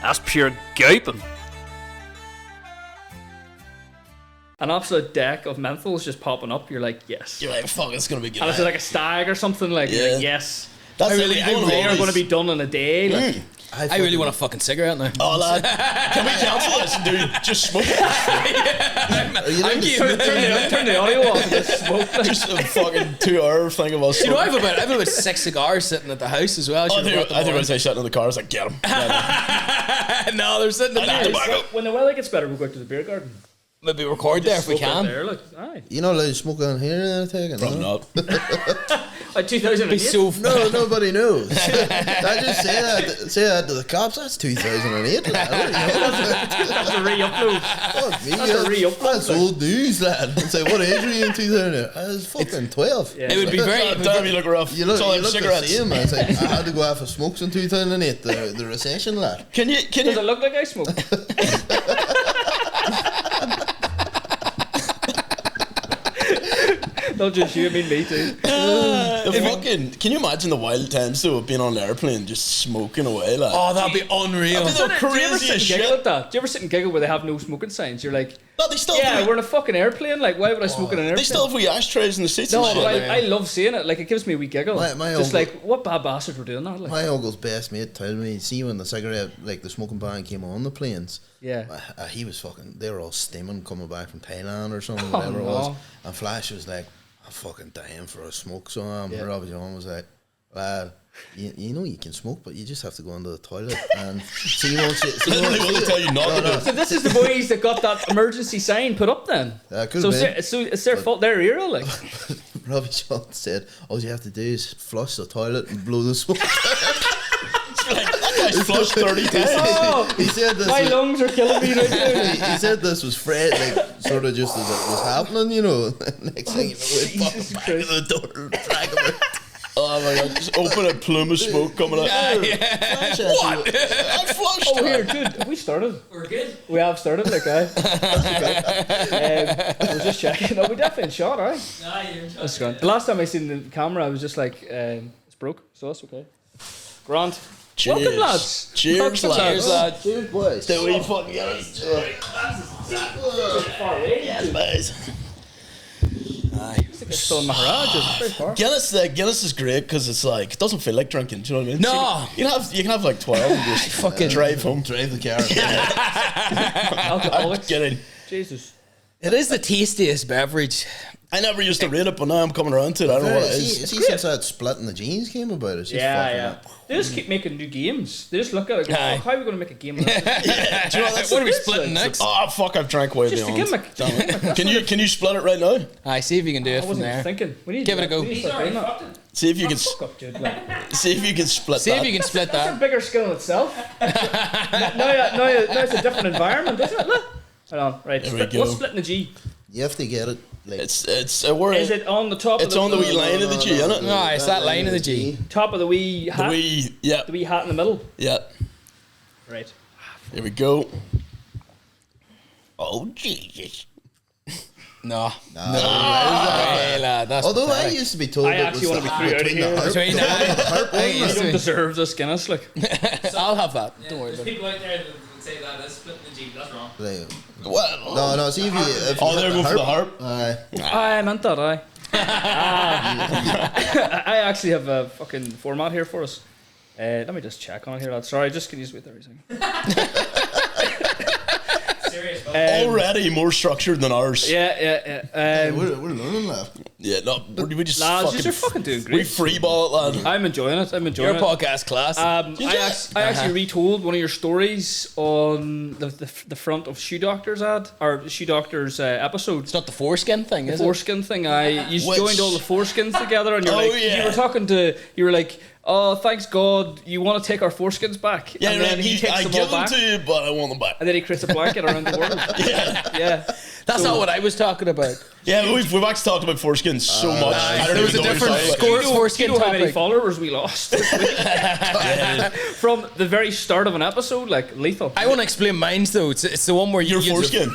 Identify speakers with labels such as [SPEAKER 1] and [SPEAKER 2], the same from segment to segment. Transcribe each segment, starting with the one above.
[SPEAKER 1] That's pure gaping.
[SPEAKER 2] An absolute deck of menthols just popping up. You're like, yes.
[SPEAKER 3] You're like, fuck, it's gonna be good.
[SPEAKER 2] And it's like a stag or something. Like, you're like, yes.
[SPEAKER 3] That's
[SPEAKER 2] they are going to be done in a day. Like.
[SPEAKER 4] I really want a fucking cigarette now.
[SPEAKER 3] Oh, lad. Can we cancel this and do just smoke?
[SPEAKER 4] I'm
[SPEAKER 2] turn the audio off and just smoke.
[SPEAKER 3] Just a fucking 2 hour thing of us.
[SPEAKER 4] You know, I have about 6 cigars sitting at the house as well.
[SPEAKER 3] I think when I say shutting in the car, I was like, get them.
[SPEAKER 4] No, they're sitting in the house.
[SPEAKER 2] When the weather gets better, we'll go out to the beer garden.
[SPEAKER 4] Maybe record there if we can.
[SPEAKER 2] There, look. Aye.
[SPEAKER 5] You not allowed to smoke on here and anything?
[SPEAKER 3] Probably not.
[SPEAKER 2] 2008.
[SPEAKER 4] So
[SPEAKER 5] no, nobody knows. I just say that to the cops. That's 2008.
[SPEAKER 2] That's a re-upload.
[SPEAKER 5] Fuck me.
[SPEAKER 2] That's a re-upload.
[SPEAKER 5] That's old news, lad. It's like, what age were you in 2008? I was fucking 12.
[SPEAKER 2] Yeah.
[SPEAKER 4] it would be very.
[SPEAKER 3] Damn, you look rough.
[SPEAKER 5] You look,
[SPEAKER 3] it's all
[SPEAKER 5] you
[SPEAKER 3] like
[SPEAKER 5] look
[SPEAKER 3] cigarettes.
[SPEAKER 5] the same. It's like, I had to go out for smokes in 2008. The recession, lad.
[SPEAKER 3] Can
[SPEAKER 2] Does
[SPEAKER 3] you?
[SPEAKER 2] it look like I smoke? Not just you, I mean me too.
[SPEAKER 3] Can you imagine the wild times though of being on an airplane just smoking away, like?
[SPEAKER 4] Oh, that'd be unreal.
[SPEAKER 3] That'd be the
[SPEAKER 2] Do you ever sit
[SPEAKER 3] craziest
[SPEAKER 2] and
[SPEAKER 3] shit.
[SPEAKER 2] giggle at that? Do you ever sit and giggle where they have no smoking signs? You're like,
[SPEAKER 3] No, they still
[SPEAKER 2] yeah,
[SPEAKER 3] have
[SPEAKER 2] we're in a fucking airplane. Like, why would I smoke in an airplane?
[SPEAKER 3] they still have wee ashtrays in the seats
[SPEAKER 2] No,
[SPEAKER 3] and shit.
[SPEAKER 2] but I love seeing it. Like, it gives me a wee giggle.
[SPEAKER 5] My
[SPEAKER 2] Just
[SPEAKER 5] uncle-
[SPEAKER 2] like, what bad bastards were doing that? Like,
[SPEAKER 5] My uncle's best mate told me, see when the cigarette, like the smoking ban came on the planes,
[SPEAKER 2] yeah.
[SPEAKER 5] he was fucking, they were all steaming coming back from Thailand or something,
[SPEAKER 2] Oh,
[SPEAKER 5] whatever it
[SPEAKER 2] no.
[SPEAKER 5] was. And Flash was like, I'm fucking dying for a smoke. So Robbie John was like, lad, you know you can smoke, but you just have to go into the toilet. And see, once you, see,
[SPEAKER 3] They will tell you not to do it.
[SPEAKER 2] So this is the boys that got that emergency sign put up then.
[SPEAKER 5] could
[SPEAKER 2] So
[SPEAKER 5] have been.
[SPEAKER 2] it's their fault, their era, like.
[SPEAKER 5] Robbie John said, all you have to do is flush the toilet and blow the smoke.
[SPEAKER 3] That guy's flushed 30 times.
[SPEAKER 2] Oh,
[SPEAKER 5] He said this.
[SPEAKER 2] my lungs are killing me right now.
[SPEAKER 5] He said this was Fred, like sort of just as it was happening, you know. Next thing you know, we
[SPEAKER 2] Jesus
[SPEAKER 5] pop back to the door and drag him out.
[SPEAKER 3] Oh my god, just open a plume of smoke coming out. What? I flushed
[SPEAKER 2] Oh, here,
[SPEAKER 3] it.
[SPEAKER 2] dude, have we started?
[SPEAKER 4] We're good.
[SPEAKER 2] We have started, like, aye. We're just checking. No, we definitely shot, aye.
[SPEAKER 4] Nah, you're in
[SPEAKER 2] That's grand. The last time I seen the camera, I was just like, it's broke, so that's okay. Grand.
[SPEAKER 3] Cheers.
[SPEAKER 2] Welcome, lads.
[SPEAKER 3] Cheers,
[SPEAKER 2] Welcome,
[SPEAKER 3] lads.
[SPEAKER 2] lads.
[SPEAKER 5] Cheers, boys.
[SPEAKER 3] Do we fucking get it? Yes, boys. Aye.
[SPEAKER 2] It's still in Maharaj, it's very far.
[SPEAKER 3] Guinness is great because it's like it doesn't feel like drinking. Do you know what I mean?
[SPEAKER 4] No.
[SPEAKER 3] So you can have like 12 and just fucking drive home.
[SPEAKER 5] Drive the car.
[SPEAKER 2] Alcoholics.
[SPEAKER 3] Get in.
[SPEAKER 2] Jesus.
[SPEAKER 4] It is the tastiest beverage.
[SPEAKER 3] I never used to rate it, but now I'm coming around to it. I don't know what it is.
[SPEAKER 5] See since that split in the jeans came about, it's just
[SPEAKER 2] Yeah.
[SPEAKER 5] fucking
[SPEAKER 2] They just keep making new games. They just look at it and go,
[SPEAKER 4] Aye.
[SPEAKER 2] how are we going to make a game of this?
[SPEAKER 3] Do you know that's
[SPEAKER 4] What are we
[SPEAKER 2] it's
[SPEAKER 4] splitting
[SPEAKER 2] like-
[SPEAKER 4] next?
[SPEAKER 3] Oh fuck! I've drank way
[SPEAKER 2] Just a
[SPEAKER 3] beyond.
[SPEAKER 2] gimmick.
[SPEAKER 3] Damn it. Can you split it right now?
[SPEAKER 4] Aye, see if you can do it
[SPEAKER 2] I
[SPEAKER 4] from
[SPEAKER 2] wasn't
[SPEAKER 4] there.
[SPEAKER 2] thinking. We need
[SPEAKER 4] Give
[SPEAKER 2] to
[SPEAKER 4] it a go.
[SPEAKER 2] we need to start doing that.
[SPEAKER 3] See if you can
[SPEAKER 2] Fuck up, dude. Like,
[SPEAKER 3] see if you can split
[SPEAKER 4] See
[SPEAKER 3] that.
[SPEAKER 4] if you can split
[SPEAKER 2] that's a
[SPEAKER 4] that.
[SPEAKER 2] bigger skill in itself. now it's a different environment, isn't it? Look. Hold on, right.
[SPEAKER 3] There we go.
[SPEAKER 2] What's splitting the G?
[SPEAKER 5] You have to get it. Like,
[SPEAKER 3] It's a word.
[SPEAKER 2] Is it on the top
[SPEAKER 3] It's
[SPEAKER 2] of
[SPEAKER 3] on the wee line of the G, isn't it?
[SPEAKER 4] No, it's that line of the G.
[SPEAKER 2] top of the wee
[SPEAKER 3] The
[SPEAKER 2] hat?
[SPEAKER 3] wee,
[SPEAKER 2] The wee hat in the middle?
[SPEAKER 3] yeah.
[SPEAKER 2] Right.
[SPEAKER 3] Here we go. Oh Jesus!
[SPEAKER 4] No. Hey, lad, that's
[SPEAKER 5] although I
[SPEAKER 4] pathetic.
[SPEAKER 5] used to be told
[SPEAKER 2] I
[SPEAKER 5] it
[SPEAKER 2] actually
[SPEAKER 5] was
[SPEAKER 2] want to be through out of
[SPEAKER 5] between
[SPEAKER 2] here.
[SPEAKER 5] the harp-
[SPEAKER 4] Between
[SPEAKER 5] the
[SPEAKER 4] that-
[SPEAKER 5] harp
[SPEAKER 4] I
[SPEAKER 5] one
[SPEAKER 2] You
[SPEAKER 4] used
[SPEAKER 2] don't
[SPEAKER 4] to-
[SPEAKER 2] deserve this Guinness, like.
[SPEAKER 4] I'll have that. Don't worry about it.
[SPEAKER 6] People out there that would say that that's splitting the G, that's wrong.
[SPEAKER 5] like,
[SPEAKER 3] Well,
[SPEAKER 5] no, see if you. If
[SPEAKER 3] oh,
[SPEAKER 5] you
[SPEAKER 3] they're
[SPEAKER 5] hit
[SPEAKER 3] going for the harp.
[SPEAKER 2] I meant that, aye. I actually have a fucking format here for us. Let me just check on it here, lad. Sorry, just can you just wait there a second.
[SPEAKER 6] Serious, but
[SPEAKER 3] Already more structured than ours.
[SPEAKER 2] Yeah.
[SPEAKER 5] we're learning that.
[SPEAKER 3] Yeah, no, we just
[SPEAKER 2] Lads, you're fucking doing
[SPEAKER 3] we
[SPEAKER 2] great.
[SPEAKER 3] free ball it, lad.
[SPEAKER 2] I'm enjoying it.
[SPEAKER 4] Your
[SPEAKER 2] it.
[SPEAKER 4] podcast class.
[SPEAKER 2] I actually retold one of your stories on the front of Shoe Doctor's ad or Shoe Doctor's episode.
[SPEAKER 4] It's not the foreskin thing,
[SPEAKER 2] The
[SPEAKER 4] is it?
[SPEAKER 2] foreskin thing. You
[SPEAKER 3] Which-
[SPEAKER 2] joined all the foreskins together, and you're
[SPEAKER 3] Oh,
[SPEAKER 2] like,
[SPEAKER 3] yeah.
[SPEAKER 2] you were like, oh, thanks God, you want to take our foreskins back,
[SPEAKER 3] Yeah,
[SPEAKER 2] and then
[SPEAKER 3] right,
[SPEAKER 2] he takes
[SPEAKER 3] I
[SPEAKER 2] them
[SPEAKER 3] give
[SPEAKER 2] all
[SPEAKER 3] them
[SPEAKER 2] back,
[SPEAKER 3] to you, but I want them back.
[SPEAKER 2] and then he creates a blanket around the world. Yeah.
[SPEAKER 4] That's not what I was talking about.
[SPEAKER 3] Yeah, we've actually talked about foreskins so much. I don't
[SPEAKER 4] There was
[SPEAKER 3] even
[SPEAKER 4] a
[SPEAKER 3] know
[SPEAKER 4] different
[SPEAKER 3] what to say.
[SPEAKER 4] score.
[SPEAKER 2] Do you
[SPEAKER 4] Foreskin
[SPEAKER 2] know how many
[SPEAKER 4] topic.
[SPEAKER 2] followers we lost this week? From the very start of an episode, like lethal.
[SPEAKER 4] I want to explain mine though. It's the one where
[SPEAKER 3] Your
[SPEAKER 4] you
[SPEAKER 3] foreskin.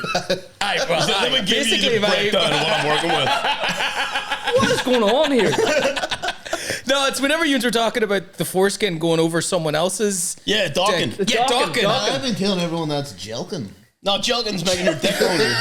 [SPEAKER 4] Aye, well,
[SPEAKER 3] Let me give you the
[SPEAKER 4] basically,
[SPEAKER 3] breakdown of what I'm working with.
[SPEAKER 2] What is going on here?
[SPEAKER 4] No, it's whenever you were talking about the foreskin going over someone else's.
[SPEAKER 3] Yeah, docking.
[SPEAKER 4] Yeah, docking.
[SPEAKER 5] I've been telling everyone that's jelking.
[SPEAKER 3] No, jelking's making your dick longer.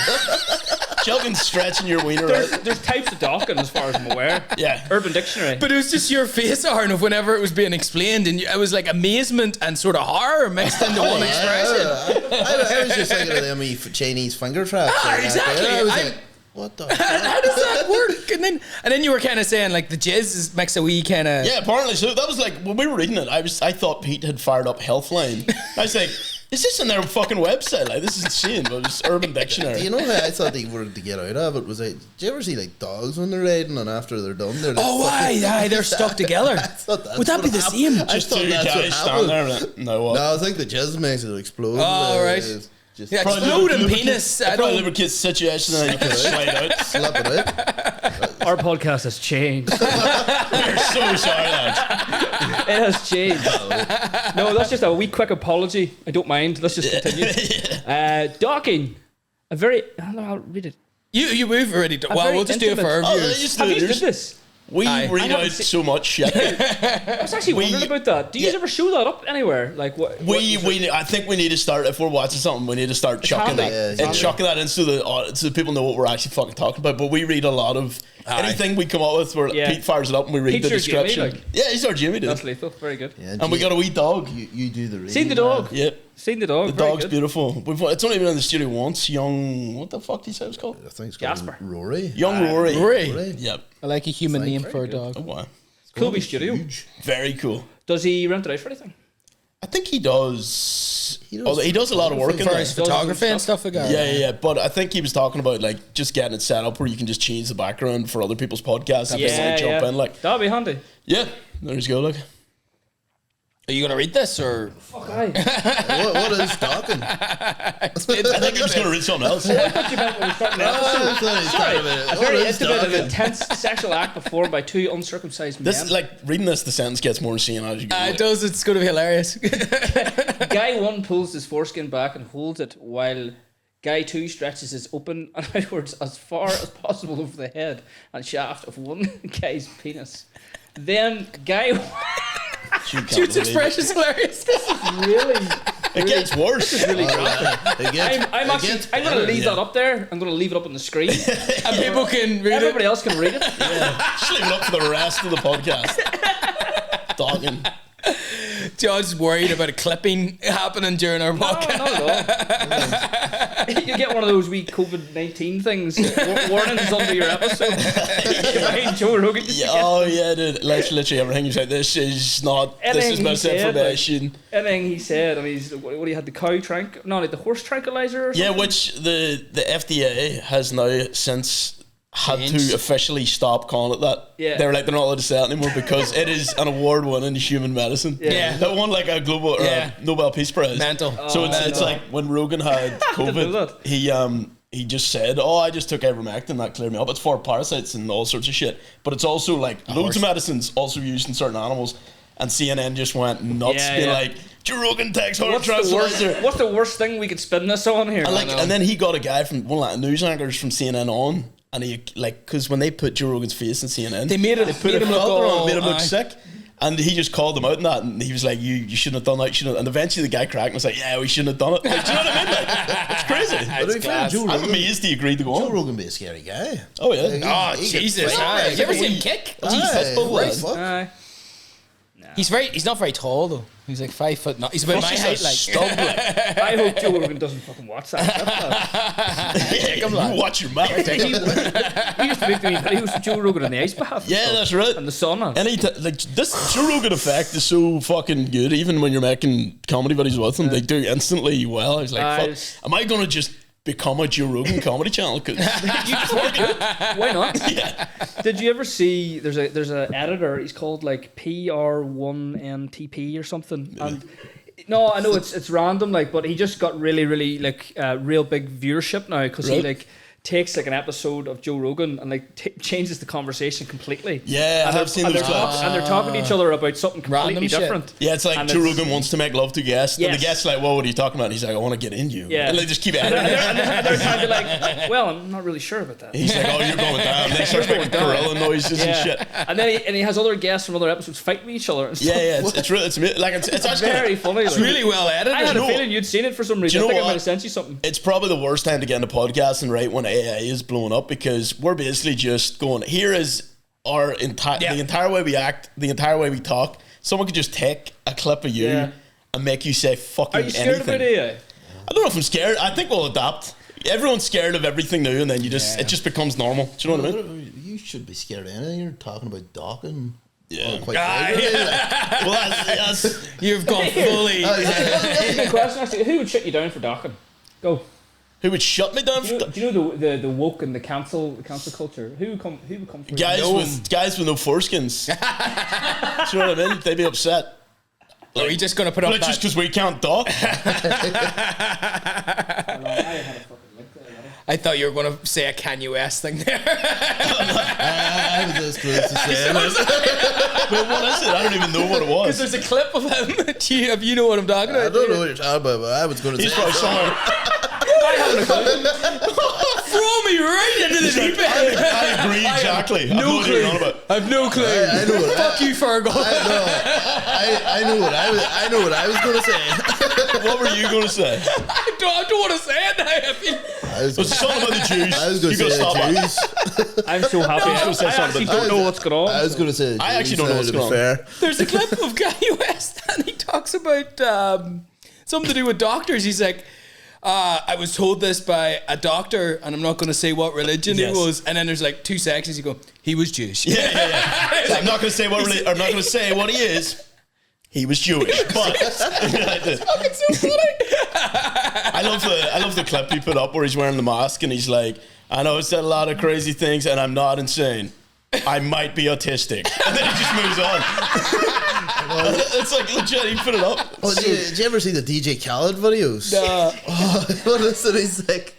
[SPEAKER 3] Jelking's stretching your wiener out.
[SPEAKER 2] There's types of docking as far as I'm aware.
[SPEAKER 3] Yeah.
[SPEAKER 2] Urban Dictionary.
[SPEAKER 4] But it was just your face, Aaron, of whenever it was being explained, and it was like amazement and sort of horror mixed into one expression.
[SPEAKER 5] I was just thinking of them Chinese finger traps.
[SPEAKER 4] Exactly.
[SPEAKER 5] I was like, what the fuck?
[SPEAKER 4] How does that work? And then you were kind of saying like the jizz makes a wee kind of
[SPEAKER 3] Apparently. So that was like when we were reading it. I thought Pete had fired up Healthline. I was like, is this on their fucking website? Like, this is insane. But it was Urban Dictionary.
[SPEAKER 5] Do you know how I thought they were to get out of it? Was like, do you ever see like dogs when they're riding and after they're done, they're like,
[SPEAKER 4] they're stuck together. Would that be the same?
[SPEAKER 3] Just
[SPEAKER 5] thought
[SPEAKER 3] two
[SPEAKER 5] that's what
[SPEAKER 3] guys stand
[SPEAKER 5] happened.
[SPEAKER 3] there. No, what?
[SPEAKER 5] No, I think the jizz makes it explode.
[SPEAKER 4] Oh, right.
[SPEAKER 5] Just
[SPEAKER 4] Exploding penis. I
[SPEAKER 3] Probably
[SPEAKER 4] don't.
[SPEAKER 3] lubricates situation and you can slide out.
[SPEAKER 5] slap it out.
[SPEAKER 2] Our podcast has changed.
[SPEAKER 3] We're so sorry, lads.
[SPEAKER 2] It has changed. No, that's just a wee quick apology. I don't mind. Let's just continue. Docking. I don't know how to read it.
[SPEAKER 4] We've already done. Well,
[SPEAKER 2] very
[SPEAKER 4] we'll just do it for our
[SPEAKER 3] Oh,
[SPEAKER 4] viewers.
[SPEAKER 3] just
[SPEAKER 2] Have you
[SPEAKER 3] do
[SPEAKER 2] did this?
[SPEAKER 3] We
[SPEAKER 4] Aye.
[SPEAKER 3] read out so much shit.
[SPEAKER 2] I was actually wondering about that. Do you ever show that up anywhere? Like what?
[SPEAKER 3] I think we need to start, if we're watching something, we need to start chucking
[SPEAKER 2] handy.
[SPEAKER 3] that.
[SPEAKER 5] Yeah,
[SPEAKER 3] And chucking that in so the people know what we're actually fucking talking about. But we read a lot of anything we come up with where
[SPEAKER 2] Yeah.
[SPEAKER 3] Pete fires it up and we read
[SPEAKER 2] Pete's
[SPEAKER 3] the
[SPEAKER 2] your Jimmy,
[SPEAKER 3] description.
[SPEAKER 2] like.
[SPEAKER 3] Yeah, he's our Jimmy, dude.
[SPEAKER 2] That's lethal. Very good.
[SPEAKER 5] Yeah,
[SPEAKER 3] And we got a wee dog.
[SPEAKER 5] You do the reading.
[SPEAKER 2] Seen the dog.
[SPEAKER 3] Yeah.
[SPEAKER 2] Seen the dog.
[SPEAKER 3] The
[SPEAKER 2] Very
[SPEAKER 3] dog's
[SPEAKER 2] good.
[SPEAKER 3] beautiful. It's only been in the studio once. Young, what the fuck do you say it was called?
[SPEAKER 5] I think it's called
[SPEAKER 2] Jasper.
[SPEAKER 5] Rory.
[SPEAKER 3] Young Rory.
[SPEAKER 4] Rory.
[SPEAKER 3] Yep.
[SPEAKER 4] I like a human
[SPEAKER 5] It's like
[SPEAKER 4] name
[SPEAKER 5] very
[SPEAKER 4] for a
[SPEAKER 5] good.
[SPEAKER 3] Oh,
[SPEAKER 4] dog.
[SPEAKER 3] wow.
[SPEAKER 2] Cool wee studio.
[SPEAKER 5] Huge.
[SPEAKER 3] Very cool.
[SPEAKER 2] Does he rent it out for anything?
[SPEAKER 3] I think he does.
[SPEAKER 5] He does
[SPEAKER 3] A lot of work in
[SPEAKER 4] For
[SPEAKER 3] there.
[SPEAKER 4] his photography and stuff like that.
[SPEAKER 3] Yeah. But I think he was talking about like just getting it set up where you can just change the background for other people's podcasts. If they want to jump in, like,
[SPEAKER 2] that'd be handy.
[SPEAKER 3] yeah, there you go. Like,
[SPEAKER 4] Are you gonna read this or?
[SPEAKER 2] Fuck aye.
[SPEAKER 5] What is talking?
[SPEAKER 3] I think he was going to read something else.
[SPEAKER 2] I thought you meant when we started the episode. A very intimate and intense sexual act performed by two uncircumcised men.
[SPEAKER 3] This like reading this, the sentence gets more insane as you go.
[SPEAKER 4] It does. It's gonna be hilarious.
[SPEAKER 2] Guy 1 pulls his foreskin back and holds it while Guy 2 stretches his open and outwards as far as possible over the head and shaft of one guy's penis. Then Guy
[SPEAKER 4] Jude's expression's hilarious.
[SPEAKER 2] really
[SPEAKER 3] It gets worse.
[SPEAKER 2] really graphic. I'm going to leave that up there. I'm going to leave it up on the screen.
[SPEAKER 4] And people can read
[SPEAKER 2] Everybody
[SPEAKER 4] it.
[SPEAKER 2] else can read it.
[SPEAKER 3] Just leave it up for the rest of the podcast. Dogging.
[SPEAKER 4] John's worried about a clipping happening during our podcast.
[SPEAKER 2] No, not at all. You get one of those wee COVID-19 things. Warnings under your episode. Behind Joe Rogan.
[SPEAKER 3] Yeah, oh yeah, dude. Literally everything you said. This is not. This is
[SPEAKER 2] Everything he said,
[SPEAKER 3] misinformation.
[SPEAKER 2] Everything he said. I mean, what he had the cow the horse tranquilizer. Or
[SPEAKER 3] Yeah,
[SPEAKER 2] something?
[SPEAKER 3] which the FDA has now since had
[SPEAKER 4] Changed.
[SPEAKER 3] to officially stop calling it that.
[SPEAKER 2] Yeah.
[SPEAKER 3] They're like, they're not allowed to say it anymore because it is an award-winning human medicine.
[SPEAKER 2] Yeah.
[SPEAKER 3] That won like a global or
[SPEAKER 4] Yeah.
[SPEAKER 3] a Nobel Peace Prize.
[SPEAKER 4] Mental.
[SPEAKER 3] So it's
[SPEAKER 2] no.
[SPEAKER 3] like when Rogan had
[SPEAKER 2] didn't know
[SPEAKER 3] COVID, he just said, "Oh, I just took ivermectin, that cleared me up." It's for parasites and all sorts of shit, but it's also like loads of medicines also used in certain animals. And CNN just went nuts,
[SPEAKER 2] Yeah,
[SPEAKER 3] being
[SPEAKER 2] yeah.
[SPEAKER 3] like, "Joe Rogan takes heart
[SPEAKER 2] What's
[SPEAKER 3] tranquilizer."
[SPEAKER 2] the worst thing we could spin this on here?
[SPEAKER 3] And then he got a guy from one of the news anchors from CNN on, and he like because when they put Joe Rogan's face in CNN,
[SPEAKER 4] They made it.
[SPEAKER 3] they put
[SPEAKER 4] made
[SPEAKER 3] a
[SPEAKER 4] him look
[SPEAKER 3] filter on,
[SPEAKER 4] all-
[SPEAKER 3] made him look
[SPEAKER 4] aye.
[SPEAKER 3] sick, and he just called them out on that, and he was like, "You shouldn't have done that. You shouldn't." And eventually the guy cracked and was like, "Yeah, we shouldn't have done it." Like, do you know what I mean? Like, it's crazy.
[SPEAKER 5] But to be fair, Joe
[SPEAKER 3] I'm
[SPEAKER 5] Rogan,
[SPEAKER 3] amazed he agreed to go
[SPEAKER 5] Joe
[SPEAKER 3] on.
[SPEAKER 5] Rogan be a scary guy.
[SPEAKER 3] Oh yeah.
[SPEAKER 4] Oh,
[SPEAKER 5] He
[SPEAKER 4] Jesus.
[SPEAKER 5] gets
[SPEAKER 4] Aye.
[SPEAKER 5] fired.
[SPEAKER 4] You ever seen him kick?
[SPEAKER 5] Aye,
[SPEAKER 3] football
[SPEAKER 5] right,
[SPEAKER 3] lad.
[SPEAKER 5] fuck.
[SPEAKER 2] Aye.
[SPEAKER 4] He's not very tall though. He's like 5 foot. Not. He's about my height. Like.
[SPEAKER 3] Stop it.
[SPEAKER 2] I hope Joe Rogan doesn't fucking watch that.
[SPEAKER 3] You watch your mouth.
[SPEAKER 2] He used to make me videos for Joe Rogan on the ice bath.
[SPEAKER 3] Yeah, that's right.
[SPEAKER 2] And the sauna.
[SPEAKER 3] Like this Joe Rogan effect is so fucking good. Even when you're making comedy videos with him, they do instantly well. I was like, fuck, am I gonna just become a Joe Rogan comedy channel? Cause it's working.
[SPEAKER 2] Why not? Did you ever see? There's a editor. He's called like PR1NTP or something. And no, I know it's random. Like, but he just got really like real big viewership now because he
[SPEAKER 3] Right.
[SPEAKER 2] like takes like an episode of Joe Rogan and like changes the conversation completely.
[SPEAKER 3] Yeah,
[SPEAKER 2] and
[SPEAKER 3] I've seen those clips.
[SPEAKER 2] And they're talking to each other about something completely different.
[SPEAKER 3] Yeah, it's like
[SPEAKER 2] and
[SPEAKER 3] Joe Rogan wants to make love to guests, and the guest's like, "Well, what are you talking about?" And he's like, "I want to get in you."
[SPEAKER 2] Yeah,
[SPEAKER 3] and they just keep editing.
[SPEAKER 2] and they're trying to like, "Well, I'm not really sure about that."
[SPEAKER 3] He's like, "Oh, you're going down." And they start making gorilla noises and shit.
[SPEAKER 2] And then he has other guests from other episodes fighting with each other. And stuff.
[SPEAKER 3] Yeah, it's really it's actually
[SPEAKER 2] very funny.
[SPEAKER 4] It's really well edited.
[SPEAKER 2] I had a feeling you'd seen it for some reason. I think I might have sent you something.
[SPEAKER 3] It's probably the worst time to get into podcasting, right, when AI is blowing up, because we're basically just going, here is our the entire way we act, the entire way we talk. Someone could just take a clip of you and make you say fucking anything. Are you scared
[SPEAKER 2] of AI?
[SPEAKER 3] I don't know if I'm scared. I think we'll adapt. Everyone's scared of everything new, and then it just becomes normal. Do you know what I mean?
[SPEAKER 5] You should be scared of anything. You're talking about docking.
[SPEAKER 3] Yeah.
[SPEAKER 5] Quite
[SPEAKER 3] well, that's
[SPEAKER 4] you've gone fully.
[SPEAKER 2] That's a good question, actually. Who would shut you down for docking? Go.
[SPEAKER 3] Who would shut me down?
[SPEAKER 2] Do you know the woke and the cancel culture? Who would come for
[SPEAKER 3] guys
[SPEAKER 2] you?
[SPEAKER 3] Guys with no foreskins. Do you know what I mean? They'd be upset.
[SPEAKER 4] Are we just going to put up
[SPEAKER 3] that? Just because we can't dock?
[SPEAKER 4] I thought you were going to say a Kanye West thing there.
[SPEAKER 5] I was just close to saying it.
[SPEAKER 3] But what is it? I don't even know what it was.
[SPEAKER 4] Because there's a clip of him. If you know what I'm talking about.
[SPEAKER 5] I don't know what you're talking about, but I was going to say.
[SPEAKER 3] He's probably somewhere.
[SPEAKER 4] Throw me right into the deep end.
[SPEAKER 3] I agree exactly.
[SPEAKER 4] No clue. I have no clue.
[SPEAKER 5] I know what.
[SPEAKER 4] Fuck you, Fergal.
[SPEAKER 5] I know what I was going to say.
[SPEAKER 3] What were you going to say?
[SPEAKER 4] I don't want to say it now.
[SPEAKER 3] It's something about the Jews.
[SPEAKER 5] I was going to say the Jews.
[SPEAKER 2] I'm so happy. I actually don't know what's going on.
[SPEAKER 5] I was going to say the Jews.
[SPEAKER 3] I actually don't know what's going on.
[SPEAKER 5] Fair.
[SPEAKER 4] There's a clip of Kanye West and he talks about something to do with doctors. He's like, I was told this by a doctor, and I'm not going to say what religion he was. And then there's like 2 sections. You go, he was Jewish.
[SPEAKER 3] Yeah. So I'm not going to say what I'm not going to say what he is. He was Jewish, but
[SPEAKER 4] it's fucking so funny.
[SPEAKER 3] I love the clip he put up where he's wearing the mask and he's like, I know I said a lot of crazy things and I'm not insane. I might be autistic, and then he just moves on. It's like legit. He put it up.
[SPEAKER 5] Oh, did you ever see the DJ KALED videos?
[SPEAKER 4] No.
[SPEAKER 5] What is it?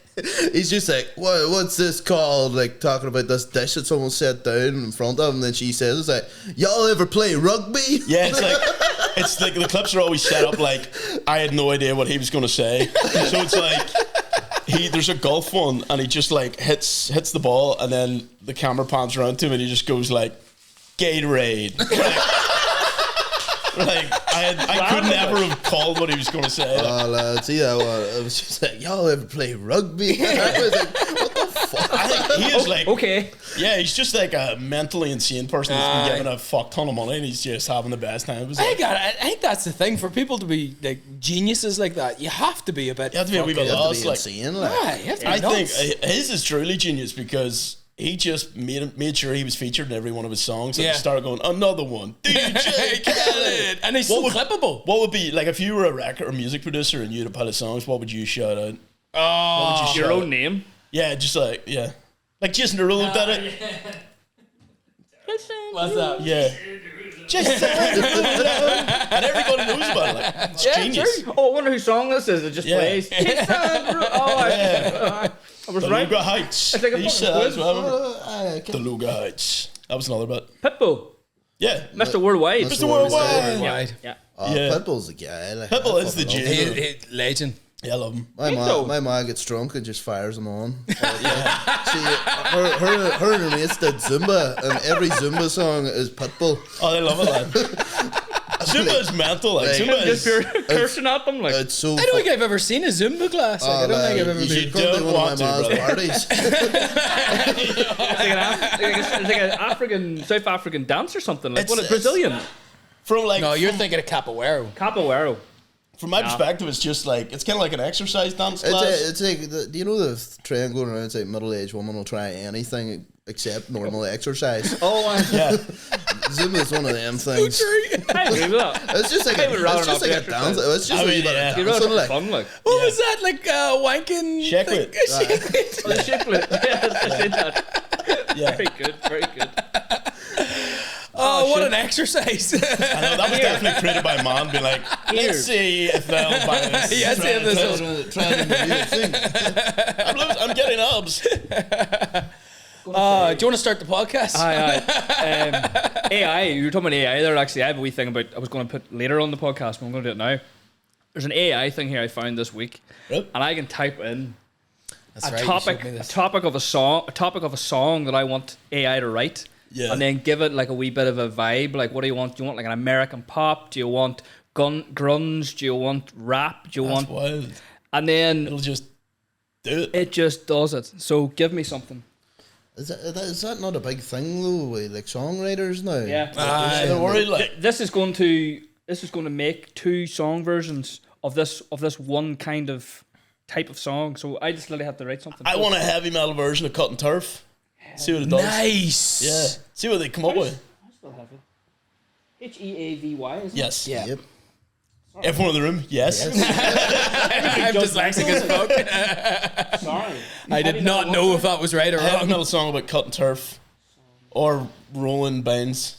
[SPEAKER 5] He's just like, what's this called? Like talking about this dish that someone set down in front of him, and then she says, "It's like, y'all ever play rugby?"
[SPEAKER 3] Yeah, it's like the clips are always set up like I had no idea what he was going to say, so it's like there's a golf one, and he just like hits the ball, and then the camera pans around to him, and he just goes like, Gatorade. Like I could never have called what he was going to say.
[SPEAKER 5] Oh, lad, see that one? It was just like, y'all ever play rugby? I was like, what the fuck?
[SPEAKER 3] I think he is like,
[SPEAKER 2] okay.
[SPEAKER 3] Yeah, he's just like a mentally insane person that's been given a fuck ton of money and he's just having the best time.
[SPEAKER 4] I think that's the thing for people to be like geniuses like that. You have to be a bit.
[SPEAKER 3] You have to be a wee bit lost. Like,
[SPEAKER 5] insane,
[SPEAKER 4] I
[SPEAKER 3] think his is truly genius because he just made sure he was featured in every one of his songs and started going, another one, DJ KALED.
[SPEAKER 4] And he's so clippable.
[SPEAKER 3] What would be, like, if you were a record or music producer and you had a pile of songs, what would you shout out?
[SPEAKER 2] Oh, your own name?
[SPEAKER 3] Yeah, just like, yeah. Like Jason Derulo looked at it.
[SPEAKER 4] What's that?
[SPEAKER 3] Yeah. Jason Derulo. And everybody knows about it. Like, it's genius.
[SPEAKER 2] Sure. Oh, I wonder whose song this is. It just plays. Jason Derulo. I was right.
[SPEAKER 3] The Luga Heights.
[SPEAKER 2] It's like a
[SPEAKER 3] quiz. The Luga Heights. That was another bit.
[SPEAKER 2] Pitbull.
[SPEAKER 3] Yeah.
[SPEAKER 2] Mr. Worldwide.
[SPEAKER 3] Mr. Worldwide.
[SPEAKER 2] Yeah.
[SPEAKER 5] Pitbull's the guy. Like,
[SPEAKER 3] Pitbull is the G.
[SPEAKER 4] Legend.
[SPEAKER 3] Yeah, I love him.
[SPEAKER 5] My mom gets drunk and just fires him on. See, her and her mates did Zumba, and every Zumba song is Pitbull.
[SPEAKER 3] Oh, they love it, lad. Zumba is mental. Like, Zumba
[SPEAKER 2] is just cursing at them. Like,
[SPEAKER 5] it's so.
[SPEAKER 4] I don't think I've ever seen a Zumba class. Like, I don't think I've ever been.
[SPEAKER 5] You should come to one of my mom's parties.
[SPEAKER 2] It's like an South African dance or something. Like, what, Brazilian?
[SPEAKER 3] From like,
[SPEAKER 4] no, you're thinking of capoeira.
[SPEAKER 2] Capoeira.
[SPEAKER 3] From my perspective, it's just like, it's kind of like an exercise dance class.
[SPEAKER 5] It's like, do you know the trend going around? It's like middle-aged woman will try anything except normal exercise.
[SPEAKER 2] Oh, yeah.
[SPEAKER 5] Zumba is one of them things.
[SPEAKER 2] I agree with that.
[SPEAKER 5] It's just like a dance. It's just like
[SPEAKER 2] fun. Like,
[SPEAKER 4] what was that? Like wanking.
[SPEAKER 3] Shakelet.
[SPEAKER 2] Shakelet. Yes, I said that.
[SPEAKER 3] Yeah.
[SPEAKER 2] Very good. Very good.
[SPEAKER 4] Oh, what an exercise.
[SPEAKER 3] I know, that was definitely created by a man being like, Let's see if they'll buy this.
[SPEAKER 4] Yes,
[SPEAKER 3] Try
[SPEAKER 4] this
[SPEAKER 3] to-
[SPEAKER 4] is-
[SPEAKER 5] Trying to do the thing.
[SPEAKER 3] I'm getting ups.
[SPEAKER 4] Do you want to start the podcast?
[SPEAKER 2] AI, you were talking about AI there. Actually, I have a wee thing about I was going to put later on the podcast, but I'm going to do it now. There's an AI thing here I found this week,
[SPEAKER 3] Yep.
[SPEAKER 2] and I can type in
[SPEAKER 4] That's
[SPEAKER 2] a
[SPEAKER 4] right, you
[SPEAKER 2] topic,
[SPEAKER 4] showed me
[SPEAKER 2] a
[SPEAKER 4] this.
[SPEAKER 2] topic of a song that I want AI to write,
[SPEAKER 3] Yeah.
[SPEAKER 2] and then give it like a wee bit of a vibe. Like, what do you want? Do you want like an American pop? Do you want grunge? Do you want rap? Do you
[SPEAKER 3] That's
[SPEAKER 2] want?
[SPEAKER 3] wild.
[SPEAKER 2] And then
[SPEAKER 3] It'll just do it.
[SPEAKER 2] it just does it. So give me something.
[SPEAKER 5] Is that not a big thing though? With like songwriters now.
[SPEAKER 2] Yeah.
[SPEAKER 3] They're worried like.
[SPEAKER 2] This is going to make 2 song versions of this one kind of type of song. So I just literally have to write something.
[SPEAKER 3] I want a heavy metal version of Cut and Turf. See what it does.
[SPEAKER 4] Nice.
[SPEAKER 3] Yeah. See what they come up with.
[SPEAKER 2] I still have it. HEAVY, isn't
[SPEAKER 3] Yes.
[SPEAKER 4] Yeah.
[SPEAKER 5] Yep.
[SPEAKER 3] Everyone in the room. Yes.
[SPEAKER 4] I'm dyslexic as fuck.
[SPEAKER 2] it? Sorry.
[SPEAKER 4] I did not know if that was right or
[SPEAKER 3] A heavy
[SPEAKER 4] wrong.
[SPEAKER 3] metal song about Cut and Turf, or Rolling Baines.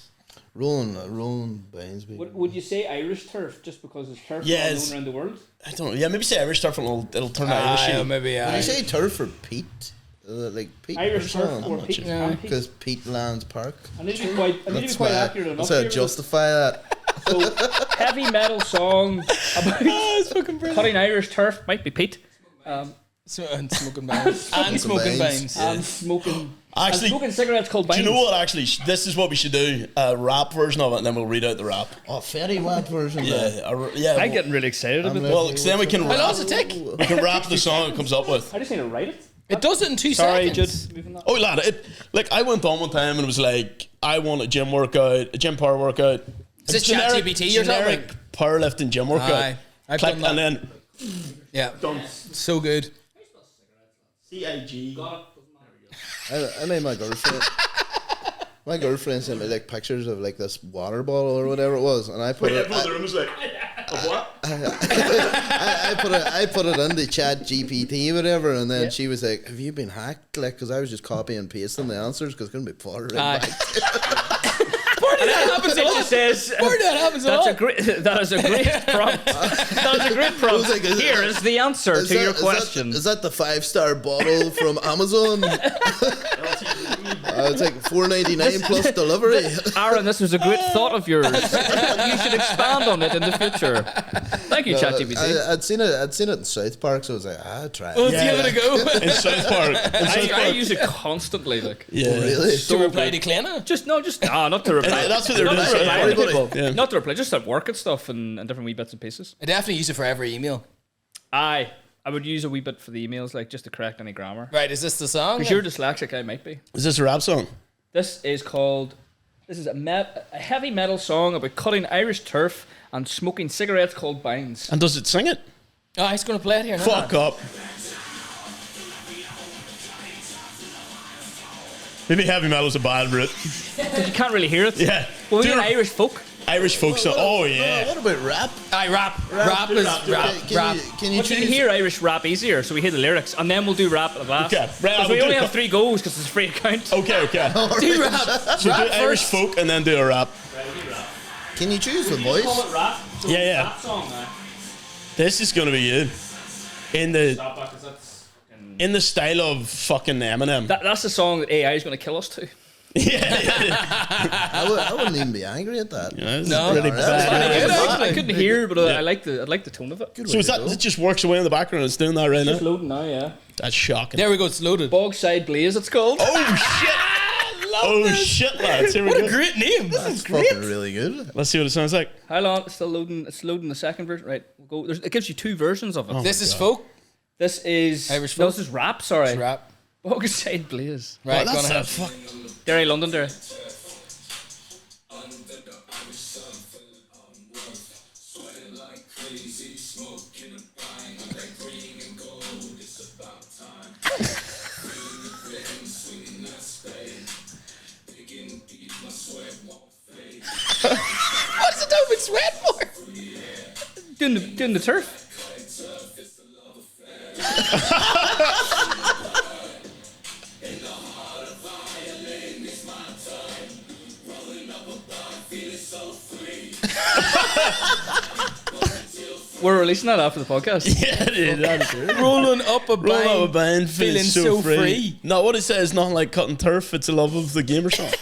[SPEAKER 5] Rolling Baines.
[SPEAKER 2] Would you say Irish turf just because it's turf
[SPEAKER 3] Yes.
[SPEAKER 2] known around the world?
[SPEAKER 3] I don't know. Yeah, maybe say Irish Turf and it'll turn Irish.
[SPEAKER 4] Maybe.
[SPEAKER 5] Did you say turf or Pete? Like Pete
[SPEAKER 2] Irish turf
[SPEAKER 5] Person?
[SPEAKER 2] or Pete?
[SPEAKER 4] Yeah.
[SPEAKER 5] Because Pete Lands Park.
[SPEAKER 2] I need to be quite accurate enough.
[SPEAKER 5] That's how I
[SPEAKER 2] here.
[SPEAKER 5] justify that.
[SPEAKER 2] So, heavy metal song about cutting Irish turf might be Pete.
[SPEAKER 4] And smoking bangs. And smoking bangs.
[SPEAKER 2] And smoking.
[SPEAKER 3] Actually,
[SPEAKER 2] and smoking cigarettes called
[SPEAKER 3] do
[SPEAKER 2] bangs.
[SPEAKER 3] you know what? Actually, this is what we should do: a rap version of it, and then we'll read out the rap.
[SPEAKER 5] Oh, very wet version.
[SPEAKER 3] Yeah, yeah.
[SPEAKER 2] I'm getting really excited about this.
[SPEAKER 3] Well, 'cause then we can
[SPEAKER 4] How
[SPEAKER 3] rap.
[SPEAKER 4] long does it take?
[SPEAKER 3] We can rap the song it comes up with.
[SPEAKER 2] I just need to write it.
[SPEAKER 4] It does it in 2
[SPEAKER 2] Sorry,
[SPEAKER 4] seconds.
[SPEAKER 2] Jude. Moving on.
[SPEAKER 3] Oh, lad, like I went on one time and it was like, I want a gym workout, a gym power workout.
[SPEAKER 4] Is it
[SPEAKER 3] Generic-
[SPEAKER 4] ChatGPT you're talking
[SPEAKER 3] generic powerlifting gym workout.
[SPEAKER 4] Aye, I've
[SPEAKER 3] Click,
[SPEAKER 4] done that.
[SPEAKER 3] and then
[SPEAKER 4] Yeah. So good.
[SPEAKER 3] CIG.
[SPEAKER 5] I made my girlfriend. My girlfriend sent me like pictures of like this water bottle or whatever it was, and I put it.
[SPEAKER 3] Everyone in the room was like, of what?
[SPEAKER 5] I put it into Chat GPT whatever, and then she was like, "Have you been hacked?" Like, because I was just copying and pasting the answers because it's gonna be far right back.
[SPEAKER 4] That happens a
[SPEAKER 2] It
[SPEAKER 4] lot.
[SPEAKER 2] just says.
[SPEAKER 4] That happens a
[SPEAKER 2] That's
[SPEAKER 4] lot.
[SPEAKER 2] a great. That is a great prompt. That is a great prompt.
[SPEAKER 5] like,
[SPEAKER 2] Here is the answer to your question.
[SPEAKER 5] Is that the 5-star bottle from Amazon? It's like $4.99 plus delivery.
[SPEAKER 2] Aaron, this was a great thought of yours. You should expand on it in the future. Thank you, ChatGPT.
[SPEAKER 5] I'd seen it in South Park, so I was like, try it.
[SPEAKER 4] Let's give it a go.
[SPEAKER 3] In South Park.
[SPEAKER 2] I use it constantly. Like,
[SPEAKER 3] Yeah.
[SPEAKER 5] Really?
[SPEAKER 4] To reply to Clena?
[SPEAKER 2] not to reply.
[SPEAKER 3] That's what they're
[SPEAKER 2] Not
[SPEAKER 3] doing.
[SPEAKER 2] to reply to
[SPEAKER 5] Everybody.
[SPEAKER 2] people.
[SPEAKER 3] Yeah.
[SPEAKER 2] Not to reply, just at work and stuff and different wee bits and pieces.
[SPEAKER 4] I definitely use it for every email.
[SPEAKER 2] I would use a wee bit for the emails, like just to correct any grammar.
[SPEAKER 4] Right, is this the song?
[SPEAKER 2] Because you're dyslexic, I might be.
[SPEAKER 3] Is this a rap song?
[SPEAKER 2] This is a heavy metal song about cutting Irish turf and smoking cigarettes called Binds.
[SPEAKER 3] And does it sing it?
[SPEAKER 4] Oh, he's going to play it here now.
[SPEAKER 3] Fuck up. Maybe heavy metal's a bad route.
[SPEAKER 2] You can't really hear it.
[SPEAKER 3] Yeah.
[SPEAKER 2] Well, we
[SPEAKER 3] Do
[SPEAKER 2] get
[SPEAKER 3] you-
[SPEAKER 2] Irish folk.
[SPEAKER 3] Irish folk song. Oh, yeah.
[SPEAKER 5] What about rap?
[SPEAKER 4] Aye, rap. Rap is rap. Rap.
[SPEAKER 5] Can you
[SPEAKER 2] But you can
[SPEAKER 5] choose?
[SPEAKER 2] hear Irish rap easier, so we hear the lyrics, and then we'll do rap at last.
[SPEAKER 3] Okay. Right,
[SPEAKER 2] Because we
[SPEAKER 3] we'll
[SPEAKER 2] only
[SPEAKER 3] do-
[SPEAKER 2] have 3 goals because it's a free account.
[SPEAKER 3] Okay.
[SPEAKER 4] Do rap.
[SPEAKER 3] So
[SPEAKER 4] Rap
[SPEAKER 3] do Irish
[SPEAKER 4] first.
[SPEAKER 3] folk and then do a rap.
[SPEAKER 5] Can you choose the voice?
[SPEAKER 2] rap.
[SPEAKER 3] Yeah.
[SPEAKER 2] Rap song,
[SPEAKER 3] This is gonna be good. In the style of fucking Eminem.
[SPEAKER 2] That's the song that AI is going to kill us to.
[SPEAKER 5] I wouldn't even be angry at that.
[SPEAKER 3] Yeah, this is
[SPEAKER 4] No.
[SPEAKER 3] pretty
[SPEAKER 5] Alright.
[SPEAKER 3] bad.
[SPEAKER 2] I couldn't hear, but I like the tone of it.
[SPEAKER 3] So is that it just works away in the background? It's doing that right
[SPEAKER 2] It's
[SPEAKER 3] now.
[SPEAKER 2] loading now, yeah.
[SPEAKER 3] That's shocking.
[SPEAKER 4] There we go, it's loaded.
[SPEAKER 2] Bog Side Blaze, it's called.
[SPEAKER 3] Oh shit! Oh shit, lads! Here we
[SPEAKER 4] What a
[SPEAKER 3] go.
[SPEAKER 4] great name.
[SPEAKER 5] It's fucking really good.
[SPEAKER 3] Let's see what it sounds like.
[SPEAKER 2] Hold on, it's still loading. It's loading the second version. Right, we'll go. It gives you 2 versions of it.
[SPEAKER 4] This is folk.
[SPEAKER 2] This is
[SPEAKER 4] Irish
[SPEAKER 2] No,
[SPEAKER 4] folk.
[SPEAKER 2] this is rap. Sorry,
[SPEAKER 4] It's rap.
[SPEAKER 2] Bog Side Blaze.
[SPEAKER 4] Right,
[SPEAKER 3] That's
[SPEAKER 4] gonna
[SPEAKER 3] a
[SPEAKER 4] have.
[SPEAKER 3] fuck.
[SPEAKER 2] Derry, London, Derry.
[SPEAKER 4] What's the dope in sweat for?
[SPEAKER 2] Doing the turf. We're releasing that after the podcast.
[SPEAKER 3] Yeah, dude, that's it.
[SPEAKER 4] Rolling up a
[SPEAKER 3] Roll out a band,
[SPEAKER 4] feeling
[SPEAKER 3] feeling
[SPEAKER 4] so
[SPEAKER 3] so free.
[SPEAKER 4] free.
[SPEAKER 3] No, what it says, nothing like cutting turf. It's a love of the game or something.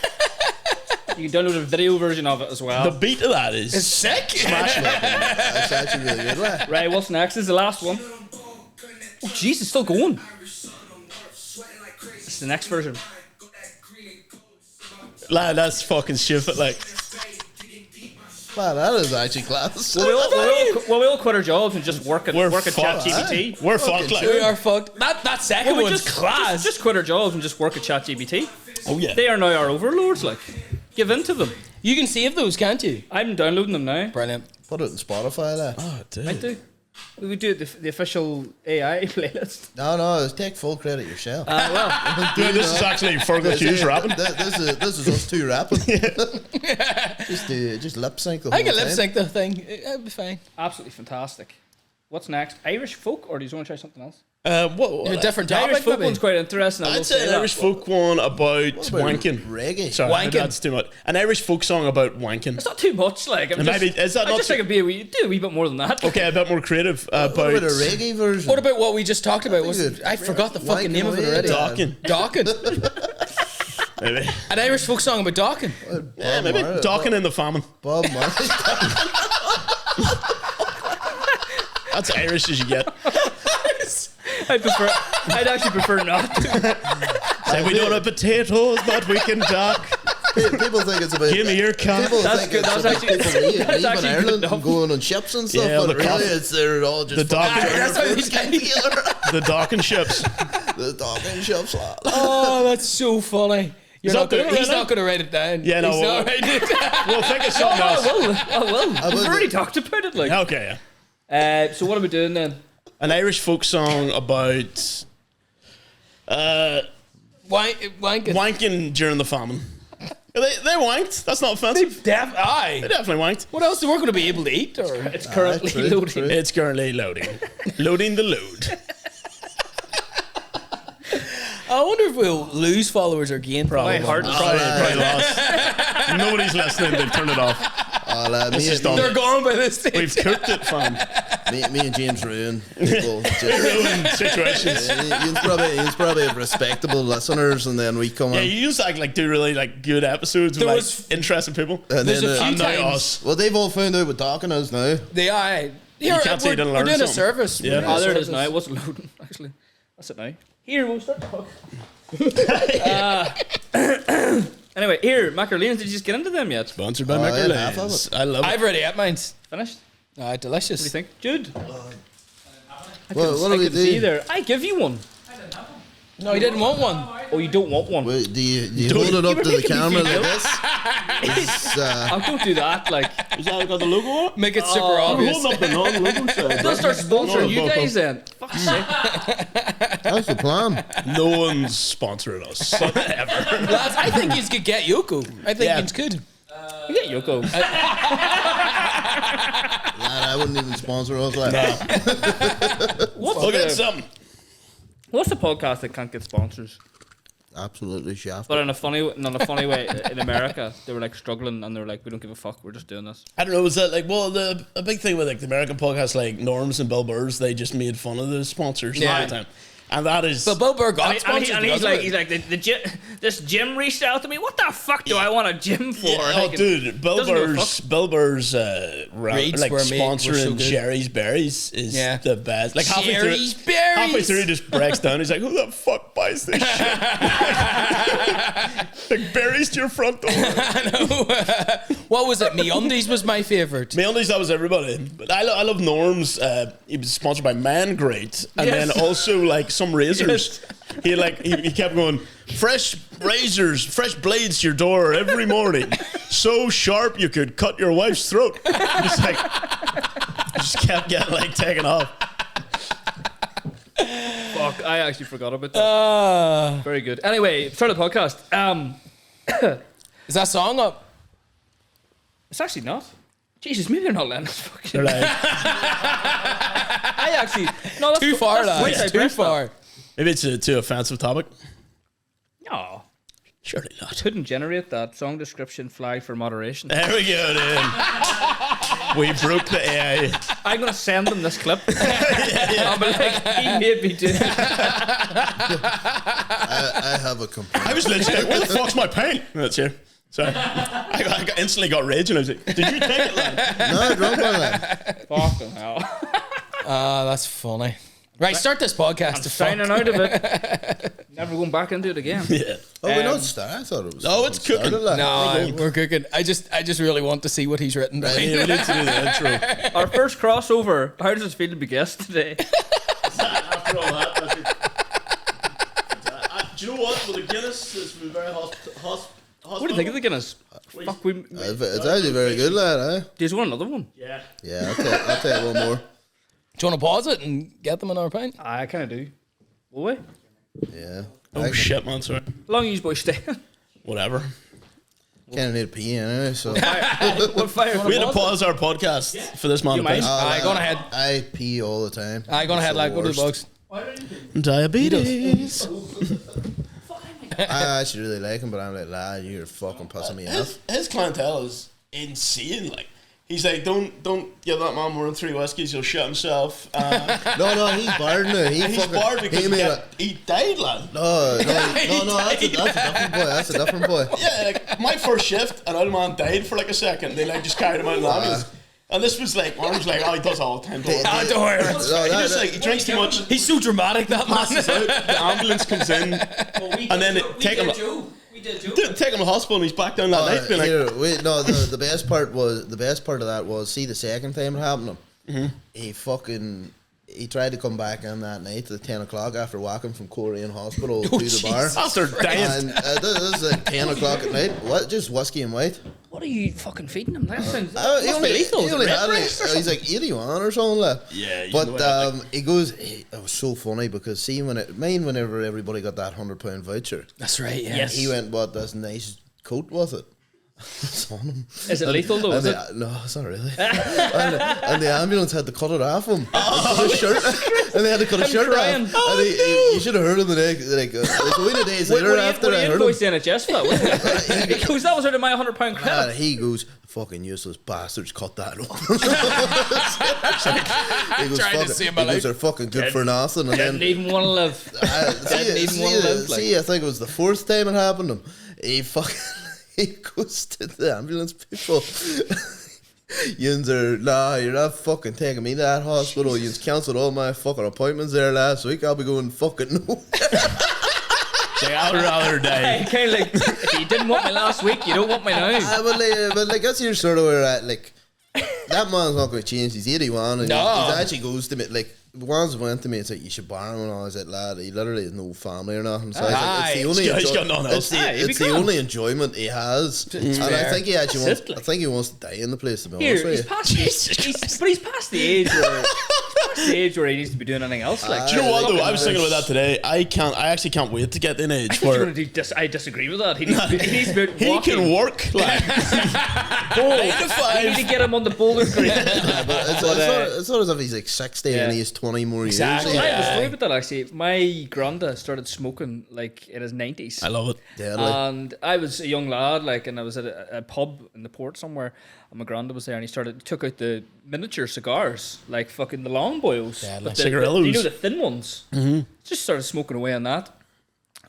[SPEAKER 2] You can download a video version of it as well.
[SPEAKER 3] The beat of that is
[SPEAKER 4] It's sick.
[SPEAKER 3] smash it.
[SPEAKER 5] That's actually really good. Like.
[SPEAKER 2] Right, what's next? This is the last one. Oh, jeez, it's still going. It's the next version.
[SPEAKER 3] Lad, that's fucking stupid. Like,
[SPEAKER 5] Man, that is actually class.
[SPEAKER 2] We all quit our jobs and just work at
[SPEAKER 3] We're
[SPEAKER 2] ChatGPT.
[SPEAKER 3] we're fucked. Like,
[SPEAKER 4] We are fucked. That second
[SPEAKER 2] We
[SPEAKER 4] one's class.
[SPEAKER 2] Just quit our jobs and just work at ChatGPT.
[SPEAKER 3] oh yeah.
[SPEAKER 2] They are now our overlords. Like, give in to them.
[SPEAKER 4] You can save those, can't you?
[SPEAKER 2] I'm downloading them now.
[SPEAKER 4] Brilliant.
[SPEAKER 5] Put it in Spotify. Like.
[SPEAKER 3] Oh, dude.
[SPEAKER 2] I do. We do the official AI playlist.
[SPEAKER 5] No, take full credit yourself.
[SPEAKER 2] Well,
[SPEAKER 3] Dude, this is actually Fergal Hughes rapping.
[SPEAKER 5] This is us two rapping. just lip sync.
[SPEAKER 4] I can lip sync the thing. It'll be fine.
[SPEAKER 2] absolutely fantastic. What's next? Irish folk, or do you want to try something else?
[SPEAKER 3] What?
[SPEAKER 4] A different
[SPEAKER 2] The Irish
[SPEAKER 4] topic,
[SPEAKER 2] folk
[SPEAKER 4] maybe.
[SPEAKER 2] one's quite interesting. I will
[SPEAKER 3] I'd
[SPEAKER 2] say
[SPEAKER 3] say an
[SPEAKER 2] that.
[SPEAKER 3] Irish folk one about
[SPEAKER 5] about
[SPEAKER 3] wanking.
[SPEAKER 5] reggae?
[SPEAKER 3] Sorry,
[SPEAKER 4] Wanking.
[SPEAKER 3] that's too much. An Irish folk song about wanking.
[SPEAKER 2] It's not too much. Like, I'm
[SPEAKER 3] And
[SPEAKER 2] just,
[SPEAKER 3] maybe- is that
[SPEAKER 2] I
[SPEAKER 3] not
[SPEAKER 2] just
[SPEAKER 3] too-
[SPEAKER 2] think do a wee bit more than that.
[SPEAKER 3] Okay, a bit more creative.
[SPEAKER 5] What
[SPEAKER 3] About
[SPEAKER 5] about a reggae version?
[SPEAKER 4] What about what we just talked about?
[SPEAKER 5] good.
[SPEAKER 4] I forgot the fucking
[SPEAKER 5] Wanking
[SPEAKER 4] name of it
[SPEAKER 5] away,
[SPEAKER 4] already.
[SPEAKER 5] dog.
[SPEAKER 3] Docking.
[SPEAKER 4] Docking.
[SPEAKER 3] Maybe.
[SPEAKER 4] An Irish folk song about docking.
[SPEAKER 3] Yeah, maybe. Docking in the famine.
[SPEAKER 5] Bob Marley.
[SPEAKER 3] That's Irish as you get.
[SPEAKER 2] I'd actually prefer not to.
[SPEAKER 3] Say we don't have potatoes, but we can dock.
[SPEAKER 5] People think it's about.
[SPEAKER 3] Give me your cock.
[SPEAKER 5] People
[SPEAKER 2] That's
[SPEAKER 5] think
[SPEAKER 2] good.
[SPEAKER 5] it's
[SPEAKER 2] That's
[SPEAKER 5] about
[SPEAKER 2] actually-
[SPEAKER 5] people leaving
[SPEAKER 2] that's actually good
[SPEAKER 5] Ireland
[SPEAKER 2] enough.
[SPEAKER 5] and going on ships and stuff,
[SPEAKER 3] Yeah,
[SPEAKER 5] but
[SPEAKER 3] the
[SPEAKER 5] really
[SPEAKER 3] coffee.
[SPEAKER 5] they're all just
[SPEAKER 3] The dock-
[SPEAKER 5] fucking
[SPEAKER 4] That's how they
[SPEAKER 5] Foreskin
[SPEAKER 4] say.
[SPEAKER 5] together.
[SPEAKER 3] The docking ships.
[SPEAKER 5] The docking ships. Lad.
[SPEAKER 4] Oh, that's so funny. You're
[SPEAKER 3] that
[SPEAKER 4] not gonna,
[SPEAKER 3] doing it
[SPEAKER 4] he's
[SPEAKER 3] right
[SPEAKER 4] not going to write it down.
[SPEAKER 3] Yeah, no,
[SPEAKER 4] He's
[SPEAKER 3] well-
[SPEAKER 4] not writing it down.
[SPEAKER 3] We'll think of something else.
[SPEAKER 2] I will. We've
[SPEAKER 5] will
[SPEAKER 2] already
[SPEAKER 5] do-
[SPEAKER 2] talked about it. Like,
[SPEAKER 3] Okay, yeah.
[SPEAKER 2] so what are we doing then?
[SPEAKER 3] An Irish folk song about
[SPEAKER 4] Wanking.
[SPEAKER 3] wanking during the famine. They wanked. That's not offensive. They
[SPEAKER 4] Aye.
[SPEAKER 3] definitely wanked.
[SPEAKER 4] What else? We're going to be able to eat? Or
[SPEAKER 2] It's currently
[SPEAKER 5] true,
[SPEAKER 2] loading.
[SPEAKER 5] true.
[SPEAKER 3] It's currently loading. Loading the load.
[SPEAKER 4] I wonder if we'll lose followers or gain
[SPEAKER 2] My
[SPEAKER 4] followers.
[SPEAKER 2] heart.
[SPEAKER 3] Probably lost. Nobody's listening. They've turned it off.
[SPEAKER 5] Me,
[SPEAKER 3] is done.
[SPEAKER 4] They're gone by this stage.
[SPEAKER 3] We've cooked it, fam.
[SPEAKER 5] me and James ruin people. Just,
[SPEAKER 3] Ruined situations.
[SPEAKER 5] He's probably have respectable listeners, and then we come
[SPEAKER 3] Yeah,
[SPEAKER 5] on.
[SPEAKER 3] you used to act like do really like good episodes with
[SPEAKER 4] There
[SPEAKER 3] like
[SPEAKER 4] was-
[SPEAKER 3] interesting people.
[SPEAKER 5] And
[SPEAKER 4] There's
[SPEAKER 5] then,
[SPEAKER 4] a few
[SPEAKER 3] And now
[SPEAKER 4] times.
[SPEAKER 3] us.
[SPEAKER 5] well, they've all found out what talking is now.
[SPEAKER 4] They are. Here,
[SPEAKER 3] can't say you didn't
[SPEAKER 4] we're
[SPEAKER 3] learn
[SPEAKER 4] doing a
[SPEAKER 3] something.
[SPEAKER 4] service.
[SPEAKER 3] Yeah.
[SPEAKER 4] We're doing a
[SPEAKER 2] Oh, there it is
[SPEAKER 4] service.
[SPEAKER 2] now. It wasn't loading, actually. That's it now. Here, we'll start the talk. Anyway, here, McErlains, did you just get into them yet?
[SPEAKER 3] Sponsored by
[SPEAKER 5] Oh, yeah, half of
[SPEAKER 3] McErlains. I love it.
[SPEAKER 4] I've already had mine.
[SPEAKER 2] Finished?
[SPEAKER 4] Delicious.
[SPEAKER 2] What do you think? Jude?
[SPEAKER 5] Well, what
[SPEAKER 2] I
[SPEAKER 5] do we
[SPEAKER 2] couldn't see
[SPEAKER 5] do?
[SPEAKER 2] there. I give you one.
[SPEAKER 4] No, he didn't want one.
[SPEAKER 2] Oh, you don't want one?
[SPEAKER 5] Wait, do you hold it up
[SPEAKER 2] were
[SPEAKER 5] to the
[SPEAKER 2] making me
[SPEAKER 5] camera
[SPEAKER 2] feel
[SPEAKER 5] like this? It's,
[SPEAKER 2] Oh, don't do that. Like,
[SPEAKER 3] Is that got the logo on it?
[SPEAKER 4] Make it super obvious.
[SPEAKER 3] Hold up the non-logo side.
[SPEAKER 2] they'll start sponsoring you
[SPEAKER 3] No,
[SPEAKER 2] guys then. Fuck's sake.
[SPEAKER 5] that's the plan.
[SPEAKER 3] No one's sponsoring us. Ever.
[SPEAKER 4] Lads, I think you could get Yoko. I think
[SPEAKER 3] Yeah.
[SPEAKER 4] you could.
[SPEAKER 2] You get Yoko.
[SPEAKER 5] Lad, I wouldn't even sponsor us like that.
[SPEAKER 3] We'll get something.
[SPEAKER 2] What's the podcast that can't get sponsors?
[SPEAKER 5] Absolutely shaft.
[SPEAKER 2] But in a funny way, in America, they were like struggling and they were like, we don't give a fuck, we're just doing this.
[SPEAKER 3] I don't know. Was that like a big thing with like the American podcasts like Norms and Bill Burr's? They just made fun of the sponsors all
[SPEAKER 2] Yeah.
[SPEAKER 3] the time, and that is.
[SPEAKER 4] But Bill Burr got
[SPEAKER 2] And
[SPEAKER 4] sponsored.
[SPEAKER 2] he's
[SPEAKER 4] because of it.
[SPEAKER 2] like, the gym, this gym reached out to me. What the fuck do I want a gym for?
[SPEAKER 3] Yeah, oh,
[SPEAKER 2] Like,
[SPEAKER 3] dude, Bill
[SPEAKER 2] doesn't give a
[SPEAKER 3] Burr's
[SPEAKER 4] Rates
[SPEAKER 3] like
[SPEAKER 4] were so
[SPEAKER 3] sponsoring
[SPEAKER 4] good.
[SPEAKER 3] Jerry's Berries is
[SPEAKER 4] Yeah.
[SPEAKER 3] the best. Like
[SPEAKER 4] Jerry's
[SPEAKER 3] halfway
[SPEAKER 4] Berries.
[SPEAKER 3] through, he just breaks down. He's like, "Who the fuck buys this shit?" Like berries to your front door.
[SPEAKER 4] What was it? MeUndies was my favourite.
[SPEAKER 3] McErlains, that was everybody. But I love Norm's. He was sponsored by Man Great, and
[SPEAKER 2] Yes.
[SPEAKER 3] then also like some razors. He kept going, fresh razors, fresh blades to your door every morning, so sharp you could cut your wife's throat. Just like, just kept getting like taken off.
[SPEAKER 2] fuck, I actually forgot about that. Very good. Anyway, start the podcast.
[SPEAKER 4] Is that song up?
[SPEAKER 2] It's actually not. Jesus, maybe they're not letting us fucking.
[SPEAKER 3] They're like,
[SPEAKER 2] I actually no, that's
[SPEAKER 4] Too far,
[SPEAKER 2] that's
[SPEAKER 4] lads.
[SPEAKER 2] way
[SPEAKER 4] Too
[SPEAKER 2] digressed,
[SPEAKER 4] far.
[SPEAKER 3] maybe it's a too offensive topic.
[SPEAKER 2] No,
[SPEAKER 3] Surely not.
[SPEAKER 2] couldn't generate that song description flag for moderation.
[SPEAKER 3] There we go, dude. We broke the AI.
[SPEAKER 2] I'm gonna send them this clip. I'll be like, he made me do it.
[SPEAKER 5] I have a complaint.
[SPEAKER 3] I was literally like, where the fuck's my paint? That's here. Sorry. I instantly got rage and I was like, did you take it, lad?
[SPEAKER 5] No, I drunk one lad.
[SPEAKER 2] Fucking hell.
[SPEAKER 4] That's funny. Right, start this podcast.
[SPEAKER 2] I'm signing out of it. Never going back into it again.
[SPEAKER 3] Yeah.
[SPEAKER 5] Oh, we're not starting. I thought it was.
[SPEAKER 3] Oh, it's cooking.
[SPEAKER 4] No, we're cooking. I just really want to see what he's written down.
[SPEAKER 3] Yeah, we need to do the intro.
[SPEAKER 2] Our first crossover. How does it feel to be guest today?
[SPEAKER 3] After all that, do you know what? With the Guinness, it's been very
[SPEAKER 2] What do you think of the Guinness? Fuck,
[SPEAKER 5] It's actually very good, lad.
[SPEAKER 2] Do you want another one?
[SPEAKER 3] Yeah.
[SPEAKER 5] Yeah, I'll take one more.
[SPEAKER 4] Do you want to pause it and get them another pint?
[SPEAKER 2] I kind of do. Will we?
[SPEAKER 5] Yeah.
[SPEAKER 3] Oh shit, man, sorry.
[SPEAKER 2] Long use boy stay.
[SPEAKER 3] Whatever.
[SPEAKER 5] Kind of need a pee anyway, so.
[SPEAKER 2] What fire?
[SPEAKER 3] We had to pause our podcast for this man
[SPEAKER 2] You
[SPEAKER 3] to
[SPEAKER 2] mind?
[SPEAKER 3] piss.
[SPEAKER 4] Aye, go on ahead.
[SPEAKER 5] I pee all the time.
[SPEAKER 4] Aye, go on ahead,
[SPEAKER 5] It's
[SPEAKER 4] lad. Go to the
[SPEAKER 5] worst.
[SPEAKER 4] box.
[SPEAKER 3] Diabetes.
[SPEAKER 5] I actually really like him, but I'm like, lad, you're fucking pissing me off.
[SPEAKER 3] His clientele is insane. Like, he's like, don't give that man more than 3 whiskeys, he'll shit himself.
[SPEAKER 5] No, he's barred now.
[SPEAKER 3] He's barred because he died, lad.
[SPEAKER 5] No, that's a different boy. That's a different boy.
[SPEAKER 3] Yeah, like my first shift, an old man died for like a second. They like just carried him out in the ambulance. And this was like, one was like, oh, he does all the time. Don't worry.
[SPEAKER 4] Don't worry.
[SPEAKER 3] He drinks too much.
[SPEAKER 4] He's so dramatic, that man.
[SPEAKER 3] Passes out. The ambulance comes in, and then take him. Take him to hospital, and he's back down that night. Being like,
[SPEAKER 5] the best part of that was, see, the second time it happened to him, he tried to come back in that night at 10 o'clock after walking from Coleraine Hospital to the bar.
[SPEAKER 3] after dying.
[SPEAKER 5] And this is like 10 o'clock at night. What? Just whiskey and white?
[SPEAKER 2] What are you fucking feeding him? That sounds
[SPEAKER 5] He
[SPEAKER 2] must be lethal. Is it
[SPEAKER 5] only
[SPEAKER 2] red
[SPEAKER 5] had
[SPEAKER 2] breast or
[SPEAKER 5] he's like 81 or something like.
[SPEAKER 3] Yeah,
[SPEAKER 5] But he goes. It was so funny because see whenever everybody got that £100 voucher,
[SPEAKER 4] That's right, yeah.
[SPEAKER 2] Yes.
[SPEAKER 5] he went and bought this nice coat with it. It's on him.
[SPEAKER 2] Is it lethal though? Is it?
[SPEAKER 5] No, it's not really. and the ambulance had to cut it off him. His shirt, and they had to cut his shirt
[SPEAKER 2] crying.
[SPEAKER 5] off. You should have heard him the day. Like only the days later after I heard him.
[SPEAKER 2] Invoice the NHS for that, wasn't it? He goes, that was out of my £100 credit.
[SPEAKER 5] And he goes, fucking useless bastards, cut that off. He goes,
[SPEAKER 4] Trying to save my life.
[SPEAKER 5] they're fucking good for nothing. And
[SPEAKER 2] Didn't
[SPEAKER 5] then
[SPEAKER 2] even want to live. Didn't even want to live.
[SPEAKER 5] I think it was the 4th time it happened to him. He goes to the ambulance people. Yins are, nah, you're not fucking taking me to that hospital. Yins cancelled all my fucking appointments there last week. I'll be going fucking nowhere.
[SPEAKER 3] I'd rather die.
[SPEAKER 2] Kind of like, if you didn't want me last week, you don't want me now.
[SPEAKER 5] But that's your sort of where at, like, that man's not going to change. He's 81 and he actually goes to me, like, once went to me and said, you should borrow him, and I was like, lad, he literally has no family or nothing. So it's the only
[SPEAKER 3] he's got nothing else.
[SPEAKER 5] it's the only enjoyment he has. And I think he actually wants, I think he wants to die in the place, to be honest with you.
[SPEAKER 2] He's past the age where he needs to be doing anything else. Like,
[SPEAKER 3] Do you know what though? I was thinking about that today. I actually can't wait to get to an age where
[SPEAKER 2] I disagree with that. He needs to be
[SPEAKER 3] he can work like 9 to 5.
[SPEAKER 2] We need to get him on the boulder green.
[SPEAKER 5] It's not as if he's like 60 and he has 20 more years.
[SPEAKER 4] Exactly.
[SPEAKER 2] I have a story about that actually. My granda started smoking like in his 90s.
[SPEAKER 3] I love it.
[SPEAKER 5] Deadly.
[SPEAKER 2] And I was a young lad, like, and I was at a pub in the port somewhere, and my granda was there, and he took out the miniature cigars, like fucking the long boils,
[SPEAKER 3] like cigarillos.
[SPEAKER 2] you know, the thin ones. Mm-hmm. Just started smoking away on that,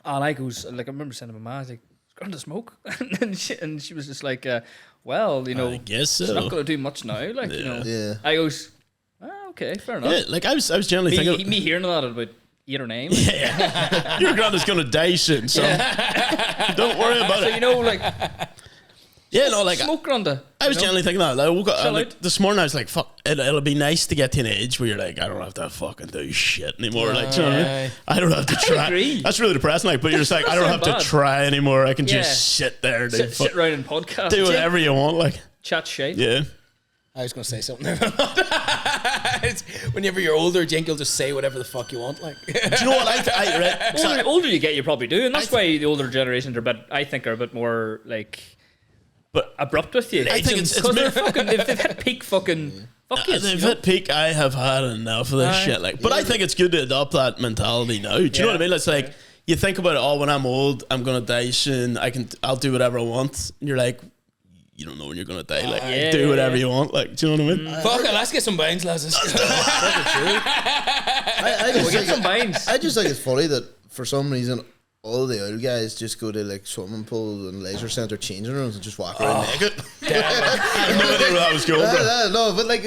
[SPEAKER 2] and I goes, like, I remember saying to my mom, I was like, "Is granda smoke?" and she was just like, "Well, you know,
[SPEAKER 3] I guess so.
[SPEAKER 2] it's not going to do much now." Like, you know,
[SPEAKER 5] Yeah.
[SPEAKER 2] I goes, "Okay, fair enough."
[SPEAKER 3] Yeah, like I was generally thinking.
[SPEAKER 2] Me hearing that at about 8 or 9.
[SPEAKER 3] Yeah, your granddad's gonna die soon, so don't worry about
[SPEAKER 2] So
[SPEAKER 3] it.
[SPEAKER 2] you know, like,
[SPEAKER 3] Yeah, no, like
[SPEAKER 2] smoke granda.
[SPEAKER 3] I was generally thinking that. Like, I woke up,
[SPEAKER 2] Chill
[SPEAKER 3] like,
[SPEAKER 2] out.
[SPEAKER 3] this morning I was like, "Fuck, it'll be nice to get to an age where you're like, I don't have to fucking do shit anymore." Like, do you know what I mean? I don't have to try.
[SPEAKER 2] agree.
[SPEAKER 3] That's really depressing. Like, but you're just like, I don't have
[SPEAKER 2] That's not
[SPEAKER 3] to
[SPEAKER 2] bad.
[SPEAKER 3] try anymore. I can
[SPEAKER 2] Yeah.
[SPEAKER 3] just sit there, dude.
[SPEAKER 2] Sit around and podcast.
[SPEAKER 3] do whatever you want. Like,
[SPEAKER 2] Chat shit.
[SPEAKER 3] yeah.
[SPEAKER 4] I was going to say something there. It's, whenever you're older, Jink, you'll just say whatever the fuck you want. Like,
[SPEAKER 3] Do you know what I read?
[SPEAKER 2] Older you get, you probably do, and that's why the older generations are a bit more like,
[SPEAKER 3] But
[SPEAKER 2] abrupt with you.
[SPEAKER 3] I think it's
[SPEAKER 2] because they're fucking. They've hit peak fucking. Fuck you.
[SPEAKER 3] They've hit peak. I have had enough of this shit. Like, but I think it's good to adopt that mentality now. Do you know what I mean? It's like you think about it. Oh, when I'm old, I'm gonna die soon. I'll do whatever I want. And you're like, you don't know when you're gonna die. Like,
[SPEAKER 2] Yeah,
[SPEAKER 3] do
[SPEAKER 2] yeah,
[SPEAKER 3] whatever
[SPEAKER 2] yeah.
[SPEAKER 3] you want. Like, do you know what I mean?
[SPEAKER 4] Fuck it, let's get some bangs, lads. Let's go.
[SPEAKER 5] I just
[SPEAKER 2] We'll get
[SPEAKER 5] think
[SPEAKER 2] some binds.
[SPEAKER 5] I just think it's funny that for some reason all the old guys just go to like swimming pools and leisure centre changing rooms and just walk around naked.
[SPEAKER 3] I had no idea where that was going, bro.
[SPEAKER 5] No, but like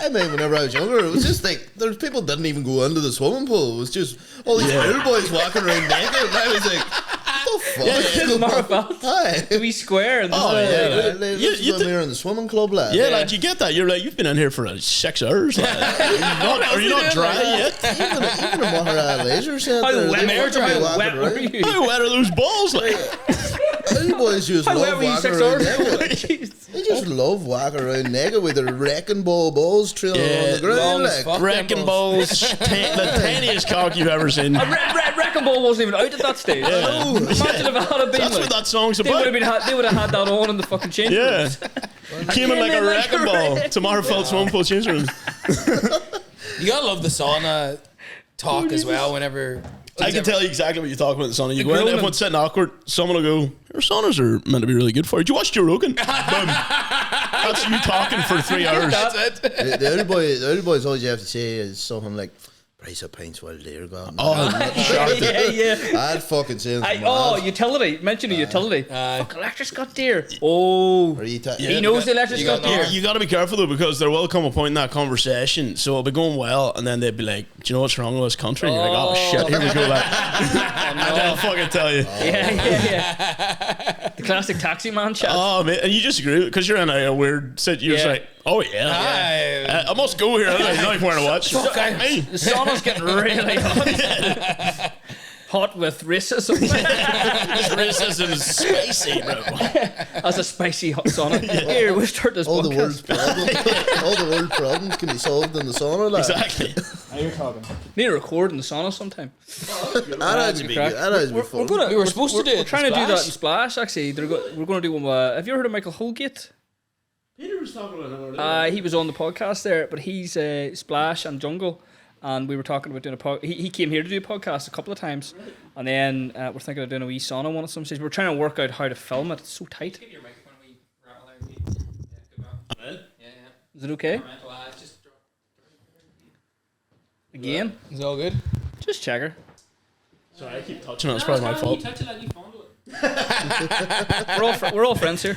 [SPEAKER 5] I mean, whenever I was younger, it was just like there's people didn't even go into the swimming pool. It was just all these old boys walking around naked, and I was like, what the fuck?
[SPEAKER 2] It's more about
[SPEAKER 5] Hi.
[SPEAKER 2] the wee square. And
[SPEAKER 3] Oh, yeah.
[SPEAKER 5] You here in the swimming club, lad.
[SPEAKER 3] Yeah, like you get that. You're like, you've been in here for 6 hours. Like, are you not dry yet?
[SPEAKER 5] Even in Monterey Leisure Centre,
[SPEAKER 2] How wet,
[SPEAKER 5] they fucking
[SPEAKER 2] how
[SPEAKER 5] walking
[SPEAKER 2] wet were
[SPEAKER 5] around.
[SPEAKER 2] you?
[SPEAKER 3] How wet are those balls? Like,
[SPEAKER 5] Old boys just
[SPEAKER 2] How wet
[SPEAKER 5] love
[SPEAKER 2] were you
[SPEAKER 5] walking
[SPEAKER 2] 6
[SPEAKER 5] around
[SPEAKER 2] hours?
[SPEAKER 5] naked.
[SPEAKER 2] Jeez.
[SPEAKER 5] They just love walking around naked with their wrecking balls trailing on the ground.
[SPEAKER 4] long as
[SPEAKER 5] Like,
[SPEAKER 4] fuck.
[SPEAKER 3] wrecking balls, the tiniest cock you've ever seen.
[SPEAKER 2] Wrecking Ball wasn't even out at that stage.
[SPEAKER 5] no.
[SPEAKER 2] Imagine if it had been.
[SPEAKER 3] That's
[SPEAKER 2] like,
[SPEAKER 3] what that song's
[SPEAKER 2] they would
[SPEAKER 3] about.
[SPEAKER 2] have had that on in the fucking change
[SPEAKER 3] Yeah.
[SPEAKER 2] rooms.
[SPEAKER 3] Came in like a wrecking ball.
[SPEAKER 2] wrecking
[SPEAKER 3] Tomorrow felt swimming pool change room.
[SPEAKER 4] You gotta love the sauna talk as well. Whenever
[SPEAKER 3] I can tell you exactly what you're talking about in the sauna. You
[SPEAKER 2] The
[SPEAKER 3] go in,
[SPEAKER 2] groaning.
[SPEAKER 3] everyone's sitting awkward. Someone will go, your saunas are meant to be really good for you. Did you watch Joe Rogan? Boom. That's you talking for 3 hours.
[SPEAKER 4] That's it.
[SPEAKER 5] The old boys, all you have to say is something like, price of pints while they're gone.
[SPEAKER 3] Oh,
[SPEAKER 2] yeah.
[SPEAKER 5] I'd fucking say
[SPEAKER 2] Utility. Mention a utility. Fuck, electric's got dear.
[SPEAKER 5] He
[SPEAKER 2] He knows the electric's got dear.
[SPEAKER 3] You got to be careful though, because there will come a point in that conversation. So it'll be going well, and then they'd be like, "Do you know what's wrong with this country?" And you're like, "Oh shit, here we go." Like, and they'll fucking tell you.
[SPEAKER 2] Yeah. The classic taxi man chat.
[SPEAKER 3] Oh man, and you just agree because you're in a weird situation. You're just like, "Oh yeah, I must go here." There's no point to watch.
[SPEAKER 2] The sauna's getting really hot. Hot with racism.
[SPEAKER 3] Racism is spicy, bro.
[SPEAKER 2] As a spicy hot sauna. Here, we'll start this
[SPEAKER 5] all
[SPEAKER 2] podcast.
[SPEAKER 5] the world problems can be solved in the sauna. Lad.
[SPEAKER 3] Exactly.
[SPEAKER 2] Now you're talking. Need to record in the sauna sometime.
[SPEAKER 5] That'd be good. That'd be fun.
[SPEAKER 2] We
[SPEAKER 4] were supposed to do it
[SPEAKER 2] We're
[SPEAKER 4] in
[SPEAKER 2] trying to do that
[SPEAKER 4] Splash.
[SPEAKER 2] in Splash, actually. We're going to do one. Have you ever heard of Michael Holgate?
[SPEAKER 3] Peter was talking about it earlier.
[SPEAKER 2] He was on the podcast there, but he's Splash and Jungle. And we were talking about doing a podcast. He came here to do a podcast a couple of times. And then we're thinking of doing a wee sauna one at some stage. We're trying to work out how to film it. It's so tight.
[SPEAKER 6] Give your microphone a wee rattle there, please. Yeah, good man. Yeah, yeah.
[SPEAKER 2] Is it okay?
[SPEAKER 6] Mental eyes, just drop.
[SPEAKER 2] Again?
[SPEAKER 4] It's all good.
[SPEAKER 2] Just check her.
[SPEAKER 3] Sorry, I keep touching it. It's probably my fault.
[SPEAKER 6] You touch it and you fondle it.
[SPEAKER 2] We're all friends here.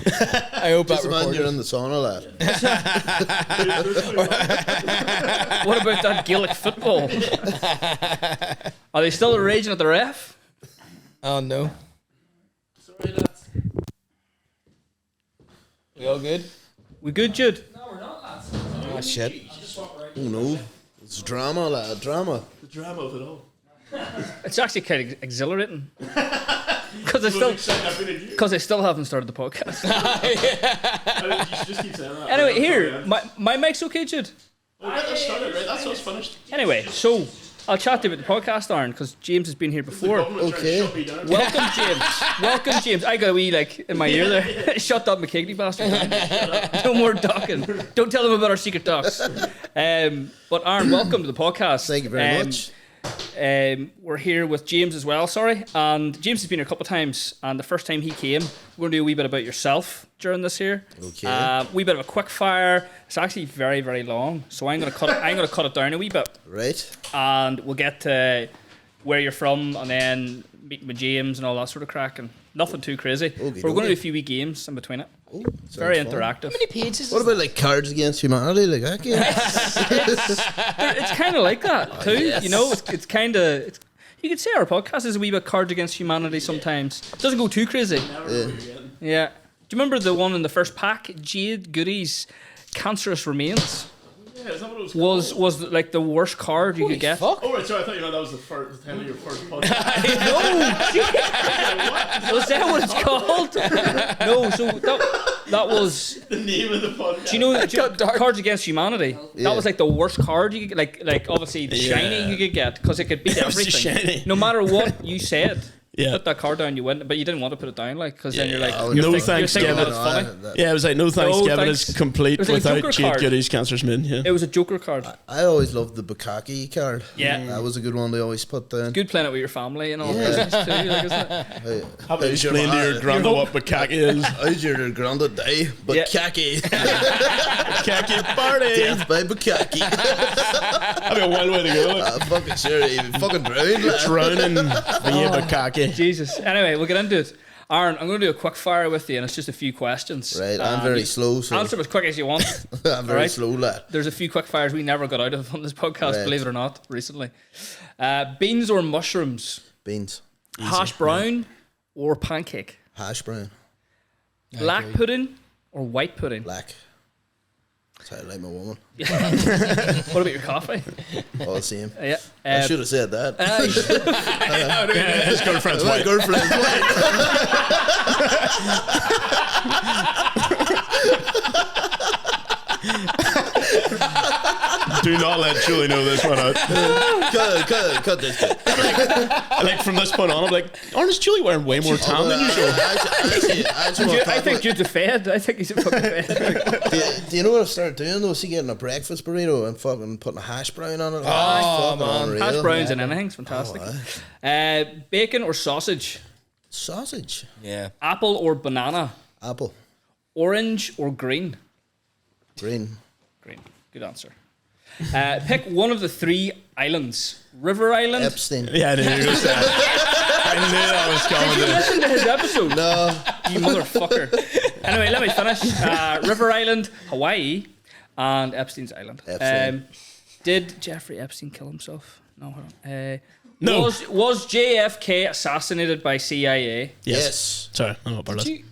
[SPEAKER 4] I hope
[SPEAKER 5] Just
[SPEAKER 4] that
[SPEAKER 5] imagine you're
[SPEAKER 4] recorded.
[SPEAKER 5] in the sauna, lad.
[SPEAKER 2] What about that Gaelic football? Are they still raging at the ref?
[SPEAKER 4] Oh no.
[SPEAKER 6] Sorry, lads.
[SPEAKER 4] We all good?
[SPEAKER 2] We good, Jude?
[SPEAKER 6] No, we're not, lads.
[SPEAKER 4] Oh shit.
[SPEAKER 6] You just walk right.
[SPEAKER 5] Oh no. It's drama, lad. Drama.
[SPEAKER 3] The drama of it all.
[SPEAKER 2] It's actually kind of exhilarating. Because I still haven't started the podcast.
[SPEAKER 3] Just keep saying that.
[SPEAKER 2] Anyway, here, my mic's okay, Jude.
[SPEAKER 3] That's started, right? That's what's finished.
[SPEAKER 2] Anyway, so I'll chat to you about the podcast, Aaron, because James has been here before.
[SPEAKER 5] Okay.
[SPEAKER 2] Welcome, James. Welcome, James. I got a wee in my ear there. Shut up, McKegney bastard. No more docking. Don't tell them about our secret docs. But Aaron, welcome to the podcast.
[SPEAKER 5] Thank you very much.
[SPEAKER 2] We're here with James as well, and James has been here a couple of times, and the first time he came, we're going to do a wee bit about yourself during this here.
[SPEAKER 5] Okay.
[SPEAKER 2] Wee bit of a quick fire. It's actually very, very long, so I'm going to cut it down a wee bit,
[SPEAKER 5] Right.
[SPEAKER 2] and we'll get to where you're from, and then meeting with James and all that sort of crack, and nothing too crazy.
[SPEAKER 5] Okay,
[SPEAKER 2] We're going to do
[SPEAKER 5] okay.
[SPEAKER 2] a few wee games in between it.
[SPEAKER 5] Oh,
[SPEAKER 2] Very
[SPEAKER 5] sounds fun.
[SPEAKER 2] interactive.
[SPEAKER 4] Pages.
[SPEAKER 5] What about like Cards Against Humanity? Like that game?
[SPEAKER 2] It's kind of like that too.
[SPEAKER 5] yes.
[SPEAKER 2] You know, it's kind of. You could say our podcast is a wee bit Cards Against Humanity sometimes. It doesn't go too crazy. Yeah. Do you remember the one in the first pack? Jade Goody's Cancerous Remains
[SPEAKER 3] Yeah, is that what it was?
[SPEAKER 2] was like the worst card you could get.
[SPEAKER 4] Fuck.
[SPEAKER 3] Oh, right, sorry, I thought you meant that was the time of your first podcast.
[SPEAKER 2] Was that what it's called? No, so that was.
[SPEAKER 3] The name of the podcast.
[SPEAKER 2] Do you know Cards Against Humanity?
[SPEAKER 5] Yeah.
[SPEAKER 2] That was like the worst card you could like obviously the shiny you could get because it could beat
[SPEAKER 3] It was the
[SPEAKER 2] everything.
[SPEAKER 3] shiny.
[SPEAKER 2] No matter what you said,
[SPEAKER 3] Yeah.
[SPEAKER 2] Put that card down, you win. But you didn't want to put it down, like, because then you're like,
[SPEAKER 5] Oh,
[SPEAKER 2] you're
[SPEAKER 3] no
[SPEAKER 2] think- you're thinking
[SPEAKER 3] Thanksgiving.
[SPEAKER 2] that it's funny.
[SPEAKER 3] Yeah, it was like no Thanksgiving
[SPEAKER 2] thanks.
[SPEAKER 3] is complete
[SPEAKER 2] It was like a
[SPEAKER 3] without
[SPEAKER 2] Joker
[SPEAKER 3] Jude
[SPEAKER 2] card.
[SPEAKER 3] Goody's Cancer's Moon. Yeah.
[SPEAKER 2] It was a Joker card.
[SPEAKER 5] I always loved the Bukkake card.
[SPEAKER 2] Yeah.
[SPEAKER 5] That was a good one they always put down.
[SPEAKER 2] Good playing it with your family and all. Christmas too, like, isn't it?
[SPEAKER 5] Hey,
[SPEAKER 3] Have to
[SPEAKER 5] how's your
[SPEAKER 3] explain to
[SPEAKER 5] ma-
[SPEAKER 3] your grandma what Bukkake is.
[SPEAKER 5] How's your granddad day?
[SPEAKER 2] Yeah.
[SPEAKER 5] Bukkake.
[SPEAKER 3] Bukkake party.
[SPEAKER 5] Death by Bukkake.
[SPEAKER 3] That'd be a wild way to go.
[SPEAKER 5] Fucking sure, you fucking drowned. lad.
[SPEAKER 3] Drowning via Bukkake.
[SPEAKER 2] Jesus. Anyway, we'll get into it. Aaron, I'm going to do a quick fire with you, and it's just a few questions.
[SPEAKER 5] Right, I'm very slow, so
[SPEAKER 2] Answer them as quick as you want.
[SPEAKER 5] I'm very
[SPEAKER 2] Alright.
[SPEAKER 5] slow, lad.
[SPEAKER 2] There's a few quick fires we never got out of on this podcast,
[SPEAKER 5] Right.
[SPEAKER 2] believe it or not, recently. Beans or mushrooms?
[SPEAKER 5] Beans.
[SPEAKER 2] Hash brown or pancake?
[SPEAKER 5] Hash brown.
[SPEAKER 2] Black pudding or white pudding?
[SPEAKER 5] Black. That's how I like my woman.
[SPEAKER 2] What about your coffee?
[SPEAKER 5] All the same.
[SPEAKER 2] Yeah.
[SPEAKER 5] I should have said that.
[SPEAKER 3] His girlfriend's
[SPEAKER 5] My
[SPEAKER 3] white.
[SPEAKER 5] girlfriend's
[SPEAKER 3] Do not let Julie know this one out.
[SPEAKER 5] Cut this bit.
[SPEAKER 3] Like from this point on, I'm like, aren't Julie wearing way more tan than usual?
[SPEAKER 2] I think Jude's a fed. I think he's a fucking fed.
[SPEAKER 5] Do you know what I've started doing though? See, getting a breakfast burrito and fucking putting a hash brown on it.
[SPEAKER 4] Oh,
[SPEAKER 5] Fucking
[SPEAKER 4] man.
[SPEAKER 5] unreal.
[SPEAKER 2] Hash browns and anything's fantastic. Bacon or sausage?
[SPEAKER 5] Sausage.
[SPEAKER 4] Yeah.
[SPEAKER 2] Apple or banana?
[SPEAKER 5] Apple.
[SPEAKER 2] Orange or green?
[SPEAKER 5] Green.
[SPEAKER 2] Green. Good answer. Pick one of the 3 islands. River Island.
[SPEAKER 5] Epstein.
[SPEAKER 3] Yeah, I knew you were going to say that. I knew that was coming.
[SPEAKER 2] Did you listen to his episode?
[SPEAKER 5] No.
[SPEAKER 2] You motherfucker. Anyway, let me finish. River Island, Hawaii, and Epstein's Island.
[SPEAKER 5] Epstein.
[SPEAKER 2] Did Jeffrey Epstein kill himself? No, hold on.
[SPEAKER 3] No.
[SPEAKER 2] Was JFK assassinated by CIA?
[SPEAKER 5] Yes.
[SPEAKER 3] Sorry, I'm not part of
[SPEAKER 4] Did
[SPEAKER 3] it.
[SPEAKER 4] you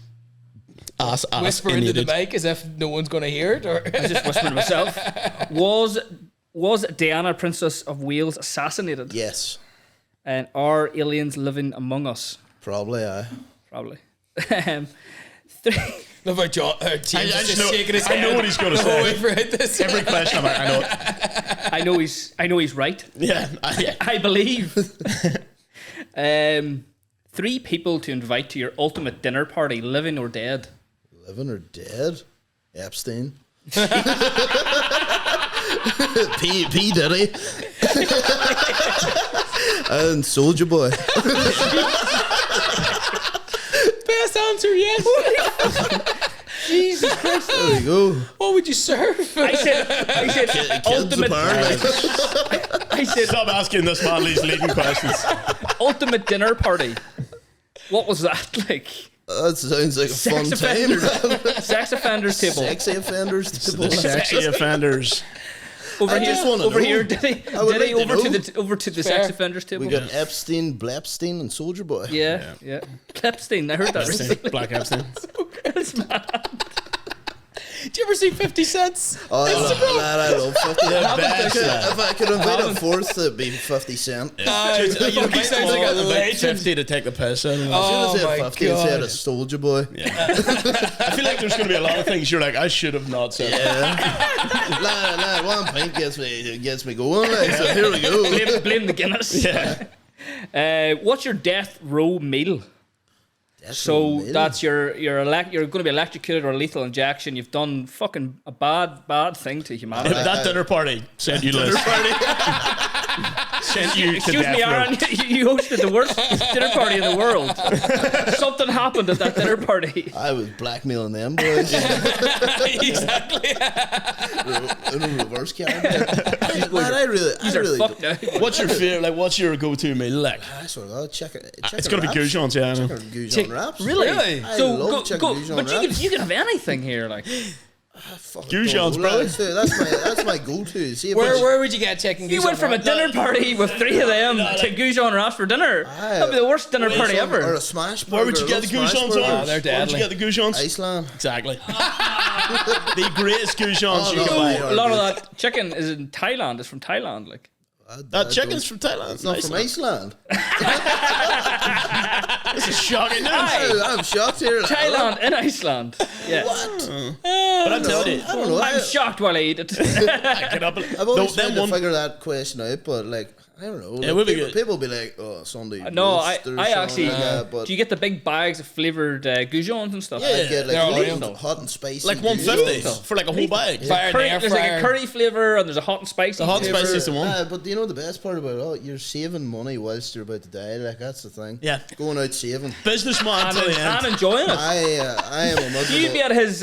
[SPEAKER 3] Ass
[SPEAKER 4] whisper into the
[SPEAKER 3] idiot.
[SPEAKER 4] mic as if no one's going to hear it? Or
[SPEAKER 2] I was just whispering to myself. Was Diana, Princess of Wales, assassinated?
[SPEAKER 5] Yes.
[SPEAKER 2] And are aliens living among us?
[SPEAKER 5] Probably, aye.
[SPEAKER 2] Probably. 3.
[SPEAKER 4] Love how John, James
[SPEAKER 3] I
[SPEAKER 4] is
[SPEAKER 3] just
[SPEAKER 4] just
[SPEAKER 3] know-
[SPEAKER 4] shaking his
[SPEAKER 3] I
[SPEAKER 4] head
[SPEAKER 3] know what he's gonna
[SPEAKER 4] the whole
[SPEAKER 3] say.
[SPEAKER 4] way throughout this.
[SPEAKER 3] Every question I'm like, I know it.
[SPEAKER 2] I know he's right.
[SPEAKER 3] Yeah, yeah.
[SPEAKER 2] I believe. 3 people to invite to your ultimate dinner party, living or dead.
[SPEAKER 5] Living or dead? Epstein. P Diddy. And Soldier Boy.
[SPEAKER 4] Best answer, yes.
[SPEAKER 2] Jesus Christ.
[SPEAKER 5] There you go.
[SPEAKER 4] What would you serve?
[SPEAKER 2] I said
[SPEAKER 5] Kids
[SPEAKER 2] ultimate.
[SPEAKER 5] apparently.
[SPEAKER 2] I said
[SPEAKER 3] Stop asking this man these leading questions.
[SPEAKER 2] ultimate dinner party. What was that like?
[SPEAKER 5] That sounds like a fun
[SPEAKER 2] Sex
[SPEAKER 5] time.
[SPEAKER 2] offenders. Sex offenders table.
[SPEAKER 5] Sexy offenders.
[SPEAKER 3] The sexy offenders.
[SPEAKER 2] Over
[SPEAKER 5] I
[SPEAKER 2] here,
[SPEAKER 5] just wanna
[SPEAKER 2] over
[SPEAKER 5] know.
[SPEAKER 2] here. Did he
[SPEAKER 5] I would like to know.
[SPEAKER 2] over to the
[SPEAKER 4] Fair.
[SPEAKER 2] sex offenders table?
[SPEAKER 5] We got Epstein, Blepstein, and Soldier Boy.
[SPEAKER 2] yeah. Epstein. I heard that recently.
[SPEAKER 3] Black Epstein.
[SPEAKER 2] It's mad.
[SPEAKER 4] Do you ever see 50 Cents?
[SPEAKER 5] Oh, lad, I love 50
[SPEAKER 3] best, lad.
[SPEAKER 5] If I could invite a fourth, it'd be 50 Cent.
[SPEAKER 4] He sounds like a
[SPEAKER 3] About
[SPEAKER 4] legend.
[SPEAKER 3] 50 to take the piss out of it.
[SPEAKER 4] Oh,
[SPEAKER 5] I should
[SPEAKER 4] my
[SPEAKER 5] have said 50 instead
[SPEAKER 4] God.
[SPEAKER 5] of Soldier Boy.
[SPEAKER 3] I feel like there's going to be a lot of things you're like, I should have not said.
[SPEAKER 5] Lad, 1 pint gets me going. Like, so here we go.
[SPEAKER 2] Blame the Guinness.
[SPEAKER 3] Yeah.
[SPEAKER 2] What's your death row meal? So that's you're going to be electrocuted or lethal injection. You've done fucking a bad thing to humanity.
[SPEAKER 3] That dinner party sent you list. Sent you to
[SPEAKER 2] Excuse
[SPEAKER 3] death
[SPEAKER 2] me,
[SPEAKER 3] row.
[SPEAKER 2] Aaron. You hosted the worst dinner party in the world. Something happened at that dinner party.
[SPEAKER 5] I was blackmailing them boys
[SPEAKER 4] Exactly.
[SPEAKER 5] in a reverse character. Lad, I
[SPEAKER 2] These are
[SPEAKER 5] really
[SPEAKER 2] fucked now.
[SPEAKER 3] What's your favorite? Like, what's your go-to meal? Like,
[SPEAKER 5] I swear to God, check it.
[SPEAKER 3] it's got to be Goujans, yeah. I know.
[SPEAKER 5] Goujon wraps.
[SPEAKER 2] Really?
[SPEAKER 5] I
[SPEAKER 2] So
[SPEAKER 5] love chicken Goujon
[SPEAKER 2] but
[SPEAKER 5] wraps.
[SPEAKER 2] you can have anything here, like.
[SPEAKER 5] Fucking
[SPEAKER 3] Goujons,
[SPEAKER 5] don't know,
[SPEAKER 3] bro.
[SPEAKER 5] lad. That's my go-to. See if
[SPEAKER 4] Where would you get chicken?
[SPEAKER 2] You went from a dinner party with 3 of them to Goujon wraps for dinner. That'd be the worst dinner party
[SPEAKER 5] or
[SPEAKER 2] ever.
[SPEAKER 5] a smash burger.
[SPEAKER 3] Where would you
[SPEAKER 5] I
[SPEAKER 3] get the
[SPEAKER 5] love smash
[SPEAKER 3] Goujans
[SPEAKER 5] burgers.
[SPEAKER 3] on?
[SPEAKER 4] they're
[SPEAKER 3] Where would you
[SPEAKER 4] deadly.
[SPEAKER 3] get the Goujans?
[SPEAKER 5] Iceland.
[SPEAKER 3] Exactly. The greatest Goujans you
[SPEAKER 5] no,
[SPEAKER 3] can buy.
[SPEAKER 5] no.
[SPEAKER 2] A lot of that chicken is in Thailand. It's from Thailand, like.
[SPEAKER 3] That chicken's from Thailand.
[SPEAKER 5] It's not from Iceland.
[SPEAKER 3] It's a shocking news.
[SPEAKER 5] I'm shocked here.
[SPEAKER 2] Thailand and Iceland. Yeah.
[SPEAKER 3] But I'm telling you,
[SPEAKER 5] I don't know.
[SPEAKER 2] I'm shocked while I eat it.
[SPEAKER 3] get up.
[SPEAKER 5] I've always
[SPEAKER 3] them
[SPEAKER 5] tried to
[SPEAKER 3] one-
[SPEAKER 5] figure that question out, but like, I don't know.
[SPEAKER 3] Yeah, it would be
[SPEAKER 5] people,
[SPEAKER 3] good.
[SPEAKER 5] people be like, "Oh, Sunday."
[SPEAKER 2] No,
[SPEAKER 5] roast or
[SPEAKER 2] I actually.
[SPEAKER 5] something like that, but
[SPEAKER 2] Do you get the big bags of flavored Goujans and stuff?
[SPEAKER 3] Yeah.
[SPEAKER 5] I get like
[SPEAKER 4] They're all
[SPEAKER 5] really
[SPEAKER 4] right.
[SPEAKER 5] hot and spicy.
[SPEAKER 3] Like 150
[SPEAKER 5] Goujons.
[SPEAKER 3] for like a whole bag.
[SPEAKER 4] Fire in the air
[SPEAKER 2] There's like a
[SPEAKER 4] fryer.
[SPEAKER 2] curry flavor and there's a hot and spicy.
[SPEAKER 3] The hot and
[SPEAKER 2] flavour.
[SPEAKER 3] spicy is the one.
[SPEAKER 5] But do you know the best part about it? Oh, you're saving money whilst you're about to die. Like that's the thing.
[SPEAKER 3] Yeah.
[SPEAKER 5] Going out saving.
[SPEAKER 3] Businessman
[SPEAKER 2] and,
[SPEAKER 3] to the end.
[SPEAKER 2] and enjoying it.
[SPEAKER 5] I am a
[SPEAKER 2] You'd be
[SPEAKER 5] miserable.
[SPEAKER 2] at his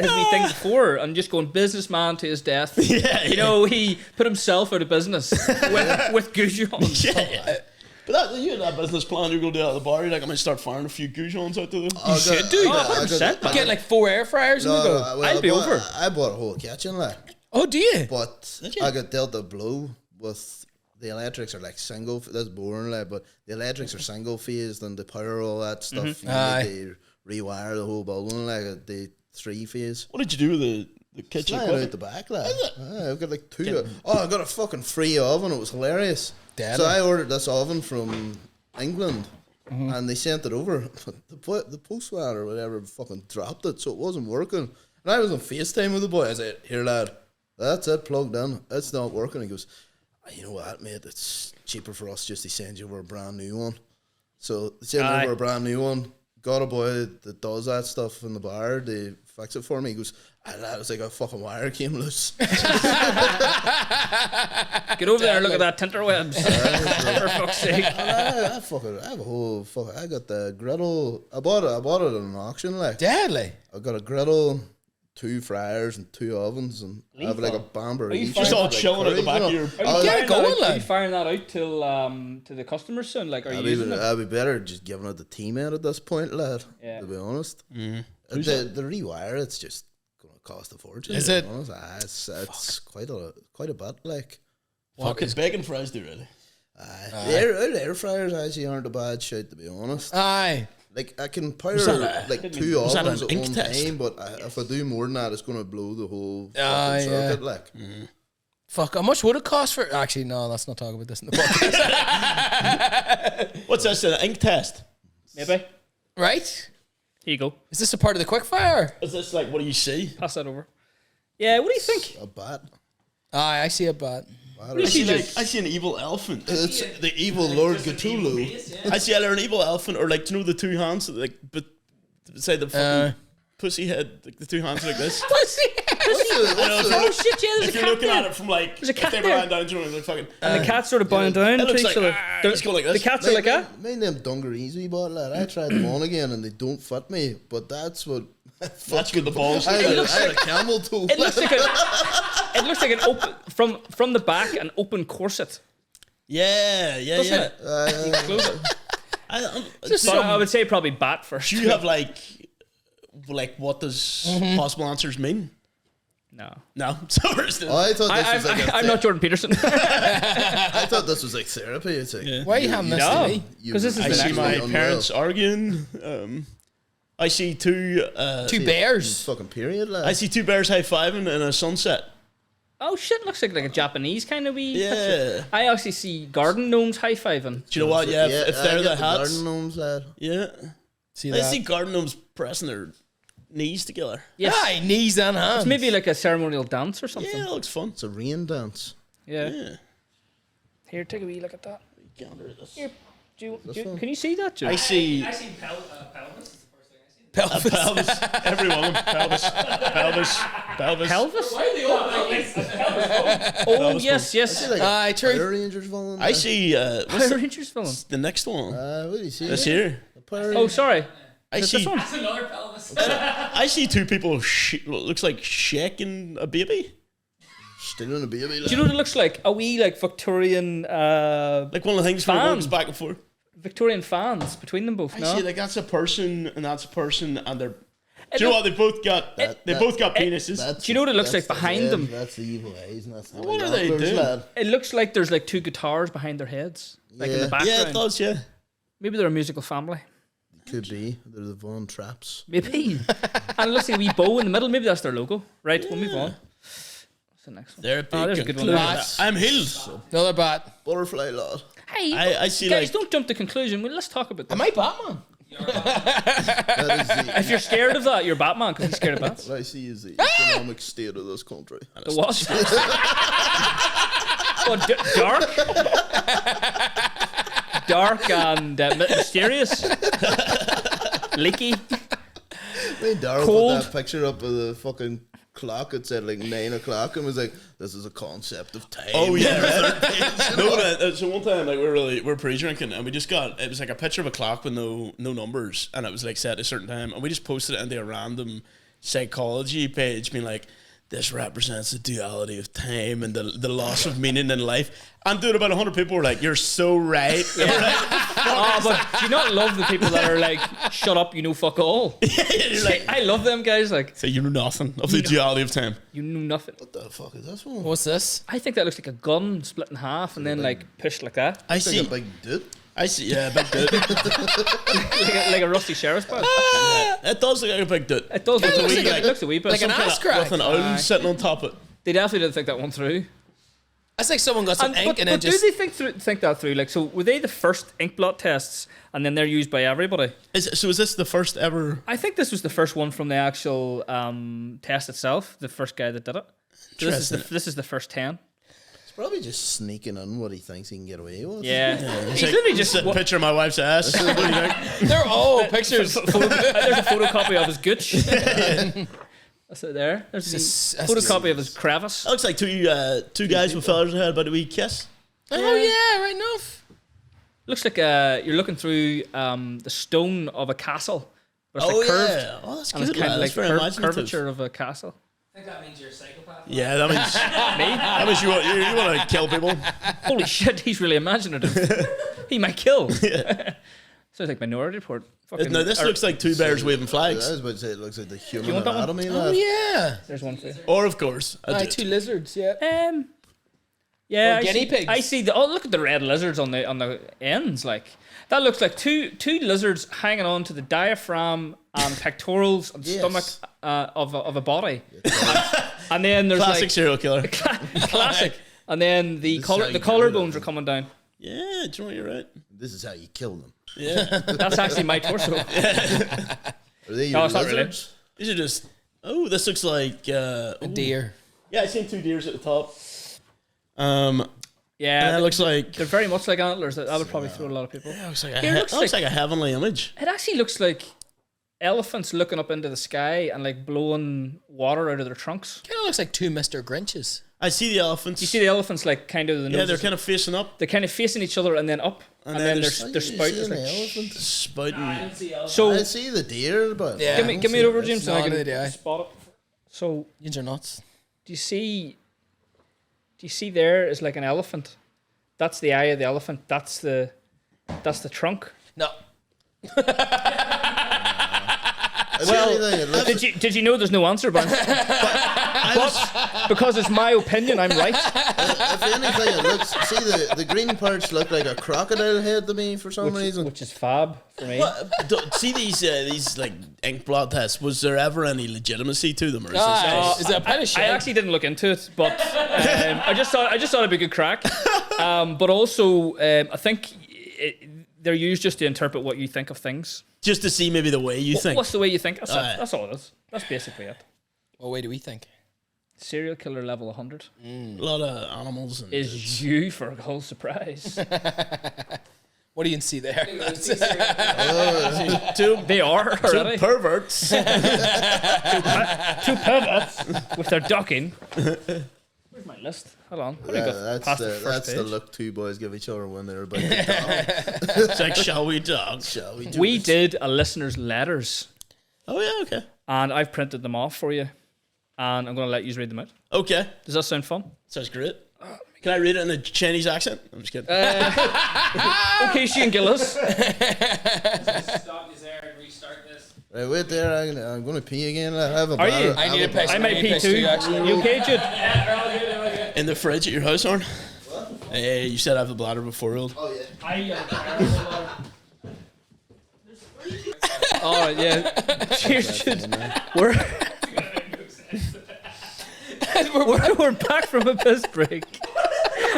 [SPEAKER 2] wee thing before and just going businessman to his death.
[SPEAKER 3] Yeah,
[SPEAKER 2] You know, he put himself out of business with Goujans.
[SPEAKER 3] Yeah. But you had that business plan, you go down to the bar, you're like, I'm going to start firing a few Goujans out to them.
[SPEAKER 5] You
[SPEAKER 4] should do that.
[SPEAKER 2] 100%.
[SPEAKER 4] Get like 4 air fryers in the go.
[SPEAKER 2] I'll be over.
[SPEAKER 5] I bought a whole kitchen, like,
[SPEAKER 4] Oh, do you?
[SPEAKER 5] but
[SPEAKER 3] Did you?
[SPEAKER 5] I got dealt a blow with the electrics are like single. That's boring, like, but the electrics are single phased and the power, all that stuff. You
[SPEAKER 4] Aye.
[SPEAKER 5] need to rewire the whole building, like the 3 phase.
[SPEAKER 3] What did you do with the kitchen
[SPEAKER 5] Flying out
[SPEAKER 3] equipment?
[SPEAKER 5] the back, like. I've got like 2. I got a fucking free oven. It was hilarious.
[SPEAKER 4] Deadly.
[SPEAKER 5] So I ordered this oven from England, and they sent it over. But the postman or whatever fucking dropped it, so it wasn't working. And I was on FaceTime with the boy. I said, "Here, lad, that's it, plugged in. It's not working." He goes, "You know what, mate? It's cheaper for us just to send you over a brand new one." So they sent me over a brand new one. Got a boy that does that stuff in the bar. They fix it for me. He goes, lad, it's like a fucking wire came loose.
[SPEAKER 2] Get over there and look at that tinterwebs. For fuck's sake.
[SPEAKER 5] I have a whole I got the griddle. I bought it at an auction. Like
[SPEAKER 4] Deadly.
[SPEAKER 5] I got a griddle, 2 fryers, and 2 ovens, and I have like a bamber.
[SPEAKER 2] you
[SPEAKER 5] each.
[SPEAKER 2] Just
[SPEAKER 3] all
[SPEAKER 5] Like
[SPEAKER 3] chilling at the back of your-
[SPEAKER 2] Are you
[SPEAKER 4] Get it
[SPEAKER 2] firing
[SPEAKER 4] going,
[SPEAKER 2] that out? Are
[SPEAKER 4] lad.
[SPEAKER 2] you firing that out till to the customers soon? Like, are you using it?
[SPEAKER 5] I'd be better just giving it the team out at this point, lad.
[SPEAKER 2] Yeah.
[SPEAKER 5] To be honest, the rewire, it's just going to cost a fortune.
[SPEAKER 4] Is
[SPEAKER 5] to
[SPEAKER 4] it?
[SPEAKER 5] be honest. It's quite a bit. Like
[SPEAKER 3] Fucking bacon fries do really.
[SPEAKER 5] the air fryers actually aren't a bad shit, to be honest.
[SPEAKER 4] Aye.
[SPEAKER 5] Like I can power
[SPEAKER 3] that
[SPEAKER 5] like
[SPEAKER 3] was
[SPEAKER 5] 2
[SPEAKER 3] that
[SPEAKER 5] ovens
[SPEAKER 3] an
[SPEAKER 5] at
[SPEAKER 3] ink
[SPEAKER 5] one
[SPEAKER 3] test?
[SPEAKER 5] time, but if I do more than that, it's going to blow the whole
[SPEAKER 4] Ah,
[SPEAKER 5] fucking
[SPEAKER 4] yeah.
[SPEAKER 5] circuit. Like
[SPEAKER 4] Fuck, how much would it cost for... Actually, no, let's not talk about this in the podcast.
[SPEAKER 3] What's this, an ink test?
[SPEAKER 2] Maybe.
[SPEAKER 4] Right?
[SPEAKER 2] Here you go.
[SPEAKER 4] Is this a part of the quickfire?
[SPEAKER 3] Is this like, what do you see?
[SPEAKER 2] Pass that over. Yeah, what do you think?
[SPEAKER 5] a bat.
[SPEAKER 4] Aye, I see a bat.
[SPEAKER 3] I see an evil elephant.
[SPEAKER 5] It's the evil Lord Cthulhu.
[SPEAKER 3] I see either an evil elephant or like, do you know the 2 hands, like, but say the fucking pussy head, like the 2 hands like this.
[SPEAKER 2] Oh shit! Yeah, there's
[SPEAKER 3] If
[SPEAKER 2] a
[SPEAKER 3] you're
[SPEAKER 2] cat
[SPEAKER 3] looking
[SPEAKER 2] there.
[SPEAKER 3] at it from like,
[SPEAKER 2] There's a cat
[SPEAKER 3] if they were
[SPEAKER 2] there.
[SPEAKER 3] lying down, do you know, like fucking.
[SPEAKER 2] And the cat's sort of bowing down
[SPEAKER 3] It
[SPEAKER 2] to
[SPEAKER 3] looks
[SPEAKER 2] each
[SPEAKER 3] like,
[SPEAKER 2] other.
[SPEAKER 3] let's go like this.
[SPEAKER 2] The cats are like that.
[SPEAKER 5] Mine them dungarees we bought, lad. I tried them on again and they don't fit me, but that's what.
[SPEAKER 3] That's what the balls
[SPEAKER 5] I
[SPEAKER 3] do.
[SPEAKER 5] had a camel toe.
[SPEAKER 2] It looks like an open from the back an open corset.
[SPEAKER 3] Yeah,
[SPEAKER 2] Doesn't it? You can close it. But I would say probably bat first.
[SPEAKER 3] Do you have like what does possible answers mean?
[SPEAKER 2] No.
[SPEAKER 3] No. So we're still.
[SPEAKER 5] I thought this was like
[SPEAKER 2] I'm not Jordan Peterson.
[SPEAKER 5] I thought this was like therapy. It's like
[SPEAKER 4] Why are you having this
[SPEAKER 2] No.
[SPEAKER 4] to me?
[SPEAKER 2] Because this is
[SPEAKER 3] I
[SPEAKER 2] the
[SPEAKER 3] see
[SPEAKER 2] next
[SPEAKER 3] my
[SPEAKER 2] one.
[SPEAKER 3] parents arguing. I see 2.
[SPEAKER 4] 2 bears.
[SPEAKER 5] fucking period, lad.
[SPEAKER 3] I see 2 bears high fiving in a sunset.
[SPEAKER 2] Oh shit! Looks like a Japanese kind of wee.
[SPEAKER 3] Yeah.
[SPEAKER 2] picture. I actually see garden gnomes high fiving.
[SPEAKER 3] Do you know what? Yeah, if
[SPEAKER 5] I
[SPEAKER 3] they're
[SPEAKER 5] get
[SPEAKER 3] the hats.
[SPEAKER 5] garden gnomes, lad.
[SPEAKER 3] Yeah.
[SPEAKER 4] See
[SPEAKER 3] I
[SPEAKER 4] that?
[SPEAKER 3] see garden gnomes pressing their knees together.
[SPEAKER 2] Yes.
[SPEAKER 4] Aye, knees and hands.
[SPEAKER 2] It's maybe like a ceremonial dance or something.
[SPEAKER 3] Yeah, it looks fun.
[SPEAKER 5] It's a rain dance.
[SPEAKER 2] Yeah.
[SPEAKER 3] Yeah.
[SPEAKER 2] Here, take a wee look at that.
[SPEAKER 3] Gander this.
[SPEAKER 2] Here, can you see that, Jude?
[SPEAKER 3] I see
[SPEAKER 6] I seen pelvis. Is the first thing I seen.
[SPEAKER 4] pelvis.
[SPEAKER 3] pelvis. Everyone. Pelvis.
[SPEAKER 2] Pelvis?
[SPEAKER 6] Why are they all like
[SPEAKER 2] Oh, yes.
[SPEAKER 5] Like
[SPEAKER 4] Aye, true.
[SPEAKER 5] Power Rangers villain.
[SPEAKER 3] I see. What's
[SPEAKER 2] Power
[SPEAKER 3] the,
[SPEAKER 2] Rangers film.
[SPEAKER 3] the next one?
[SPEAKER 5] What do you see?
[SPEAKER 3] This here.
[SPEAKER 5] Power
[SPEAKER 2] Oh, sorry.
[SPEAKER 3] I
[SPEAKER 2] Is it
[SPEAKER 3] see.
[SPEAKER 2] this one?
[SPEAKER 6] That's another pelvis.
[SPEAKER 3] I see 2 people. Looks like shaking a baby.
[SPEAKER 5] Stealing a baby.
[SPEAKER 2] Do you know what it looks like? A wee like Victorian
[SPEAKER 3] Like one of the things where it
[SPEAKER 2] Fan.
[SPEAKER 3] goes back and forth.
[SPEAKER 2] Victorian fans between them both.
[SPEAKER 3] I
[SPEAKER 2] No,
[SPEAKER 3] see like that's a person and that's a person and they're.
[SPEAKER 2] It
[SPEAKER 3] Do you know
[SPEAKER 2] look-
[SPEAKER 3] what? They both got. They both got penises.
[SPEAKER 2] Do you know what it looks like behind them?
[SPEAKER 5] That's the evil eyes. And that's the
[SPEAKER 3] What
[SPEAKER 5] big
[SPEAKER 3] are they
[SPEAKER 5] antlers,
[SPEAKER 3] doing?
[SPEAKER 5] lad.
[SPEAKER 2] It looks like there's like 2 guitars behind their heads, like in
[SPEAKER 5] Yeah.
[SPEAKER 2] the background.
[SPEAKER 3] Yeah, it does. Yeah.
[SPEAKER 2] Maybe they're a musical family.
[SPEAKER 5] Could be. They're the Von Traps.
[SPEAKER 2] Maybe. And it looks like a wee bow in the middle. Maybe that's their logo. Right, we'll move on. What's the next one?
[SPEAKER 3] They're a big.
[SPEAKER 2] There's a good one.
[SPEAKER 4] Bats.
[SPEAKER 3] I'm healed.
[SPEAKER 4] Another bat.
[SPEAKER 5] Butterfly lad.
[SPEAKER 2] Hey,
[SPEAKER 3] I see
[SPEAKER 2] guys,
[SPEAKER 3] like.
[SPEAKER 2] don't jump to conclusion. Well, let's talk about this.
[SPEAKER 4] Am I Batman?
[SPEAKER 5] That is the,
[SPEAKER 2] If you're scared of that, you're Batman because he's scared of bats.
[SPEAKER 5] what I see is the economic state of this country.
[SPEAKER 2] The what? What, dark? Dark and mysterious? Leaky?
[SPEAKER 5] Me and Daryl
[SPEAKER 2] Cold.
[SPEAKER 5] put that picture up of the fucking clock. It said like 9 o'clock and was like, this is a concept of time.
[SPEAKER 3] Oh yeah, right. No, so one time like we're pre-drinking and we just got, it was like a picture of a clock with no numbers, and it was like set at a certain time, and we just posted it into a random psychology page, being like, this represents the duality of time and the loss of meaning in life. And dude, about 100 people were like, you're so right.
[SPEAKER 2] Oh, but do you not love the people that are like, shut up, you know fuck all?
[SPEAKER 3] You're like,
[SPEAKER 2] I love them guys. Like,
[SPEAKER 3] so you know nothing of the duality of time.
[SPEAKER 2] you know nothing.
[SPEAKER 5] What the fuck is this one?
[SPEAKER 4] What's this?
[SPEAKER 2] I think that looks like a gun split in half and then like pushed like that.
[SPEAKER 3] I
[SPEAKER 5] It's like
[SPEAKER 3] see.
[SPEAKER 5] a big dude.
[SPEAKER 3] I see. Yeah, big dude.
[SPEAKER 2] like a rusty sheriff's badge.
[SPEAKER 3] It does look like a big dude.
[SPEAKER 2] It does look
[SPEAKER 4] It
[SPEAKER 2] a
[SPEAKER 4] looks
[SPEAKER 2] wee
[SPEAKER 4] like
[SPEAKER 2] bit. It looks a wee bit.
[SPEAKER 4] like an
[SPEAKER 2] Some kind
[SPEAKER 4] ass
[SPEAKER 2] of-
[SPEAKER 4] crack.
[SPEAKER 3] With an owl sitting on top of it.
[SPEAKER 2] They definitely didn't think that one through.
[SPEAKER 4] That's like someone got some ink
[SPEAKER 2] But
[SPEAKER 4] and then
[SPEAKER 2] do
[SPEAKER 4] just.
[SPEAKER 2] they think that through? Like, so were they the first ink blot tests and then they're used by everybody?
[SPEAKER 3] So is this the first ever?
[SPEAKER 2] I think this was the first one from the actual test itself, the first guy that did it. So this is the first 10.
[SPEAKER 5] He's probably just sneaking in what he thinks he can get away with.
[SPEAKER 2] Yeah.
[SPEAKER 3] It's
[SPEAKER 2] He's
[SPEAKER 3] like,
[SPEAKER 2] literally just...
[SPEAKER 3] a picture of my wife's ass. What do you think?
[SPEAKER 4] They're all pictures.
[SPEAKER 2] There's a photocopy of his gooch. That's it there. There's a photocopy of his crevice.
[SPEAKER 3] That looks like two guys with feathers in their head about a wee kiss.
[SPEAKER 4] Oh yeah, right enough.
[SPEAKER 2] Looks like you're looking through the stone of a castle. But it's like curved.
[SPEAKER 3] Oh, that's
[SPEAKER 2] And
[SPEAKER 3] good.
[SPEAKER 2] it's kind of
[SPEAKER 3] That's
[SPEAKER 2] like
[SPEAKER 3] very imaginative.
[SPEAKER 2] curvature of a castle.
[SPEAKER 6] I think that means you're a psychopath.
[SPEAKER 3] Yeah, that means
[SPEAKER 2] Me?
[SPEAKER 3] that means you want to kill people.
[SPEAKER 2] Holy shit, he's really imaginative. He might kill. Sounds like Minority Report. Fucking,
[SPEAKER 3] No, this looks like two bears waving
[SPEAKER 5] I
[SPEAKER 3] flags.
[SPEAKER 5] was about to say it looks like the
[SPEAKER 2] you
[SPEAKER 5] human
[SPEAKER 2] want that one?
[SPEAKER 5] anatomy.
[SPEAKER 4] Oh
[SPEAKER 5] lad.
[SPEAKER 4] yeah.
[SPEAKER 2] There's one for you.
[SPEAKER 3] Or of course,
[SPEAKER 4] Two lizards. Yeah.
[SPEAKER 2] Yeah,
[SPEAKER 4] Or
[SPEAKER 2] I
[SPEAKER 4] guinea
[SPEAKER 2] see,
[SPEAKER 4] pigs.
[SPEAKER 2] I see. Look at the red lizards on the ends. Like that looks like two lizards hanging on to the diaphragm and pectorals and
[SPEAKER 5] Yes.
[SPEAKER 2] stomach of a body. and then there's
[SPEAKER 3] classic
[SPEAKER 2] like
[SPEAKER 3] serial killer.
[SPEAKER 2] classic. And then the
[SPEAKER 5] This is how you
[SPEAKER 2] collarbones
[SPEAKER 5] do it.
[SPEAKER 2] are coming down.
[SPEAKER 3] Yeah, do you know what, you're right.
[SPEAKER 5] This is how you kill them.
[SPEAKER 3] Yeah,
[SPEAKER 2] That's actually my torso.
[SPEAKER 5] Are they your
[SPEAKER 2] No, it's not really.
[SPEAKER 5] lizards?
[SPEAKER 3] these are just. Oh, this looks like
[SPEAKER 4] A deer.
[SPEAKER 3] Yeah, I seen two deers at the top.
[SPEAKER 2] Yeah,
[SPEAKER 3] And that looks like.
[SPEAKER 2] they're very much like antlers. That would probably throw a lot of people.
[SPEAKER 3] It looks like a,
[SPEAKER 2] Here,
[SPEAKER 3] he-
[SPEAKER 2] looks
[SPEAKER 3] looks
[SPEAKER 2] like-
[SPEAKER 3] like a heavenly image.
[SPEAKER 2] It actually looks like elephants looking up into the sky and like blowing water out of their trunks.
[SPEAKER 4] Kind of looks like two Mr. Grinches.
[SPEAKER 3] I see the elephants.
[SPEAKER 2] You see the elephants like kind of the
[SPEAKER 3] yeah, they're
[SPEAKER 2] noses-
[SPEAKER 3] kind of facing up,
[SPEAKER 2] they're kind of facing each other and then up, and then
[SPEAKER 3] there's-
[SPEAKER 2] their spout is
[SPEAKER 5] an
[SPEAKER 2] like.
[SPEAKER 5] elephant.
[SPEAKER 3] spouting.
[SPEAKER 2] So
[SPEAKER 5] I see the deer, but
[SPEAKER 4] Yeah.
[SPEAKER 2] give me it over, James, so I
[SPEAKER 4] Not an
[SPEAKER 2] can
[SPEAKER 4] idea.
[SPEAKER 2] spot it. So
[SPEAKER 4] Yins are nuts.
[SPEAKER 2] do you see there is like an elephant? That's the eye of the elephant. That's the trunk.
[SPEAKER 4] No.
[SPEAKER 5] Well,
[SPEAKER 2] Did you know there's no answer, but because it's my opinion, I'm right.
[SPEAKER 5] if anything, it looks. See the green parts look like a crocodile head to me for some reason.
[SPEAKER 2] Which is fab for me.
[SPEAKER 3] See these like ink blot tests. Was there ever any legitimacy to them, or is this
[SPEAKER 4] Is it a pile of shit?
[SPEAKER 2] I actually didn't look into it, but I just thought it'd be a good crack. But also, I think they're used just to interpret what you think of things.
[SPEAKER 3] just to see maybe the way you think?
[SPEAKER 2] What's the way you think? That's,
[SPEAKER 3] Aye.
[SPEAKER 2] that's all it is. That's basically it.
[SPEAKER 4] What way do we think?
[SPEAKER 2] Serial killer level 100
[SPEAKER 3] A lot of animals and
[SPEAKER 2] is you for a whole surprise.
[SPEAKER 4] What do you see there?
[SPEAKER 3] two
[SPEAKER 2] They are already.
[SPEAKER 3] perverts.
[SPEAKER 2] Two perverts with their ducking. Where's my list? Hold on. What do we got
[SPEAKER 5] That's
[SPEAKER 2] past
[SPEAKER 5] the
[SPEAKER 2] the first
[SPEAKER 5] that's the
[SPEAKER 2] page?
[SPEAKER 5] look two boys give each other when they're about to talk.
[SPEAKER 3] It's like, shall we dog?
[SPEAKER 5] Shall we do
[SPEAKER 2] We
[SPEAKER 5] it?
[SPEAKER 2] did a listener's letters,
[SPEAKER 3] Oh yeah, okay,
[SPEAKER 2] and I've printed them off for you, and I'm going to let you read them out.
[SPEAKER 3] okay,
[SPEAKER 2] Does that sound fun?
[SPEAKER 3] sounds great. Can I read it in a Chinese accent? I'm just kidding.
[SPEAKER 2] Okay, Shane Gillis.
[SPEAKER 6] Stop you there and restart this.
[SPEAKER 5] Right, wait there. I'm going to pee again. I have a
[SPEAKER 2] Are you?
[SPEAKER 5] bladder-
[SPEAKER 4] I need
[SPEAKER 5] have
[SPEAKER 4] a piss.
[SPEAKER 2] I might
[SPEAKER 4] need
[SPEAKER 2] pee
[SPEAKER 4] piss
[SPEAKER 2] too.
[SPEAKER 4] actually.
[SPEAKER 2] You okay, Jude?
[SPEAKER 3] In the fridge at your house, Arn? Hey, you said I have the bladder before old.
[SPEAKER 5] Oh yeah.
[SPEAKER 2] All right, yeah. Cheers, Jude. We're back from a piss break.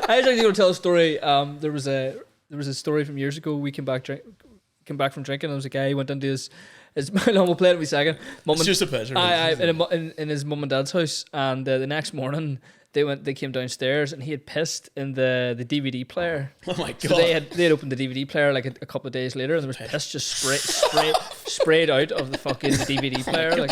[SPEAKER 2] I was actually going to tell a story. There was a story from years ago. We came back from drinking. And there was a guy who went into his my mum will play it in a second.
[SPEAKER 3] It's just a pleasure.
[SPEAKER 2] In his mum and dad's house, and the next morning They came downstairs and he had pissed in the DVD player.
[SPEAKER 3] Oh my god!
[SPEAKER 2] So they had opened the DVD player like a couple of days later, and there was piss just sprayed out of the fucking DVD player. Like,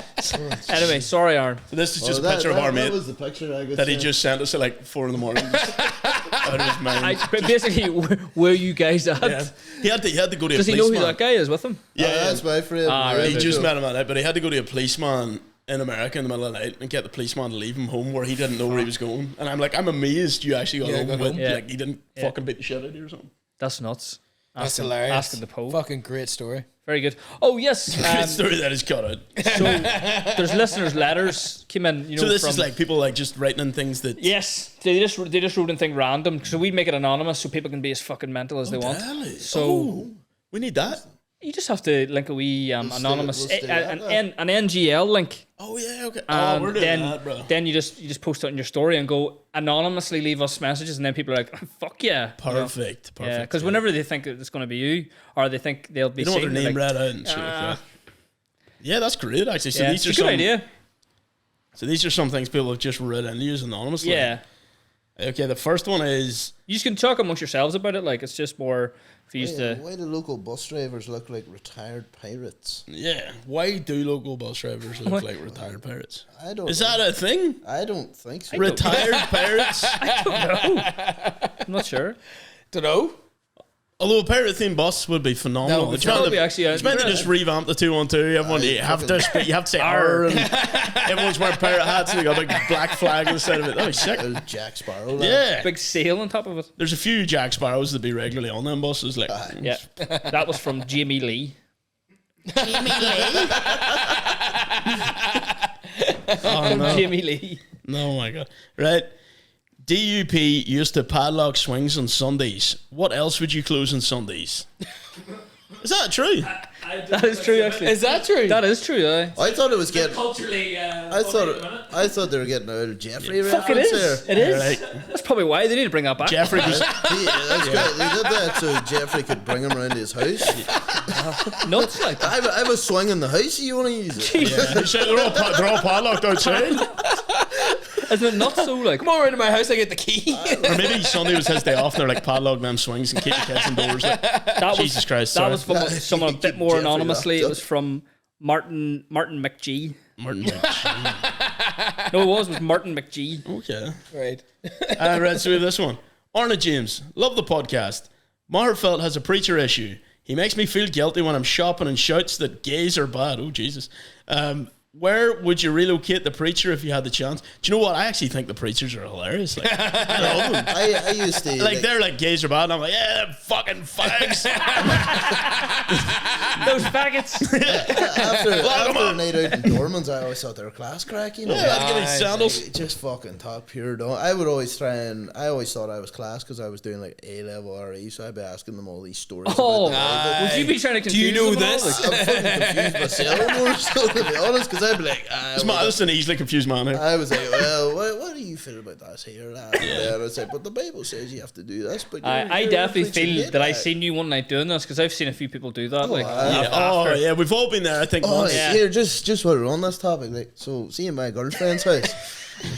[SPEAKER 2] anyway, sorry, Aaron.
[SPEAKER 3] So this is just a picture of our mate
[SPEAKER 5] That was the picture I got
[SPEAKER 3] that he just sent us at like 4 a.m. out of his mind.
[SPEAKER 2] But basically, where you guys at?
[SPEAKER 3] Yeah. He had to go to a
[SPEAKER 2] Does he
[SPEAKER 3] policeman.
[SPEAKER 2] know who that guy is with him?
[SPEAKER 3] Yeah,
[SPEAKER 5] that's my friend.
[SPEAKER 3] He just met him at night, but he had to go to a policeman in America in the middle of the night and get the policeman to leave him home where he didn't know where he was going. And I'm like, I'm amazed you actually got home with like he didn't fucking beat the shit out of you or something.
[SPEAKER 2] That's nuts.
[SPEAKER 4] That's hilarious.
[SPEAKER 2] Asking the Pope.
[SPEAKER 4] Fucking great story.
[SPEAKER 2] Very good. Oh yes,
[SPEAKER 3] Great story that is cut out.
[SPEAKER 2] So there's listeners' letters came in. You know,
[SPEAKER 3] So this
[SPEAKER 2] from,
[SPEAKER 3] is like people like just writing in things that.
[SPEAKER 2] Yes, they just wrote in thing random. So we make it anonymous so people can be as fucking mental as they want.
[SPEAKER 3] Really?
[SPEAKER 2] So
[SPEAKER 3] we need that.
[SPEAKER 2] you just have to link a wee anonymous
[SPEAKER 5] we'll stay
[SPEAKER 2] an NGL link.
[SPEAKER 3] Oh yeah, okay.
[SPEAKER 2] And
[SPEAKER 3] We're doing that, bro.
[SPEAKER 2] then you just post it in your story and go anonymously leave us messages, and then people are like, "Fuck yeah!"
[SPEAKER 3] Perfect.
[SPEAKER 2] Yeah, because whenever they think it's going to be you, or they think they'll be,
[SPEAKER 3] you don't want
[SPEAKER 2] seen,
[SPEAKER 3] their name
[SPEAKER 2] like,
[SPEAKER 3] read out and shit like that. Yeah, that's great actually. So
[SPEAKER 2] yeah,
[SPEAKER 3] these
[SPEAKER 2] it's
[SPEAKER 3] are
[SPEAKER 2] a good
[SPEAKER 3] some
[SPEAKER 2] idea.
[SPEAKER 3] So these are some things people have just read and used anonymously.
[SPEAKER 2] Yeah,
[SPEAKER 3] Okay, the first one is
[SPEAKER 2] you just can talk amongst yourselves about it. Like it's just more for you to.
[SPEAKER 5] Why do local bus drivers look like retired pirates?
[SPEAKER 3] why do local bus drivers look like retired pirates?
[SPEAKER 5] I don't.
[SPEAKER 3] Is that a thing?
[SPEAKER 5] I don't think so.
[SPEAKER 3] Retired pirates?
[SPEAKER 2] I'm not sure.
[SPEAKER 4] Don't know.
[SPEAKER 3] Although a pirate themed bus would be phenomenal.
[SPEAKER 4] That would
[SPEAKER 3] It's meant
[SPEAKER 2] probably
[SPEAKER 3] to-
[SPEAKER 2] actually,
[SPEAKER 3] it's meant to just revamp the 212. Everyone you have to say R, and everyone's wearing pirate hats and they got a big black flag on the side of it. That was sick.
[SPEAKER 5] There's Jack Sparrow. lad.
[SPEAKER 3] Yeah.
[SPEAKER 2] Big sail on top of it.
[SPEAKER 3] There's a few Jack Sparrows that be regularly on them buses. Like,
[SPEAKER 2] Yeah, that was from Jamie Lee.
[SPEAKER 3] oh, no.
[SPEAKER 2] Jamie Lee.
[SPEAKER 3] Oh my god. Right. DUP used to padlock swings on Sundays. What else would you close on Sundays? Is that true?
[SPEAKER 2] That is true, actually.
[SPEAKER 4] Is that true?
[SPEAKER 2] That is true.
[SPEAKER 5] I thought it was getting.
[SPEAKER 6] Culturally,
[SPEAKER 5] I thought they were getting out of Jeffrey
[SPEAKER 2] Fuck, it
[SPEAKER 5] reference
[SPEAKER 2] is.
[SPEAKER 5] there.
[SPEAKER 2] It is.
[SPEAKER 3] Right.
[SPEAKER 2] That's probably why they need to bring that back.
[SPEAKER 3] Jeffrey was.
[SPEAKER 5] That's great. They did that so Jeffrey could bring him around to his house.
[SPEAKER 2] Nuts, like.
[SPEAKER 5] I was swinging the house. You want to use it?
[SPEAKER 3] Yeah, they're all padlocked outside.
[SPEAKER 2] Isn't it nuts though? Like,
[SPEAKER 4] Come over into my house, I get the key.
[SPEAKER 3] Or maybe Sunday was his day off and they're like padlock them swings and keep the kids indoors. Like,
[SPEAKER 2] that
[SPEAKER 3] Jesus Christ.
[SPEAKER 2] That
[SPEAKER 3] Sorry.
[SPEAKER 2] was from someone a bit more
[SPEAKER 5] Jeffrey
[SPEAKER 2] anonymously.
[SPEAKER 5] locked
[SPEAKER 2] It
[SPEAKER 5] up.
[SPEAKER 2] was from Martin McGee.
[SPEAKER 3] Martin.
[SPEAKER 2] No, it was Martin McGee.
[SPEAKER 3] Okay.
[SPEAKER 4] Right.
[SPEAKER 3] Right, so we have this one. Arna James, love the podcast. Maherfeld has a preacher issue. He makes me feel guilty when I'm shopping and shouts that gays are bad. Oh, Jesus. Where would you relocate the preacher if you had the chance? Do you know what? I actually think the preachers are hilarious. Like, I love them.
[SPEAKER 5] I used to
[SPEAKER 3] Like, they're like gays are bad, and I'm like, yeah, they're fucking fags.
[SPEAKER 2] Those faggots.
[SPEAKER 5] after a night out in Dormans, I always thought they were class crack. You know,
[SPEAKER 3] Yeah, I'd give me sandals.
[SPEAKER 5] Like, just fucking top pure. Don't. I would always try and I always thought I was class because I was doing like A-level RE, so I'd be asking them all these stories.
[SPEAKER 2] Oh,
[SPEAKER 5] about the Bible.
[SPEAKER 2] would you be trying to
[SPEAKER 4] Do
[SPEAKER 2] confuse
[SPEAKER 4] you know
[SPEAKER 2] them all?
[SPEAKER 4] this?
[SPEAKER 5] I'm fucking confused myself more so, to be honest, because I'd be like,
[SPEAKER 3] That's an easily confused man here.
[SPEAKER 5] I was like, well, what do you feel about this here? That, yeah. And I said, but the Bible says you have to do this. But
[SPEAKER 2] I
[SPEAKER 5] you're
[SPEAKER 2] definitely
[SPEAKER 5] preaching
[SPEAKER 2] feel
[SPEAKER 5] gay
[SPEAKER 2] that I
[SPEAKER 5] back.
[SPEAKER 2] seen you one night doing this because I've seen a few people do that. Like,
[SPEAKER 3] Yeah, we've all been there, I think.
[SPEAKER 5] Oh,
[SPEAKER 3] once.
[SPEAKER 2] Yeah.
[SPEAKER 5] here, just while we're on this topic, like, so see in my girlfriend's house,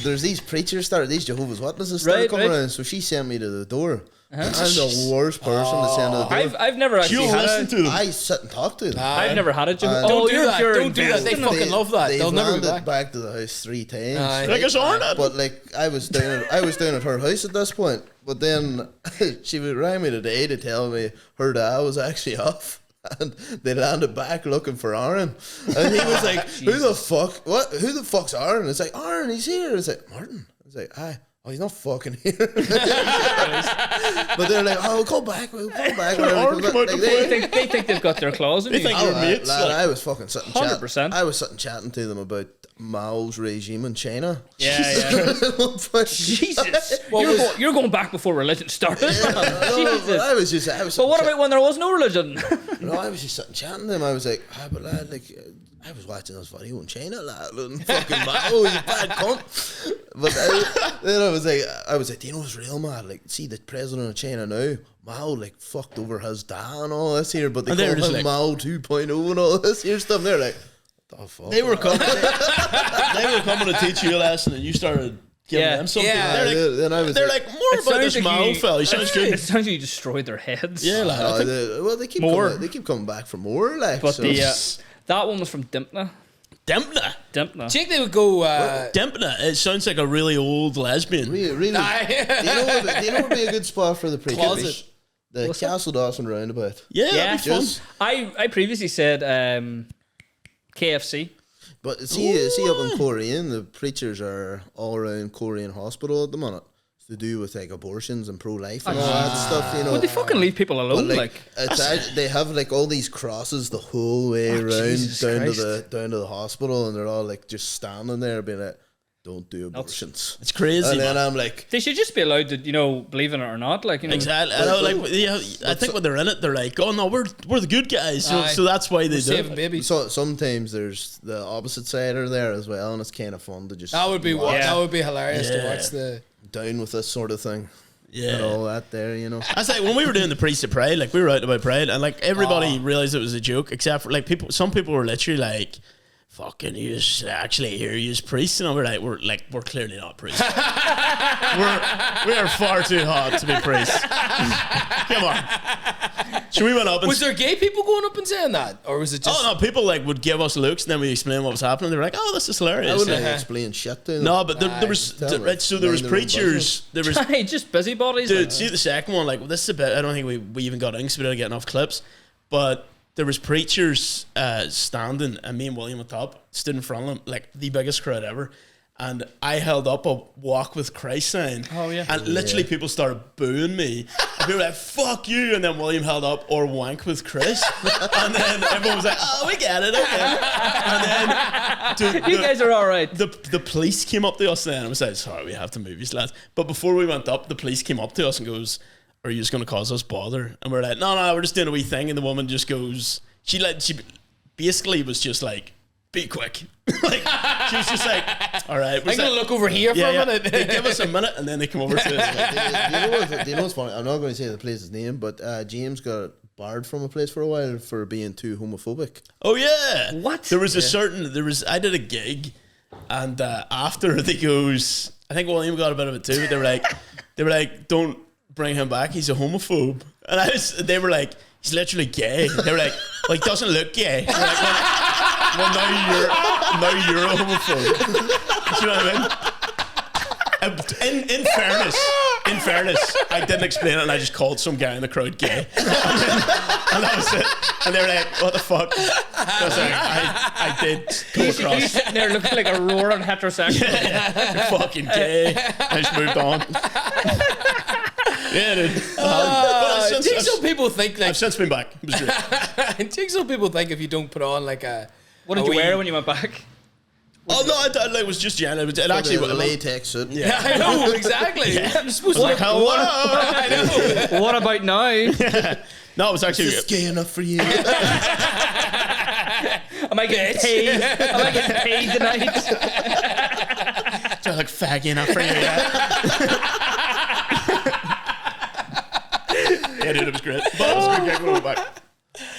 [SPEAKER 5] there's these preachers these Jehovah's Witnesses started coming around, so she sent me to the door. I'm the worst person to send to the door.
[SPEAKER 2] I've never actually
[SPEAKER 3] You'll
[SPEAKER 2] had
[SPEAKER 3] listen to them.
[SPEAKER 5] I sit and talk to them.
[SPEAKER 2] I've never had a Jehovah's.
[SPEAKER 4] Don't do
[SPEAKER 2] you're
[SPEAKER 4] that.
[SPEAKER 2] pure
[SPEAKER 4] Don't do that. They
[SPEAKER 2] invested.
[SPEAKER 4] fucking love that.
[SPEAKER 5] They've
[SPEAKER 4] They'll never be
[SPEAKER 5] landed
[SPEAKER 4] back.
[SPEAKER 5] to the house 3 times.
[SPEAKER 4] Aye.
[SPEAKER 3] Like it's Arna.
[SPEAKER 5] But like I was down at her house at this point. But then she rang me today to tell me her dad was actually off. And they landed back looking for Aaron. And he was like, who the fuck's Aaron? It's like, Aaron, he's here. It's like, Martin. I was like, aye. Oh, he's not fucking here. But they're like, oh, we'll come back.
[SPEAKER 2] They think they've got their claws in
[SPEAKER 3] They
[SPEAKER 2] you.
[SPEAKER 3] think you're mates.
[SPEAKER 5] Lad, I was fucking sitting
[SPEAKER 2] 100%.
[SPEAKER 5] I was sitting chatting to them about Mao's regime in China.
[SPEAKER 2] Yeah. Jesus. You're going back before religion started. Jesus.
[SPEAKER 5] I was.
[SPEAKER 2] But what about when there was no religion?
[SPEAKER 5] No, I was just sitting chatting to him. I was like, but lad, like, I was watching this video in China, lad, and fucking Mao, you bad cunt. But then I was like, do you know what's real mad? Like, see the president of China now, Mao, like, fucked over his dad and all this here, but they call him like, Mao 2.0 and all this here stuff. And they're like, the fuck?
[SPEAKER 3] They were coming to teach you a lesson and you started giving
[SPEAKER 2] Yeah.
[SPEAKER 3] them something.
[SPEAKER 4] Yeah.
[SPEAKER 3] They're like more about this
[SPEAKER 2] like
[SPEAKER 3] Mal
[SPEAKER 2] you-
[SPEAKER 3] fella. He sounds
[SPEAKER 2] It
[SPEAKER 3] good.
[SPEAKER 2] sounds like you destroyed their heads.
[SPEAKER 3] Yeah, like, I think
[SPEAKER 5] they keep
[SPEAKER 2] More.
[SPEAKER 5] they keep coming back for more. Like,
[SPEAKER 2] But
[SPEAKER 5] so.
[SPEAKER 2] that one was from Dimpna.
[SPEAKER 3] Dempna.
[SPEAKER 2] Dimpna.
[SPEAKER 4] I think they would go.
[SPEAKER 3] Dempna. It sounds like a really old lesbian.
[SPEAKER 5] Really, do you know what would be a good spot for the preachers?
[SPEAKER 4] Closet.
[SPEAKER 5] The
[SPEAKER 2] What's
[SPEAKER 5] Castle Dawson roundabout.
[SPEAKER 3] Yeah,
[SPEAKER 2] Yeah.
[SPEAKER 3] that'd be fun.
[SPEAKER 5] Just,
[SPEAKER 2] I previously said KFC.
[SPEAKER 5] but see up in Coleraine, the preachers are all around Coleraine Hospital at the minute. It's to do with like abortions and pro-life and all that stuff, you know.
[SPEAKER 2] Would they fucking leave people
[SPEAKER 5] But,
[SPEAKER 2] alone? Like,
[SPEAKER 5] they have like all these crosses the whole way around
[SPEAKER 2] Jesus
[SPEAKER 5] down to the hospital, and they're all like just standing there being like, "Don't do abortions."
[SPEAKER 3] It's crazy.
[SPEAKER 5] And then
[SPEAKER 3] man.
[SPEAKER 5] I'm like,
[SPEAKER 2] they should just be allowed to, believe in it or not. Like,
[SPEAKER 3] Exactly. I know, like, yeah, I think when they're in it, they're like, "Oh no, we're the good guys." So that's why they do.
[SPEAKER 4] saving
[SPEAKER 3] it.
[SPEAKER 4] babies.
[SPEAKER 5] so sometimes there's the opposite side are there as well, and it's kind of fun to just
[SPEAKER 4] That would be
[SPEAKER 5] watch
[SPEAKER 4] that would be hilarious to
[SPEAKER 3] Yeah.
[SPEAKER 4] watch the.
[SPEAKER 5] down with this sort of thing.
[SPEAKER 3] Yeah.
[SPEAKER 5] And all that there, you know.
[SPEAKER 3] I was like, when we were doing the Priest of Pride, like we were out about Pride, and like everybody realized it was a joke, except for like people. Some people were literally like, "Fucking you actually hear you as priests," and we're clearly not priests. we are far too hot to be priests. Come on. So we went up and
[SPEAKER 4] Was there gay people going up and saying that, or was it just?
[SPEAKER 3] oh no, people like would give us looks, and then we explain what was happening. They were like, "Oh, this is hilarious."
[SPEAKER 5] I wouldn't
[SPEAKER 3] Like,
[SPEAKER 5] explain shit to them.
[SPEAKER 3] no, but there was
[SPEAKER 5] Tell them.
[SPEAKER 3] right. So there was
[SPEAKER 5] Mind their own
[SPEAKER 3] preachers. There was
[SPEAKER 2] hey, just busybodies.
[SPEAKER 3] dude.
[SPEAKER 2] Like,
[SPEAKER 3] See the second one. Like this is a bit. I don't think we even got in because we didn't get enough clips. But there was preachers standing, and me and William on top stood in front of them, like the biggest crowd ever. And I held up a Walk with Christ sign.
[SPEAKER 2] Oh, yeah.
[SPEAKER 3] And literally people started booing me. And people were like, "Fuck you!" And then William held up "or wank with Chris." And then everyone was like, "Oh, we get it." Okay. And then dude,
[SPEAKER 2] you guys are all right.
[SPEAKER 3] the police came up to us then and was like, "Sorry, we have to move you lads." But before we went up, the police came up to us and goes, "Are you just going to cause us bother?" And we're like, no, we're just doing a wee thing. And the woman just goes, she basically was just like, "Be quick." Like she was just like, "All right,
[SPEAKER 4] I'm gonna look over here for a minute.
[SPEAKER 3] They give us a minute and then they come over to us.
[SPEAKER 5] Do you know what's funny? I'm not going to say the place's name, but James got barred from a place for a while for being too homophobic.
[SPEAKER 3] Oh yeah.
[SPEAKER 2] What?
[SPEAKER 3] There was I did a gig, and after they goes, I think William got a bit of it too. They were like, "Don't bring him back. He's a homophobe." And they were like, "He's literally gay." They were like, "Well, he doesn't look gay." We're like, well, now you're a homophobe. Do you know what I mean? In fairness, I didn't explain it, and I just called some guy in the crowd gay, and that was it. And they were like, "What the fuck?" I was like, I did come
[SPEAKER 2] You
[SPEAKER 3] across.
[SPEAKER 2] sitting there looking like a roaring heterosexual.
[SPEAKER 3] You're fucking gay. I just moved on. Yeah, dude.
[SPEAKER 4] I think some people think like.
[SPEAKER 3] I've since been back. It was great.
[SPEAKER 4] I think some people think if you don't put on like a.
[SPEAKER 2] What did you wear when you went back?
[SPEAKER 3] Oh no, it was just general. It actually
[SPEAKER 5] the latex suit.
[SPEAKER 4] Yeah, I know exactly. I'm supposed to
[SPEAKER 3] like, hello.
[SPEAKER 4] I know.
[SPEAKER 2] What about now?
[SPEAKER 3] No, it was actually.
[SPEAKER 5] Is this gay enough for you?
[SPEAKER 2] Am I getting paid? Am I getting paid tonight?
[SPEAKER 3] Do I look faggy enough for you? Yeah, dude, it was great. But it was a good gig when we went back.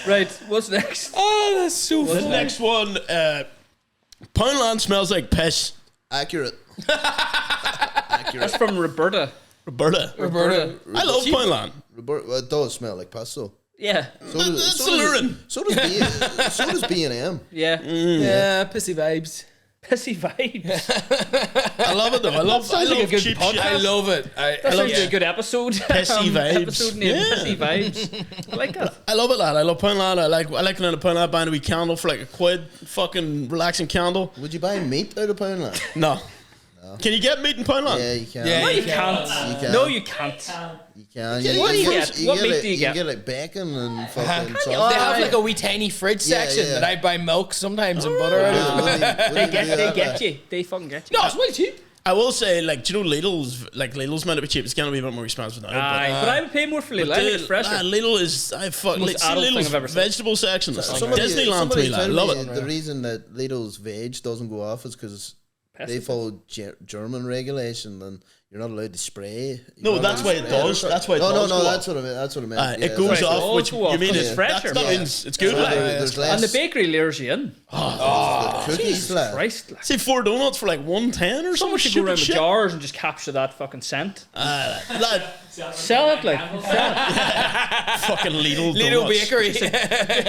[SPEAKER 2] Right, what's next?
[SPEAKER 4] Oh, that's so
[SPEAKER 3] The
[SPEAKER 4] funny.
[SPEAKER 3] next one, Poundland smells like piss.
[SPEAKER 5] Accurate.
[SPEAKER 2] That's from Roberta.
[SPEAKER 3] Roberta. I love Poundland.
[SPEAKER 5] Well, it does smell like piss, though.
[SPEAKER 2] Yeah.
[SPEAKER 3] That's alluring.
[SPEAKER 5] So does B&M.
[SPEAKER 2] Yeah.
[SPEAKER 4] Yeah, pissy vibes.
[SPEAKER 2] Pissy vibes.
[SPEAKER 3] I love it though. I love
[SPEAKER 2] like a good
[SPEAKER 3] cheap
[SPEAKER 2] podcast.
[SPEAKER 3] shit.
[SPEAKER 4] I love it.
[SPEAKER 2] That sounds like a good episode.
[SPEAKER 3] Pissy vibes.
[SPEAKER 2] Episode named
[SPEAKER 3] Yeah.
[SPEAKER 2] Pissy Vibes. I like that.
[SPEAKER 3] I love it, lad. I love Poundland. I like another Poundland buying a wee candle for like £1. Fucking relaxing candle.
[SPEAKER 5] Would you buy meat out of Poundland?
[SPEAKER 3] No. Can you get meat in Poundland?
[SPEAKER 5] Yeah, you can.
[SPEAKER 4] Yeah,
[SPEAKER 2] No, you
[SPEAKER 4] You
[SPEAKER 2] can't.
[SPEAKER 5] You can.
[SPEAKER 2] No, you can't.
[SPEAKER 5] You can.
[SPEAKER 2] What do you get? What meat do you
[SPEAKER 5] You
[SPEAKER 2] get?
[SPEAKER 5] can get like bacon and fucking
[SPEAKER 4] They
[SPEAKER 5] sausage.
[SPEAKER 4] have like a wee tiny fridge
[SPEAKER 5] Yeah,
[SPEAKER 4] section
[SPEAKER 5] yeah.
[SPEAKER 4] that I buy milk sometimes and butter out of.
[SPEAKER 2] They get you. They fucking get you.
[SPEAKER 4] No, it's really cheap.
[SPEAKER 3] I will say, like, do you know Lidl's meant to be cheap? It's gonna be a bit more expensive now.
[SPEAKER 2] Aye, but I would pay more for Lidl. I think it's fresher.
[SPEAKER 3] Lidl is
[SPEAKER 2] Most
[SPEAKER 3] see
[SPEAKER 2] adult thing
[SPEAKER 3] Lidl's
[SPEAKER 2] I've ever seen.
[SPEAKER 3] vegetable section. It's like
[SPEAKER 5] Somebody
[SPEAKER 3] Disneyland to me, lad. I
[SPEAKER 5] told
[SPEAKER 3] love
[SPEAKER 5] me
[SPEAKER 3] it.
[SPEAKER 5] The reason that Lidl's veg doesn't go off is because they follow German regulation, then you're not allowed to spray.
[SPEAKER 3] No, that's why it does. That's why it does.
[SPEAKER 5] No, that's what I meant. That's what I meant.
[SPEAKER 3] It goes off, which you mean
[SPEAKER 2] it's fresher.
[SPEAKER 3] That means it's good.
[SPEAKER 5] There's less.
[SPEAKER 2] And the bakery lures you in.
[SPEAKER 5] The cookies, like.
[SPEAKER 2] Christ.
[SPEAKER 3] Say 4 donuts for like 110 or
[SPEAKER 2] Someone
[SPEAKER 3] something.
[SPEAKER 2] should go around with jars and just capture that fucking scent.
[SPEAKER 3] Lad,
[SPEAKER 2] Sell it, like. Sell it.
[SPEAKER 3] fucking Lidl
[SPEAKER 4] Lidl
[SPEAKER 3] donuts.
[SPEAKER 4] Bakery.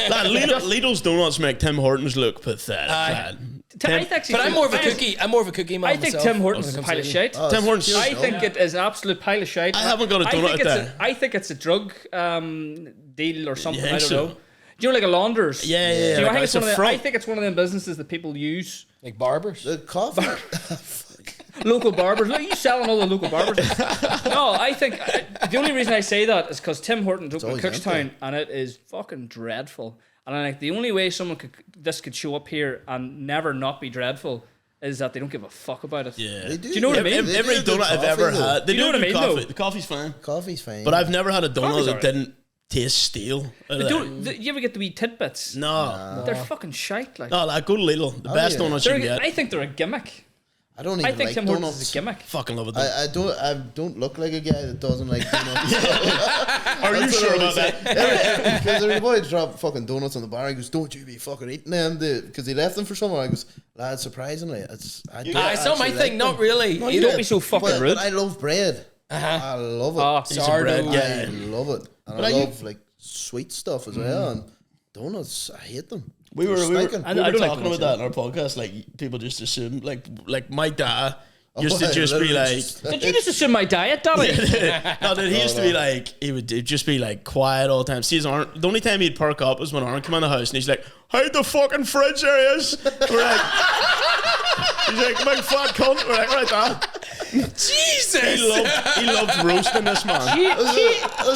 [SPEAKER 3] Lad, Lidl's donuts make Tim Hortons look pathetic. Lad.
[SPEAKER 4] But I'm more of a cookie. I'm more of a cookie man.
[SPEAKER 2] I think
[SPEAKER 4] myself,
[SPEAKER 2] Tim Hortons is a
[SPEAKER 4] when it
[SPEAKER 2] pile
[SPEAKER 4] comes
[SPEAKER 2] of
[SPEAKER 4] to
[SPEAKER 2] shit.
[SPEAKER 3] Tim Hortons.
[SPEAKER 2] I think it is an absolute pile of shit.
[SPEAKER 3] I haven't got a donut there.
[SPEAKER 2] I think it's a drug deal or something.
[SPEAKER 3] Yeah,
[SPEAKER 2] I don't
[SPEAKER 3] so.
[SPEAKER 2] know. Do you know, like a launders?
[SPEAKER 3] Yeah.
[SPEAKER 2] Do you know,
[SPEAKER 3] Like
[SPEAKER 2] I
[SPEAKER 3] it's a front.
[SPEAKER 2] I think it's one of them businesses that people use.
[SPEAKER 4] like barbers.
[SPEAKER 5] The coffee.
[SPEAKER 2] Local barbers. Look, you selling all the local barbers. No, I think the only reason I say that is because Tim Hortons opened in
[SPEAKER 5] always
[SPEAKER 2] Cookstown
[SPEAKER 5] empty.
[SPEAKER 2] and it is fucking dreadful. And I think the only way someone could show up here and never not be dreadful is that they don't give a fuck about it.
[SPEAKER 3] Yeah.
[SPEAKER 5] They do.
[SPEAKER 2] you know what I mean?
[SPEAKER 5] They
[SPEAKER 3] Every
[SPEAKER 5] do do
[SPEAKER 3] donut I've
[SPEAKER 5] coffee,
[SPEAKER 3] ever
[SPEAKER 5] though.
[SPEAKER 3] had, they
[SPEAKER 2] You know
[SPEAKER 3] do
[SPEAKER 2] what I mean,
[SPEAKER 3] coffee.
[SPEAKER 2] though?
[SPEAKER 3] The coffee's fine.
[SPEAKER 5] Coffee's fine.
[SPEAKER 3] But I've never had a donut
[SPEAKER 2] Coffee's
[SPEAKER 3] that
[SPEAKER 2] alright.
[SPEAKER 3] didn't taste stale.
[SPEAKER 2] You ever get the wee tidbits?
[SPEAKER 3] No.
[SPEAKER 2] They're fucking shite. Like.
[SPEAKER 3] No, like, go to Lidl. The best
[SPEAKER 5] yeah.
[SPEAKER 3] donuts you can
[SPEAKER 2] They're-
[SPEAKER 3] get.
[SPEAKER 2] I think they're a gimmick.
[SPEAKER 5] I don't even
[SPEAKER 2] I think
[SPEAKER 5] like
[SPEAKER 2] Tim Hortons
[SPEAKER 5] donuts.
[SPEAKER 2] is a gimmick.
[SPEAKER 3] Fucking love it. Though.
[SPEAKER 5] I don't look like a guy that doesn't like donuts.
[SPEAKER 3] Are you
[SPEAKER 5] That's
[SPEAKER 3] sure
[SPEAKER 5] what I
[SPEAKER 3] about
[SPEAKER 5] was
[SPEAKER 3] that?
[SPEAKER 5] Because every boy dropped fucking donuts on the bar. He goes, "Don't you be fucking eating them," because he left them for someone. I goes, "Lad, surprisingly, it's."
[SPEAKER 4] It's not my thing. Not really.
[SPEAKER 2] You don't be so fucking
[SPEAKER 5] But
[SPEAKER 2] rude.
[SPEAKER 5] I love bread. I love it.
[SPEAKER 2] Oh,
[SPEAKER 4] Sourdough.
[SPEAKER 3] Yeah.
[SPEAKER 5] I love it, and
[SPEAKER 3] But
[SPEAKER 5] I
[SPEAKER 3] are you-
[SPEAKER 5] love like sweet stuff as well. And donuts, I hate them.
[SPEAKER 3] We were
[SPEAKER 5] stinking.
[SPEAKER 2] I
[SPEAKER 3] talking
[SPEAKER 2] don't like
[SPEAKER 3] about
[SPEAKER 2] donuts,
[SPEAKER 3] that in our podcast. Like, people just assume, like my dad used to
[SPEAKER 5] I
[SPEAKER 3] just be
[SPEAKER 5] literally
[SPEAKER 3] like,
[SPEAKER 5] just-
[SPEAKER 2] Did you just assume my diet, Danny?
[SPEAKER 3] no, that he used to be like, he would just be like quiet all the time. See his Arn, the only time he'd perk up was when Arn came in the house and he's like, "How the fucking fridge there is?" We're like, he's like, "Big fat cunt." We're like, "Right, Dad."
[SPEAKER 4] Jesus.
[SPEAKER 3] He loved roasting this man.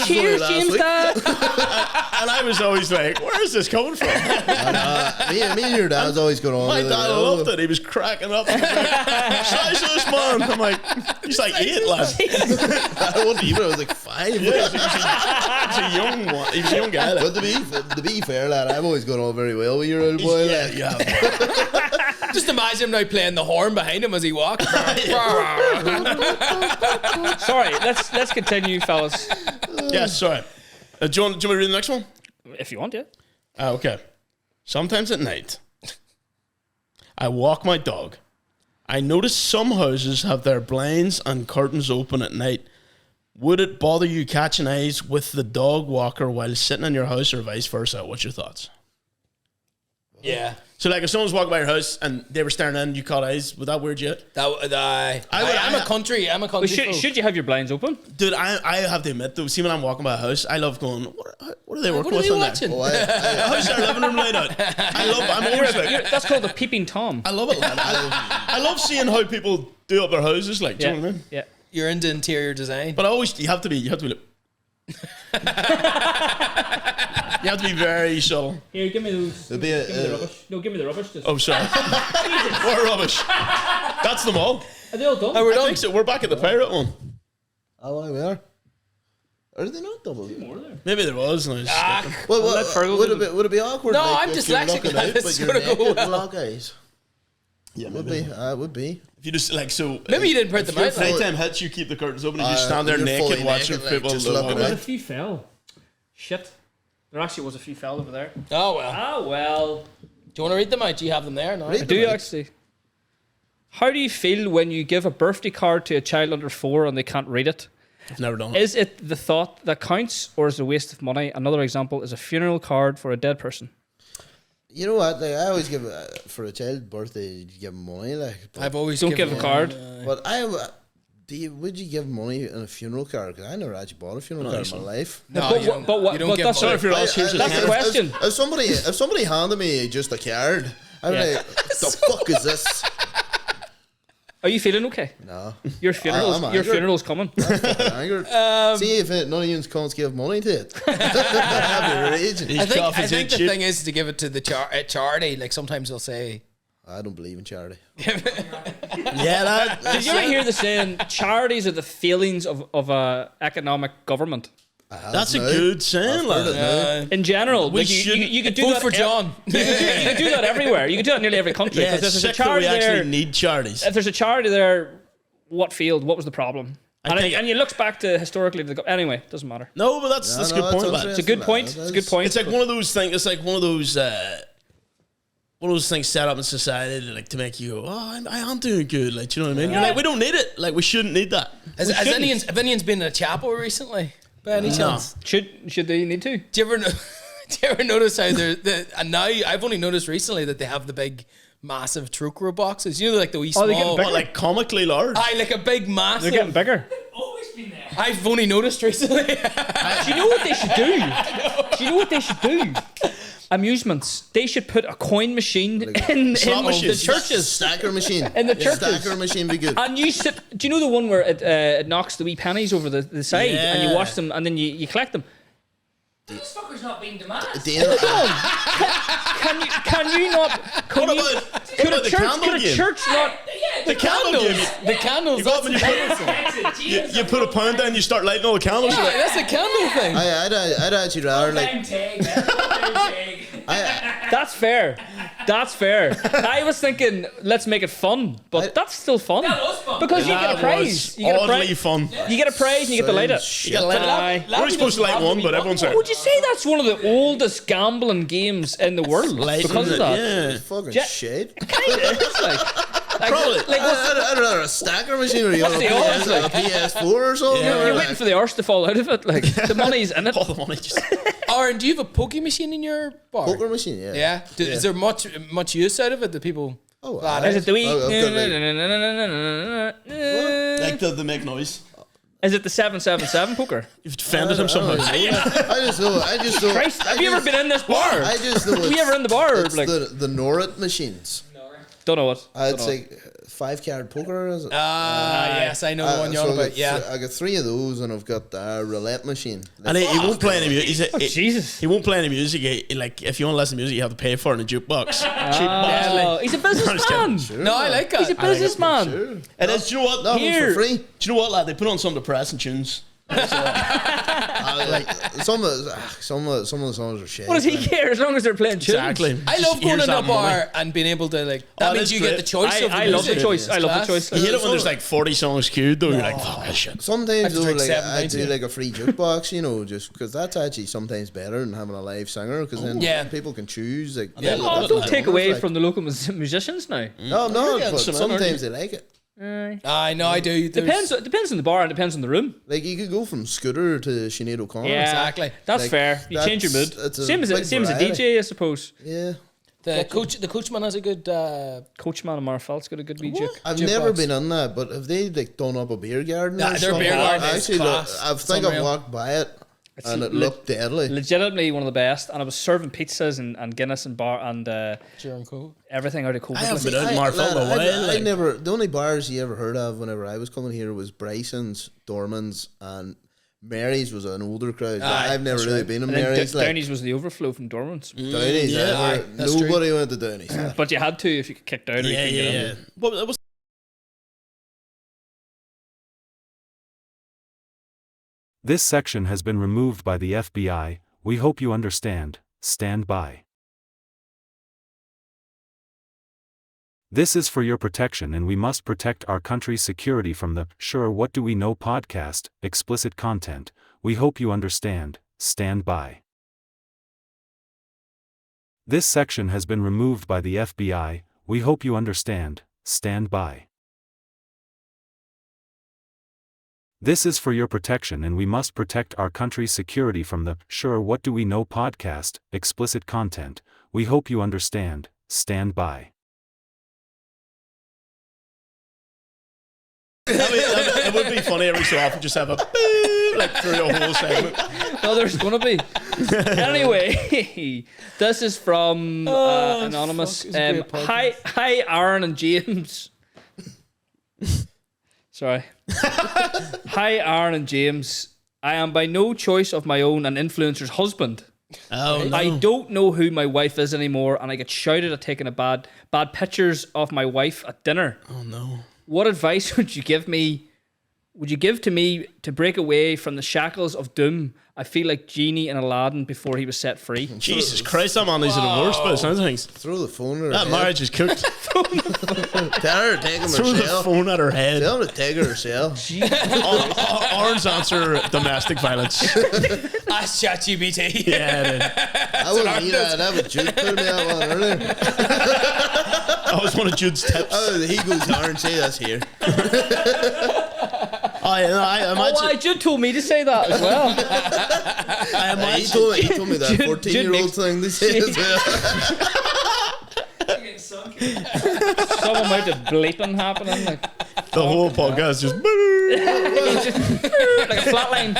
[SPEAKER 2] Cheers,
[SPEAKER 5] last
[SPEAKER 2] James.
[SPEAKER 5] week.
[SPEAKER 2] Dad.
[SPEAKER 3] And I was always like, "Where is this coming from?"
[SPEAKER 5] me and your dad's always going on.
[SPEAKER 3] My
[SPEAKER 5] with
[SPEAKER 3] dad
[SPEAKER 5] it,
[SPEAKER 3] loved it. He was cracking up. He was like, "Size of this man." I'm like, he's like 8, lad.
[SPEAKER 5] I wasn't even. I was like 5.
[SPEAKER 3] He was a young one. He was a young guy. Like.
[SPEAKER 5] But to be fair, lad, I've always gone on very well with your old boy.
[SPEAKER 3] Yeah,
[SPEAKER 5] like.
[SPEAKER 3] yeah.
[SPEAKER 4] Just imagine him now playing the horn behind him as he walks.
[SPEAKER 2] Sorry, let's continue, fellas.
[SPEAKER 3] Yeah, sorry. Do you want me to read the next one?
[SPEAKER 2] If you want, yeah.
[SPEAKER 3] Okay. Sometimes at night, I walk my dog. I notice some houses have their blinds and curtains open at night. Would it bother you catching eyes with the dog walker while sitting in your house or vice versa? What's your thoughts?
[SPEAKER 4] Yeah.
[SPEAKER 3] So, like, if someone's walking by your house and they were staring in, you caught eyes, would that weird you?
[SPEAKER 4] I'm a country.
[SPEAKER 2] Well,
[SPEAKER 4] folk.
[SPEAKER 2] should you have your blinds open?
[SPEAKER 3] Dude, I have to admit, though, see when I'm walking by a house, I love going, what are they working
[SPEAKER 4] What are
[SPEAKER 3] with
[SPEAKER 4] they
[SPEAKER 3] in
[SPEAKER 4] watching?
[SPEAKER 3] there?
[SPEAKER 5] Oh,
[SPEAKER 3] How's their living room laid out? I'm always like,
[SPEAKER 2] That's called a peeping Tom.
[SPEAKER 3] I love it, lad. I love seeing how people do up their houses, like, do you know what I mean?
[SPEAKER 2] Yeah.
[SPEAKER 4] You're into interior design.
[SPEAKER 3] But you have to be you have to be very subtle.
[SPEAKER 2] Here, give me those.
[SPEAKER 5] It'd be a-
[SPEAKER 2] give me the rubbish. No, give me the rubbish. Just.
[SPEAKER 3] Oh, sorry. What rubbish. That's them all.
[SPEAKER 2] Are they all done?
[SPEAKER 3] I think so. We're back at the pirate one.
[SPEAKER 5] Oh, we are. Are they not double?
[SPEAKER 3] Maybe there was. And I was skipping.
[SPEAKER 5] Well,
[SPEAKER 2] let Fergal do
[SPEAKER 5] would it be awkward?
[SPEAKER 4] No,
[SPEAKER 5] like,
[SPEAKER 4] I'm
[SPEAKER 5] if you're
[SPEAKER 4] dyslexic,
[SPEAKER 5] looking out,
[SPEAKER 4] it's
[SPEAKER 5] but you're
[SPEAKER 4] gonna go
[SPEAKER 5] naked
[SPEAKER 4] well.
[SPEAKER 5] lock eyes?
[SPEAKER 3] Yeah,
[SPEAKER 5] Would
[SPEAKER 3] maybe.
[SPEAKER 5] be. Would be.
[SPEAKER 3] If you just like so.
[SPEAKER 4] Maybe you didn't print
[SPEAKER 3] if
[SPEAKER 4] them
[SPEAKER 3] your
[SPEAKER 4] out. Like.
[SPEAKER 3] nighttime hits, you keep the curtains open and you just stand there
[SPEAKER 5] you're
[SPEAKER 3] naked
[SPEAKER 5] fully
[SPEAKER 3] watching
[SPEAKER 5] naked, like,
[SPEAKER 3] people.
[SPEAKER 5] just
[SPEAKER 3] that
[SPEAKER 5] looking
[SPEAKER 3] walk
[SPEAKER 2] There's
[SPEAKER 3] by.
[SPEAKER 2] a few fell. Shit. There actually was a few fell over there.
[SPEAKER 4] Oh well.
[SPEAKER 2] Ah, well.
[SPEAKER 4] Do you want to read them out? Do you have them there? No.
[SPEAKER 5] Read
[SPEAKER 2] I do
[SPEAKER 5] Right.
[SPEAKER 2] actually. How do you feel when you give a birthday card to a child under 4 and they can't read it?
[SPEAKER 3] I've never done it.
[SPEAKER 2] Is it the thought that counts or is it a waste of money? Another example is a funeral card for a dead person.
[SPEAKER 5] You know what? Like, I always give for a child's birthday, you give them money. Like, but,
[SPEAKER 4] I've always
[SPEAKER 2] Don't
[SPEAKER 4] given
[SPEAKER 2] give a
[SPEAKER 4] them,
[SPEAKER 2] card.
[SPEAKER 5] but would you give money in a funeral card? Because I never actually bought a funeral card in my life.
[SPEAKER 4] No,
[SPEAKER 2] But
[SPEAKER 4] you
[SPEAKER 2] what-
[SPEAKER 4] don't,
[SPEAKER 2] but what-
[SPEAKER 4] you don't
[SPEAKER 2] but
[SPEAKER 4] give
[SPEAKER 2] that's
[SPEAKER 4] money.
[SPEAKER 2] not if you're asked, here's
[SPEAKER 5] That's
[SPEAKER 2] the question.
[SPEAKER 5] If somebody handed me just a card, I'd be
[SPEAKER 2] Yeah.
[SPEAKER 5] like, the fuck is this?
[SPEAKER 2] Are you feeling okay?
[SPEAKER 5] No.
[SPEAKER 2] Your funeral's,
[SPEAKER 5] I'm
[SPEAKER 2] your
[SPEAKER 5] angry.
[SPEAKER 2] funeral's coming.
[SPEAKER 5] I'm fucking angry. See if none of you cunts give money to it. I'd be raging.
[SPEAKER 3] He's
[SPEAKER 4] I think
[SPEAKER 3] coughing
[SPEAKER 4] the
[SPEAKER 3] shit.
[SPEAKER 4] thing is to give it to the charity. Like sometimes they'll say,
[SPEAKER 5] I don't believe in charity.
[SPEAKER 3] Yeah, that.
[SPEAKER 2] Did you ever hear the saying, charities are the failings of a economic government?
[SPEAKER 3] That's a good saying, lad.
[SPEAKER 2] In general,
[SPEAKER 3] We
[SPEAKER 2] like you could do
[SPEAKER 4] Vote
[SPEAKER 2] that
[SPEAKER 4] for John.
[SPEAKER 2] You could do that everywhere. You could do that in nearly every country.
[SPEAKER 3] Yeah,
[SPEAKER 2] Because
[SPEAKER 3] it's
[SPEAKER 2] there's a
[SPEAKER 3] sick that we
[SPEAKER 2] charity
[SPEAKER 3] actually
[SPEAKER 2] there.
[SPEAKER 3] need charities.
[SPEAKER 2] If there's a charity there, what field? What was the problem? And you look back to historically. Anyway, doesn't matter.
[SPEAKER 3] No, but that's a good point, lad.
[SPEAKER 2] It's a good point. It's a good point.
[SPEAKER 3] It's like one of those things. It's like one of those things set up in society to make you go, oh, I am doing good. Like, do you know what I mean? You're like, we don't need it. Like, we shouldn't need that.
[SPEAKER 4] Has anyone's been in a chapel recently? By any chance?
[SPEAKER 2] Should they need to?
[SPEAKER 4] Do you ever notice how and now I've only noticed recently that they have the big massive Trocro boxes. You know, like the wee small.
[SPEAKER 2] they get bigger.
[SPEAKER 3] Like comically large.
[SPEAKER 4] Like a big massive.
[SPEAKER 2] They're getting bigger.
[SPEAKER 6] Always been there.
[SPEAKER 4] I've only noticed recently.
[SPEAKER 2] Do you know what they should do? Do you know what they should do? Amusements. They should put a coin machine in the churches.
[SPEAKER 5] Stacker machine.
[SPEAKER 2] In the churches.
[SPEAKER 5] Stacker machine be good.
[SPEAKER 2] And you sit. Do you know the one where it knocks the wee pennies over the side and you wash them and then you collect them?
[SPEAKER 6] This fucker's not being demanded.
[SPEAKER 2] Can you not? Could a church not?
[SPEAKER 3] The candle game.
[SPEAKER 4] The candles.
[SPEAKER 3] You got when you put a pound down, you start lighting all the candles.
[SPEAKER 4] Yeah, that's a candle thing.
[SPEAKER 5] I'd actually rather
[SPEAKER 2] That's fair. That's fair. I was thinking, let's make it fun, but that's still fun.
[SPEAKER 6] That was fun.
[SPEAKER 2] Because you get a prize. You get a
[SPEAKER 3] Oddly
[SPEAKER 2] prize.
[SPEAKER 3] fun.
[SPEAKER 2] You get a prize and you get to light it.
[SPEAKER 3] We're only supposed to light one, but everyone's like,
[SPEAKER 2] Would you say that's one of the oldest gambling games in the world? Because of that.
[SPEAKER 3] Yeah.
[SPEAKER 5] fucking shit.
[SPEAKER 2] It's like
[SPEAKER 3] Probably.
[SPEAKER 5] I'd rather a stacker machine or
[SPEAKER 2] What's the odds,
[SPEAKER 5] a PS4 or something.
[SPEAKER 2] you're waiting for the arse to fall out of it. Like the money's in it.
[SPEAKER 3] All the money just.
[SPEAKER 4] Aaron, do you have a pokey machine in your bar?
[SPEAKER 5] Poker machine, yeah.
[SPEAKER 4] Yeah. Is there much use out of it that people?
[SPEAKER 5] Oh,
[SPEAKER 2] Is it the wee?
[SPEAKER 5] I've got
[SPEAKER 3] Like the make noise.
[SPEAKER 2] Is it the 777 poker?
[SPEAKER 3] You've defended him somehow.
[SPEAKER 5] I just know.
[SPEAKER 2] Christ, have you ever been in this bar?
[SPEAKER 5] I just know.
[SPEAKER 2] Have you ever in the bar?
[SPEAKER 5] It's
[SPEAKER 2] Like,
[SPEAKER 5] the Norrit machines.
[SPEAKER 2] don't know what.
[SPEAKER 5] I'd say 5-card poker. Is it?
[SPEAKER 4] Yes, I know the one you're on about. Yeah.
[SPEAKER 5] I got 3 of those, and I've got the roulette machine.
[SPEAKER 3] And he won't play any music.
[SPEAKER 2] Jesus.
[SPEAKER 3] He won't play any music. Like, if you want to listen to music, you have to pay for it in a jukebox.
[SPEAKER 2] Oh, he's a businessman.
[SPEAKER 4] No, I like that.
[SPEAKER 2] He's a businessman.
[SPEAKER 5] Sure.
[SPEAKER 3] And it's, do you know what?
[SPEAKER 5] That
[SPEAKER 2] Here.
[SPEAKER 5] one's for free.
[SPEAKER 3] Do you know what, lad? They put on some depressing tunes.
[SPEAKER 5] Some of the songs are shit.
[SPEAKER 2] What does he care as long as they're playing tunes?
[SPEAKER 3] Exactly.
[SPEAKER 4] I love going in a bar and being able to like. That means
[SPEAKER 3] that's
[SPEAKER 4] you
[SPEAKER 3] great.
[SPEAKER 4] get the choice of the
[SPEAKER 2] I love the
[SPEAKER 4] music.
[SPEAKER 2] choice. I love the choice.
[SPEAKER 3] You hate it when there's like 40 songs queued, though. You're like, fuck this shit.
[SPEAKER 5] Sometimes though,
[SPEAKER 4] drink
[SPEAKER 5] like
[SPEAKER 4] 7
[SPEAKER 5] I
[SPEAKER 4] pints,
[SPEAKER 5] do
[SPEAKER 4] yeah.
[SPEAKER 5] like a free jukebox, you know, just because that's actually sometimes better than having a live singer, because then people can choose. Like,
[SPEAKER 2] Oh, don't take away from the local musicians now.
[SPEAKER 5] No,
[SPEAKER 3] Yeah,
[SPEAKER 5] but
[SPEAKER 3] some
[SPEAKER 5] sometimes they like it.
[SPEAKER 4] I know, I do.
[SPEAKER 2] Depends on the bar and depends on the room.
[SPEAKER 5] Like you could go from Scooter to Sinead O'Connor.
[SPEAKER 2] Yeah,
[SPEAKER 4] Exactly.
[SPEAKER 2] That's
[SPEAKER 5] Like,
[SPEAKER 2] fair. You change your mood.
[SPEAKER 5] that's a
[SPEAKER 2] Same as
[SPEAKER 5] big
[SPEAKER 2] a
[SPEAKER 5] variety.
[SPEAKER 2] DJ, I suppose.
[SPEAKER 5] Yeah.
[SPEAKER 4] The coachman has a good.
[SPEAKER 2] Coachman and Marfelt's got a good DJ.
[SPEAKER 5] I've
[SPEAKER 4] Jukebox.
[SPEAKER 5] never been on that, but have they like done up a beer garden?
[SPEAKER 4] Nah,
[SPEAKER 5] or
[SPEAKER 4] their beer
[SPEAKER 5] something?
[SPEAKER 4] garden is
[SPEAKER 5] Actually,
[SPEAKER 4] class.
[SPEAKER 5] I think
[SPEAKER 4] Unreal.
[SPEAKER 5] I've walked by it and it
[SPEAKER 2] le-
[SPEAKER 5] looked deadly.
[SPEAKER 2] Legitimately one of the best, and I was serving pizzas and Guinness and bar and
[SPEAKER 4] During COVID.
[SPEAKER 2] everything out of COVID.
[SPEAKER 3] I haven't
[SPEAKER 2] like.
[SPEAKER 3] been out in Marfell in a while.
[SPEAKER 5] I
[SPEAKER 3] like.
[SPEAKER 5] never. The only bars you ever heard of whenever I was coming here was Bryson's, Dorman's, and Mary's was an older crowd.
[SPEAKER 4] Aye,
[SPEAKER 5] I've never
[SPEAKER 4] that's
[SPEAKER 5] really
[SPEAKER 4] right.
[SPEAKER 5] been in
[SPEAKER 2] And then
[SPEAKER 5] Mary's. Like
[SPEAKER 2] Downey's was the overflow from Dormant's,
[SPEAKER 5] Downey's,
[SPEAKER 3] Yeah,
[SPEAKER 4] that's true.
[SPEAKER 5] nobody went to Downey's.
[SPEAKER 2] but you had to if you could kick down. Or
[SPEAKER 3] Yeah,
[SPEAKER 2] you couldn't get
[SPEAKER 3] yeah,
[SPEAKER 2] in.
[SPEAKER 3] yeah. But it was
[SPEAKER 1] This section has been removed by the FBI. We hope you understand. Stand by. This is for your protection, and we must protect our country's security from the Sure What Do We Know podcast, explicit content. We hope you understand. Stand by. This section has been removed by the FBI. We hope you understand. Stand by. This is for your protection, and we must protect our country's security from the Sure What Do We Know podcast, explicit content. We hope you understand. Stand by.
[SPEAKER 3] it would be funny every so often just have a like through a whole segment.
[SPEAKER 2] No, there's gonna be. Anyway, this is from anonymous.
[SPEAKER 4] fuck, it's a great
[SPEAKER 2] Hi, Aaron and James. Sorry. Hi, Aaron and James. I am by no choice of my own an influencer's husband.
[SPEAKER 3] Oh no.
[SPEAKER 2] I don't know who my wife is anymore, and I get shouted at taking bad pictures of my wife at dinner.
[SPEAKER 3] Oh no.
[SPEAKER 2] What advice would you give me Would you give to me to break away from the shackles of doom? I feel like Genie and Aladdin before he was set free.
[SPEAKER 3] Jesus Christ, that man needs a divorce by the sounds of things.
[SPEAKER 5] Throw the phone at her
[SPEAKER 3] That
[SPEAKER 5] head.
[SPEAKER 3] marriage is cooked.
[SPEAKER 5] Tell her to take him
[SPEAKER 3] Throw the
[SPEAKER 5] herself.
[SPEAKER 3] phone at her head.
[SPEAKER 5] Tell her to take her herself.
[SPEAKER 3] Orange answer, domestic violence.
[SPEAKER 4] Ask ChatGPT.
[SPEAKER 3] Yeah, dude.
[SPEAKER 5] I wouldn't need that. That was Jude put me out on earlier.
[SPEAKER 3] That was one of Jude's tips.
[SPEAKER 5] Oh, he goes orange. Say that's here.
[SPEAKER 3] I imagine.
[SPEAKER 2] Jude told me to say that as well.
[SPEAKER 3] I imagine.
[SPEAKER 5] He told me that 14-year-old thing to say as well.
[SPEAKER 2] Some amount of bleeping happening, like
[SPEAKER 3] The whole podcast just.
[SPEAKER 2] like a flatline.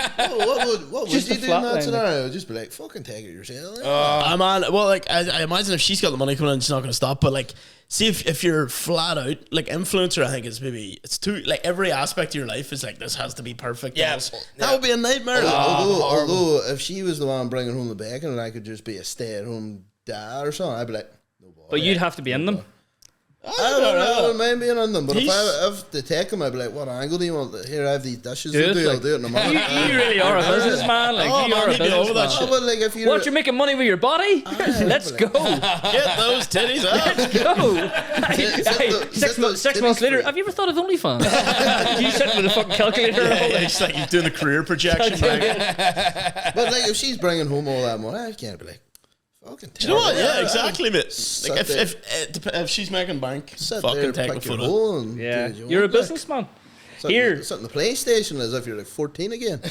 [SPEAKER 5] What would
[SPEAKER 2] Just
[SPEAKER 5] you
[SPEAKER 2] a
[SPEAKER 5] do in
[SPEAKER 2] flat
[SPEAKER 5] that
[SPEAKER 2] line.
[SPEAKER 5] scenario? Just be like, fucking take it yourself.
[SPEAKER 3] I'm on. Well, like I imagine if she's got the money coming in, she's not going to stop. But like, see if you're flat out, like influencer, I think it's too like every aspect of your life is like this has to be perfect.
[SPEAKER 4] Yeah.
[SPEAKER 5] That would be a nightmare. Although if she was the one bringing home the bacon and I could just be a stay-at-home dad or something, I'd be like, no bother.
[SPEAKER 2] But you'd have to be in them.
[SPEAKER 5] I don't mind being on them, but if they take them, I'd be like, what angle do you want? Here, I have these dishes to do. I'll do it in a minute.
[SPEAKER 2] You really are a businessman. Like you are a
[SPEAKER 3] he'd be over that
[SPEAKER 2] businessman.
[SPEAKER 3] shit.
[SPEAKER 5] But like if you
[SPEAKER 2] What, you're making money with your body? Let's go.
[SPEAKER 3] Get those titties out.
[SPEAKER 2] Go.
[SPEAKER 5] Set those
[SPEAKER 2] Six months
[SPEAKER 5] titties
[SPEAKER 2] later,
[SPEAKER 5] free.
[SPEAKER 2] have you ever thought of OnlyFans? You sitting with a fucking calculator and all that.
[SPEAKER 3] It's like you're doing the career projection. Right?
[SPEAKER 5] But like if she's bringing home all that money, I can't be like, fucking.
[SPEAKER 3] Do you know what? Yeah, exactly, mate.
[SPEAKER 5] Sit
[SPEAKER 3] Like
[SPEAKER 5] there.
[SPEAKER 3] if she's making bank,
[SPEAKER 5] Sit
[SPEAKER 3] fucking
[SPEAKER 5] there,
[SPEAKER 3] take a
[SPEAKER 5] pick your
[SPEAKER 3] photo.
[SPEAKER 5] hole and
[SPEAKER 2] Yeah,
[SPEAKER 5] do what you
[SPEAKER 2] you're a
[SPEAKER 5] want, like.
[SPEAKER 2] businessman.
[SPEAKER 5] Sit
[SPEAKER 2] Here.
[SPEAKER 5] in the PlayStation as if you're like 14 again.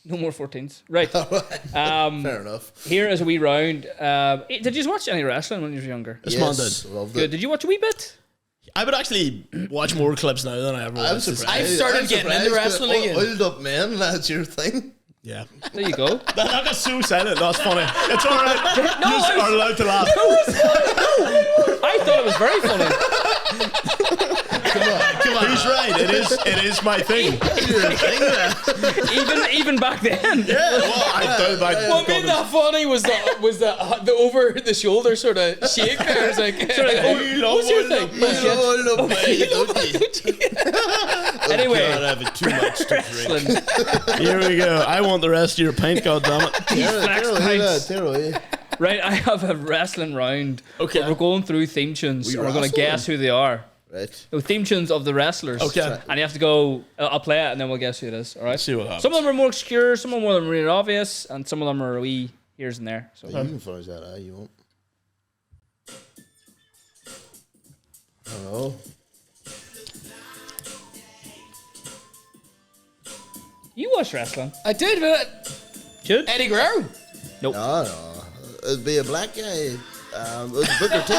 [SPEAKER 2] No more 14s. Right.
[SPEAKER 5] Fair enough.
[SPEAKER 2] Here is a wee round. Did you watch any wrestling when you were younger?
[SPEAKER 3] This man did.
[SPEAKER 5] Loved
[SPEAKER 2] Good.
[SPEAKER 5] it.
[SPEAKER 2] Did you watch a wee bit?
[SPEAKER 3] I would actually watch more clips now than I ever
[SPEAKER 5] I'm
[SPEAKER 3] watched.
[SPEAKER 5] surprised.
[SPEAKER 4] I've started getting into wrestling again.
[SPEAKER 5] Oiled up men, that's your thing.
[SPEAKER 3] Yeah.
[SPEAKER 2] There you go.
[SPEAKER 3] That got so silent. That's funny. It's all right. You are allowed to laugh.
[SPEAKER 2] I thought it was very funny.
[SPEAKER 3] Come on. He's right. It is my thing.
[SPEAKER 5] Your thing, man.
[SPEAKER 2] Even back then.
[SPEAKER 3] Yeah. Well, I don't like.
[SPEAKER 4] What made that funny was the over the shoulder sort of shake there. It's like, what's your thing?
[SPEAKER 5] Oiled up men, don't you?
[SPEAKER 2] Anyway.
[SPEAKER 5] God, having too much to drink.
[SPEAKER 2] Wrestling.
[SPEAKER 3] Here we go. I want the rest of your pint. God damn it.
[SPEAKER 5] Terrell,
[SPEAKER 2] Right, I have a wrestling round.
[SPEAKER 3] Okay.
[SPEAKER 2] We're going through theme tunes.
[SPEAKER 5] We
[SPEAKER 2] And we're going to
[SPEAKER 5] wrestling?
[SPEAKER 2] guess who they are.
[SPEAKER 5] Right.
[SPEAKER 2] The theme tunes of the wrestlers.
[SPEAKER 3] Okay.
[SPEAKER 2] And you have to go. I'll play it, and then we'll guess who it is. All right.
[SPEAKER 3] See what happens.
[SPEAKER 2] Some of them are more obscure. Some of them are really obvious, and some of them are wee here's and there. So
[SPEAKER 5] You can finish that, you won't. Oh.
[SPEAKER 2] you watch wrestling,
[SPEAKER 4] I did, but
[SPEAKER 2] Jude?
[SPEAKER 4] Eddie Guerrero.
[SPEAKER 2] Nope.
[SPEAKER 5] No. It'd be a black guy. It was Booker T.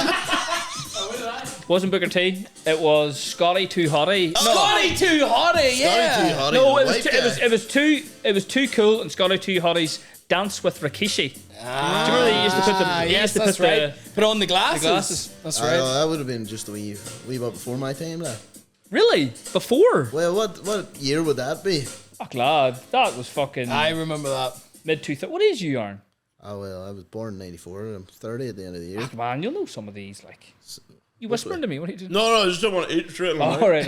[SPEAKER 2] Wasn't Booker T. It was Scotty Too Hottie.
[SPEAKER 4] Scotty Too Hottie, yeah.
[SPEAKER 5] Scotty Too Hottie,
[SPEAKER 2] No,
[SPEAKER 5] the
[SPEAKER 2] it was
[SPEAKER 5] white
[SPEAKER 2] too,
[SPEAKER 5] guy.
[SPEAKER 2] it was too cool, and Scotty Too Hottie's Dance with Rikishi. Do you remember they used to put the
[SPEAKER 4] Yes, that's right. Put on the glasses.
[SPEAKER 2] glasses.
[SPEAKER 4] That's
[SPEAKER 5] I
[SPEAKER 4] right.
[SPEAKER 5] know, that would have been just a wee bit before my time, lad.
[SPEAKER 2] Really? Before?
[SPEAKER 5] Well, what year would that be?
[SPEAKER 2] Fuck lad, that was fucking
[SPEAKER 4] I remember that.
[SPEAKER 2] mid 2000s. What is you, Yarn?
[SPEAKER 5] Oh, well, I was born in 94 and I'm 30 at the end of the year.
[SPEAKER 2] Come on, you'll know some of these. Like, you whispering to me? What are you doing?
[SPEAKER 3] No, I just don't want to eat straight.
[SPEAKER 2] All right.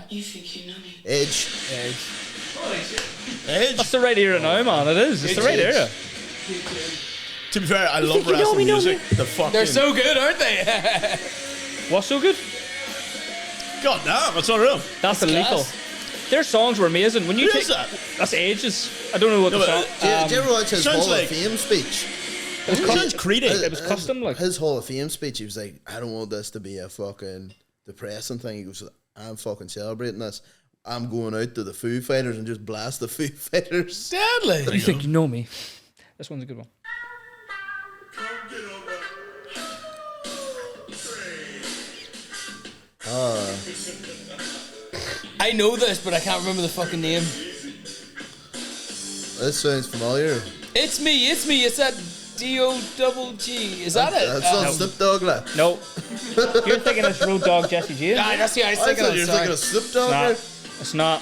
[SPEAKER 7] You think you know me?
[SPEAKER 5] Edge.
[SPEAKER 3] Edge.
[SPEAKER 2] That's the right era now, man. It is. It's the right era.
[SPEAKER 3] To be fair, I love
[SPEAKER 2] think you know
[SPEAKER 3] wrestling
[SPEAKER 2] me, know
[SPEAKER 3] music. The fucking.
[SPEAKER 4] They're so good, aren't they?
[SPEAKER 2] What's so good?
[SPEAKER 3] God damn, it's unreal.
[SPEAKER 2] That's illegal. Their songs were amazing. When you
[SPEAKER 3] Who
[SPEAKER 2] take
[SPEAKER 3] is that?
[SPEAKER 2] that's ages. I don't know what
[SPEAKER 3] No,
[SPEAKER 2] the
[SPEAKER 3] but,
[SPEAKER 2] song.
[SPEAKER 5] Did you ever watch his
[SPEAKER 3] sounds
[SPEAKER 5] Hall
[SPEAKER 3] like-
[SPEAKER 5] of Fame speech?
[SPEAKER 3] It sounds creedy.
[SPEAKER 2] It was custom, like.
[SPEAKER 5] His Hall of Fame speech, he was like, I don't want this to be a fucking depressing thing. He goes, I'm fucking celebrating this. I'm going out to the Foo Fighters and just blast the Foo Fighters.
[SPEAKER 4] Deadly.
[SPEAKER 2] You think you know me? This one's a good one.
[SPEAKER 4] I know this, but I can't remember the fucking name.
[SPEAKER 5] This sounds familiar.
[SPEAKER 4] It's me. It's that D-O-double-G. Is that it?
[SPEAKER 5] That's not Snoop Dogg, lad.
[SPEAKER 2] No. You're thinking it's Road Dogg Jesse James.
[SPEAKER 4] Ah, that's the I was
[SPEAKER 5] I
[SPEAKER 4] thinking
[SPEAKER 5] thought
[SPEAKER 4] of.
[SPEAKER 5] you were
[SPEAKER 4] Sorry.
[SPEAKER 5] thinking of Snoop Dogg
[SPEAKER 2] Nah,
[SPEAKER 5] there.
[SPEAKER 2] it's not.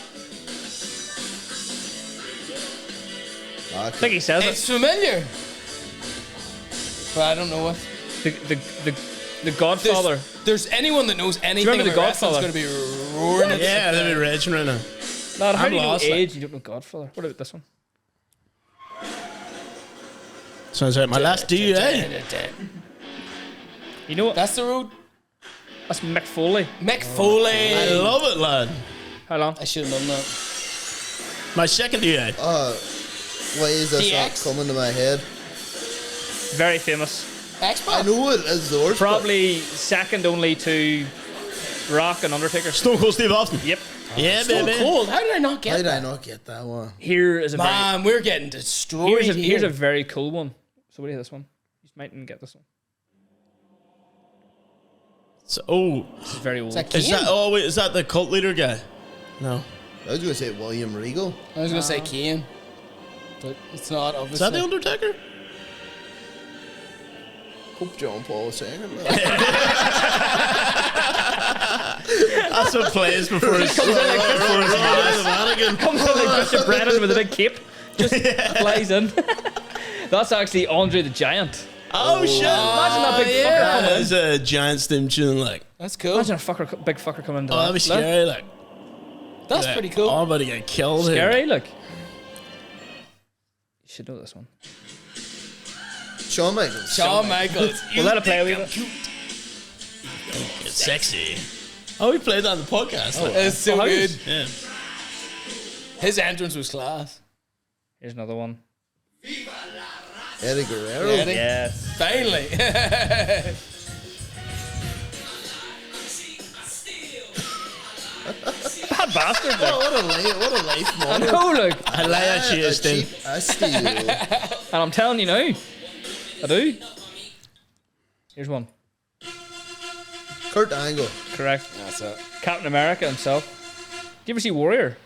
[SPEAKER 2] I think he says
[SPEAKER 4] It's
[SPEAKER 2] it.
[SPEAKER 4] familiar. But I don't know what.
[SPEAKER 2] The The Godfather.
[SPEAKER 4] There's anyone that knows anything
[SPEAKER 2] remember
[SPEAKER 4] about
[SPEAKER 2] The
[SPEAKER 4] wrestling's
[SPEAKER 2] Godfather?
[SPEAKER 4] going to be roaring at
[SPEAKER 3] Yeah, they'll be raging right now.
[SPEAKER 2] Lad, how
[SPEAKER 3] I'm
[SPEAKER 2] do you know
[SPEAKER 3] lost, like.
[SPEAKER 2] age? You don't know Godfather. What about this one?
[SPEAKER 3] Sounds like my last DUA.
[SPEAKER 2] You know what?
[SPEAKER 4] That's the road.
[SPEAKER 2] That's Mick Foley.
[SPEAKER 4] Mick Foley.
[SPEAKER 3] I love it, lad.
[SPEAKER 2] How long?
[SPEAKER 4] I should have done that.
[SPEAKER 3] My second DUA.
[SPEAKER 5] Why is this
[SPEAKER 4] DX?
[SPEAKER 5] not coming to my head?
[SPEAKER 2] Very famous.
[SPEAKER 4] Xbox.
[SPEAKER 5] I know it is the worst.
[SPEAKER 2] Probably second only to Rock and Undertaker.
[SPEAKER 3] Stone Cold Steve Austin.
[SPEAKER 2] Yep.
[SPEAKER 3] Yeah,
[SPEAKER 4] So
[SPEAKER 3] baby.
[SPEAKER 4] cold. How did I not
[SPEAKER 5] How
[SPEAKER 4] get
[SPEAKER 5] did I
[SPEAKER 4] that?
[SPEAKER 5] not get that one?
[SPEAKER 2] Here is a very,
[SPEAKER 4] Man, we're getting destroyed
[SPEAKER 2] here's
[SPEAKER 4] here.
[SPEAKER 2] a very cool one. So what do you this one? You mightn't get this one.
[SPEAKER 3] So,
[SPEAKER 2] This is very old.
[SPEAKER 4] Is that
[SPEAKER 3] is
[SPEAKER 4] Kane?
[SPEAKER 3] that? Oh wait, is that the cult leader guy? No.
[SPEAKER 5] I was going to say William Regal.
[SPEAKER 4] I was going to say Kane. But it's not,
[SPEAKER 3] Is
[SPEAKER 4] obviously.
[SPEAKER 3] that the Undertaker?
[SPEAKER 5] Pope John Paul II.
[SPEAKER 3] That's what plays before his
[SPEAKER 2] Comes in like Bishop Brennan with a big cape. Just flies in. That's actually Andre the Giant.
[SPEAKER 3] Oh shit!
[SPEAKER 2] Imagine that big fucker
[SPEAKER 3] That
[SPEAKER 2] coming in.
[SPEAKER 3] is a giant steam tune, like.
[SPEAKER 4] That's cool.
[SPEAKER 2] Imagine a big fucker coming into
[SPEAKER 3] Oh, that'd be
[SPEAKER 2] that.
[SPEAKER 3] scary, like.
[SPEAKER 4] That's pretty cool.
[SPEAKER 3] I'm about to get killed here.
[SPEAKER 2] Scary, look. You should know this one.
[SPEAKER 5] Shawn Michaels.
[SPEAKER 4] Shawn Michaels.
[SPEAKER 2] We'll let it play a wee bit.
[SPEAKER 3] It's sexy. Oh, we played that on the podcast. like.
[SPEAKER 4] It's so
[SPEAKER 2] how
[SPEAKER 4] good.
[SPEAKER 2] is-
[SPEAKER 3] Yeah.
[SPEAKER 4] His entrance was class.
[SPEAKER 2] Here's another one.
[SPEAKER 5] Eddie Guerrero.
[SPEAKER 4] Eddie.
[SPEAKER 2] Yes.
[SPEAKER 4] Finally.
[SPEAKER 2] Bad bastard, like.
[SPEAKER 5] What a life
[SPEAKER 2] I
[SPEAKER 5] model.
[SPEAKER 2] know, look.
[SPEAKER 3] I like that shit, Sting.
[SPEAKER 5] I steal.
[SPEAKER 2] And I'm telling you now. I do. Here's one.
[SPEAKER 5] Kurt Angle.
[SPEAKER 2] Correct.
[SPEAKER 4] That's it.
[SPEAKER 2] Captain America himself. Did you ever see Warrior?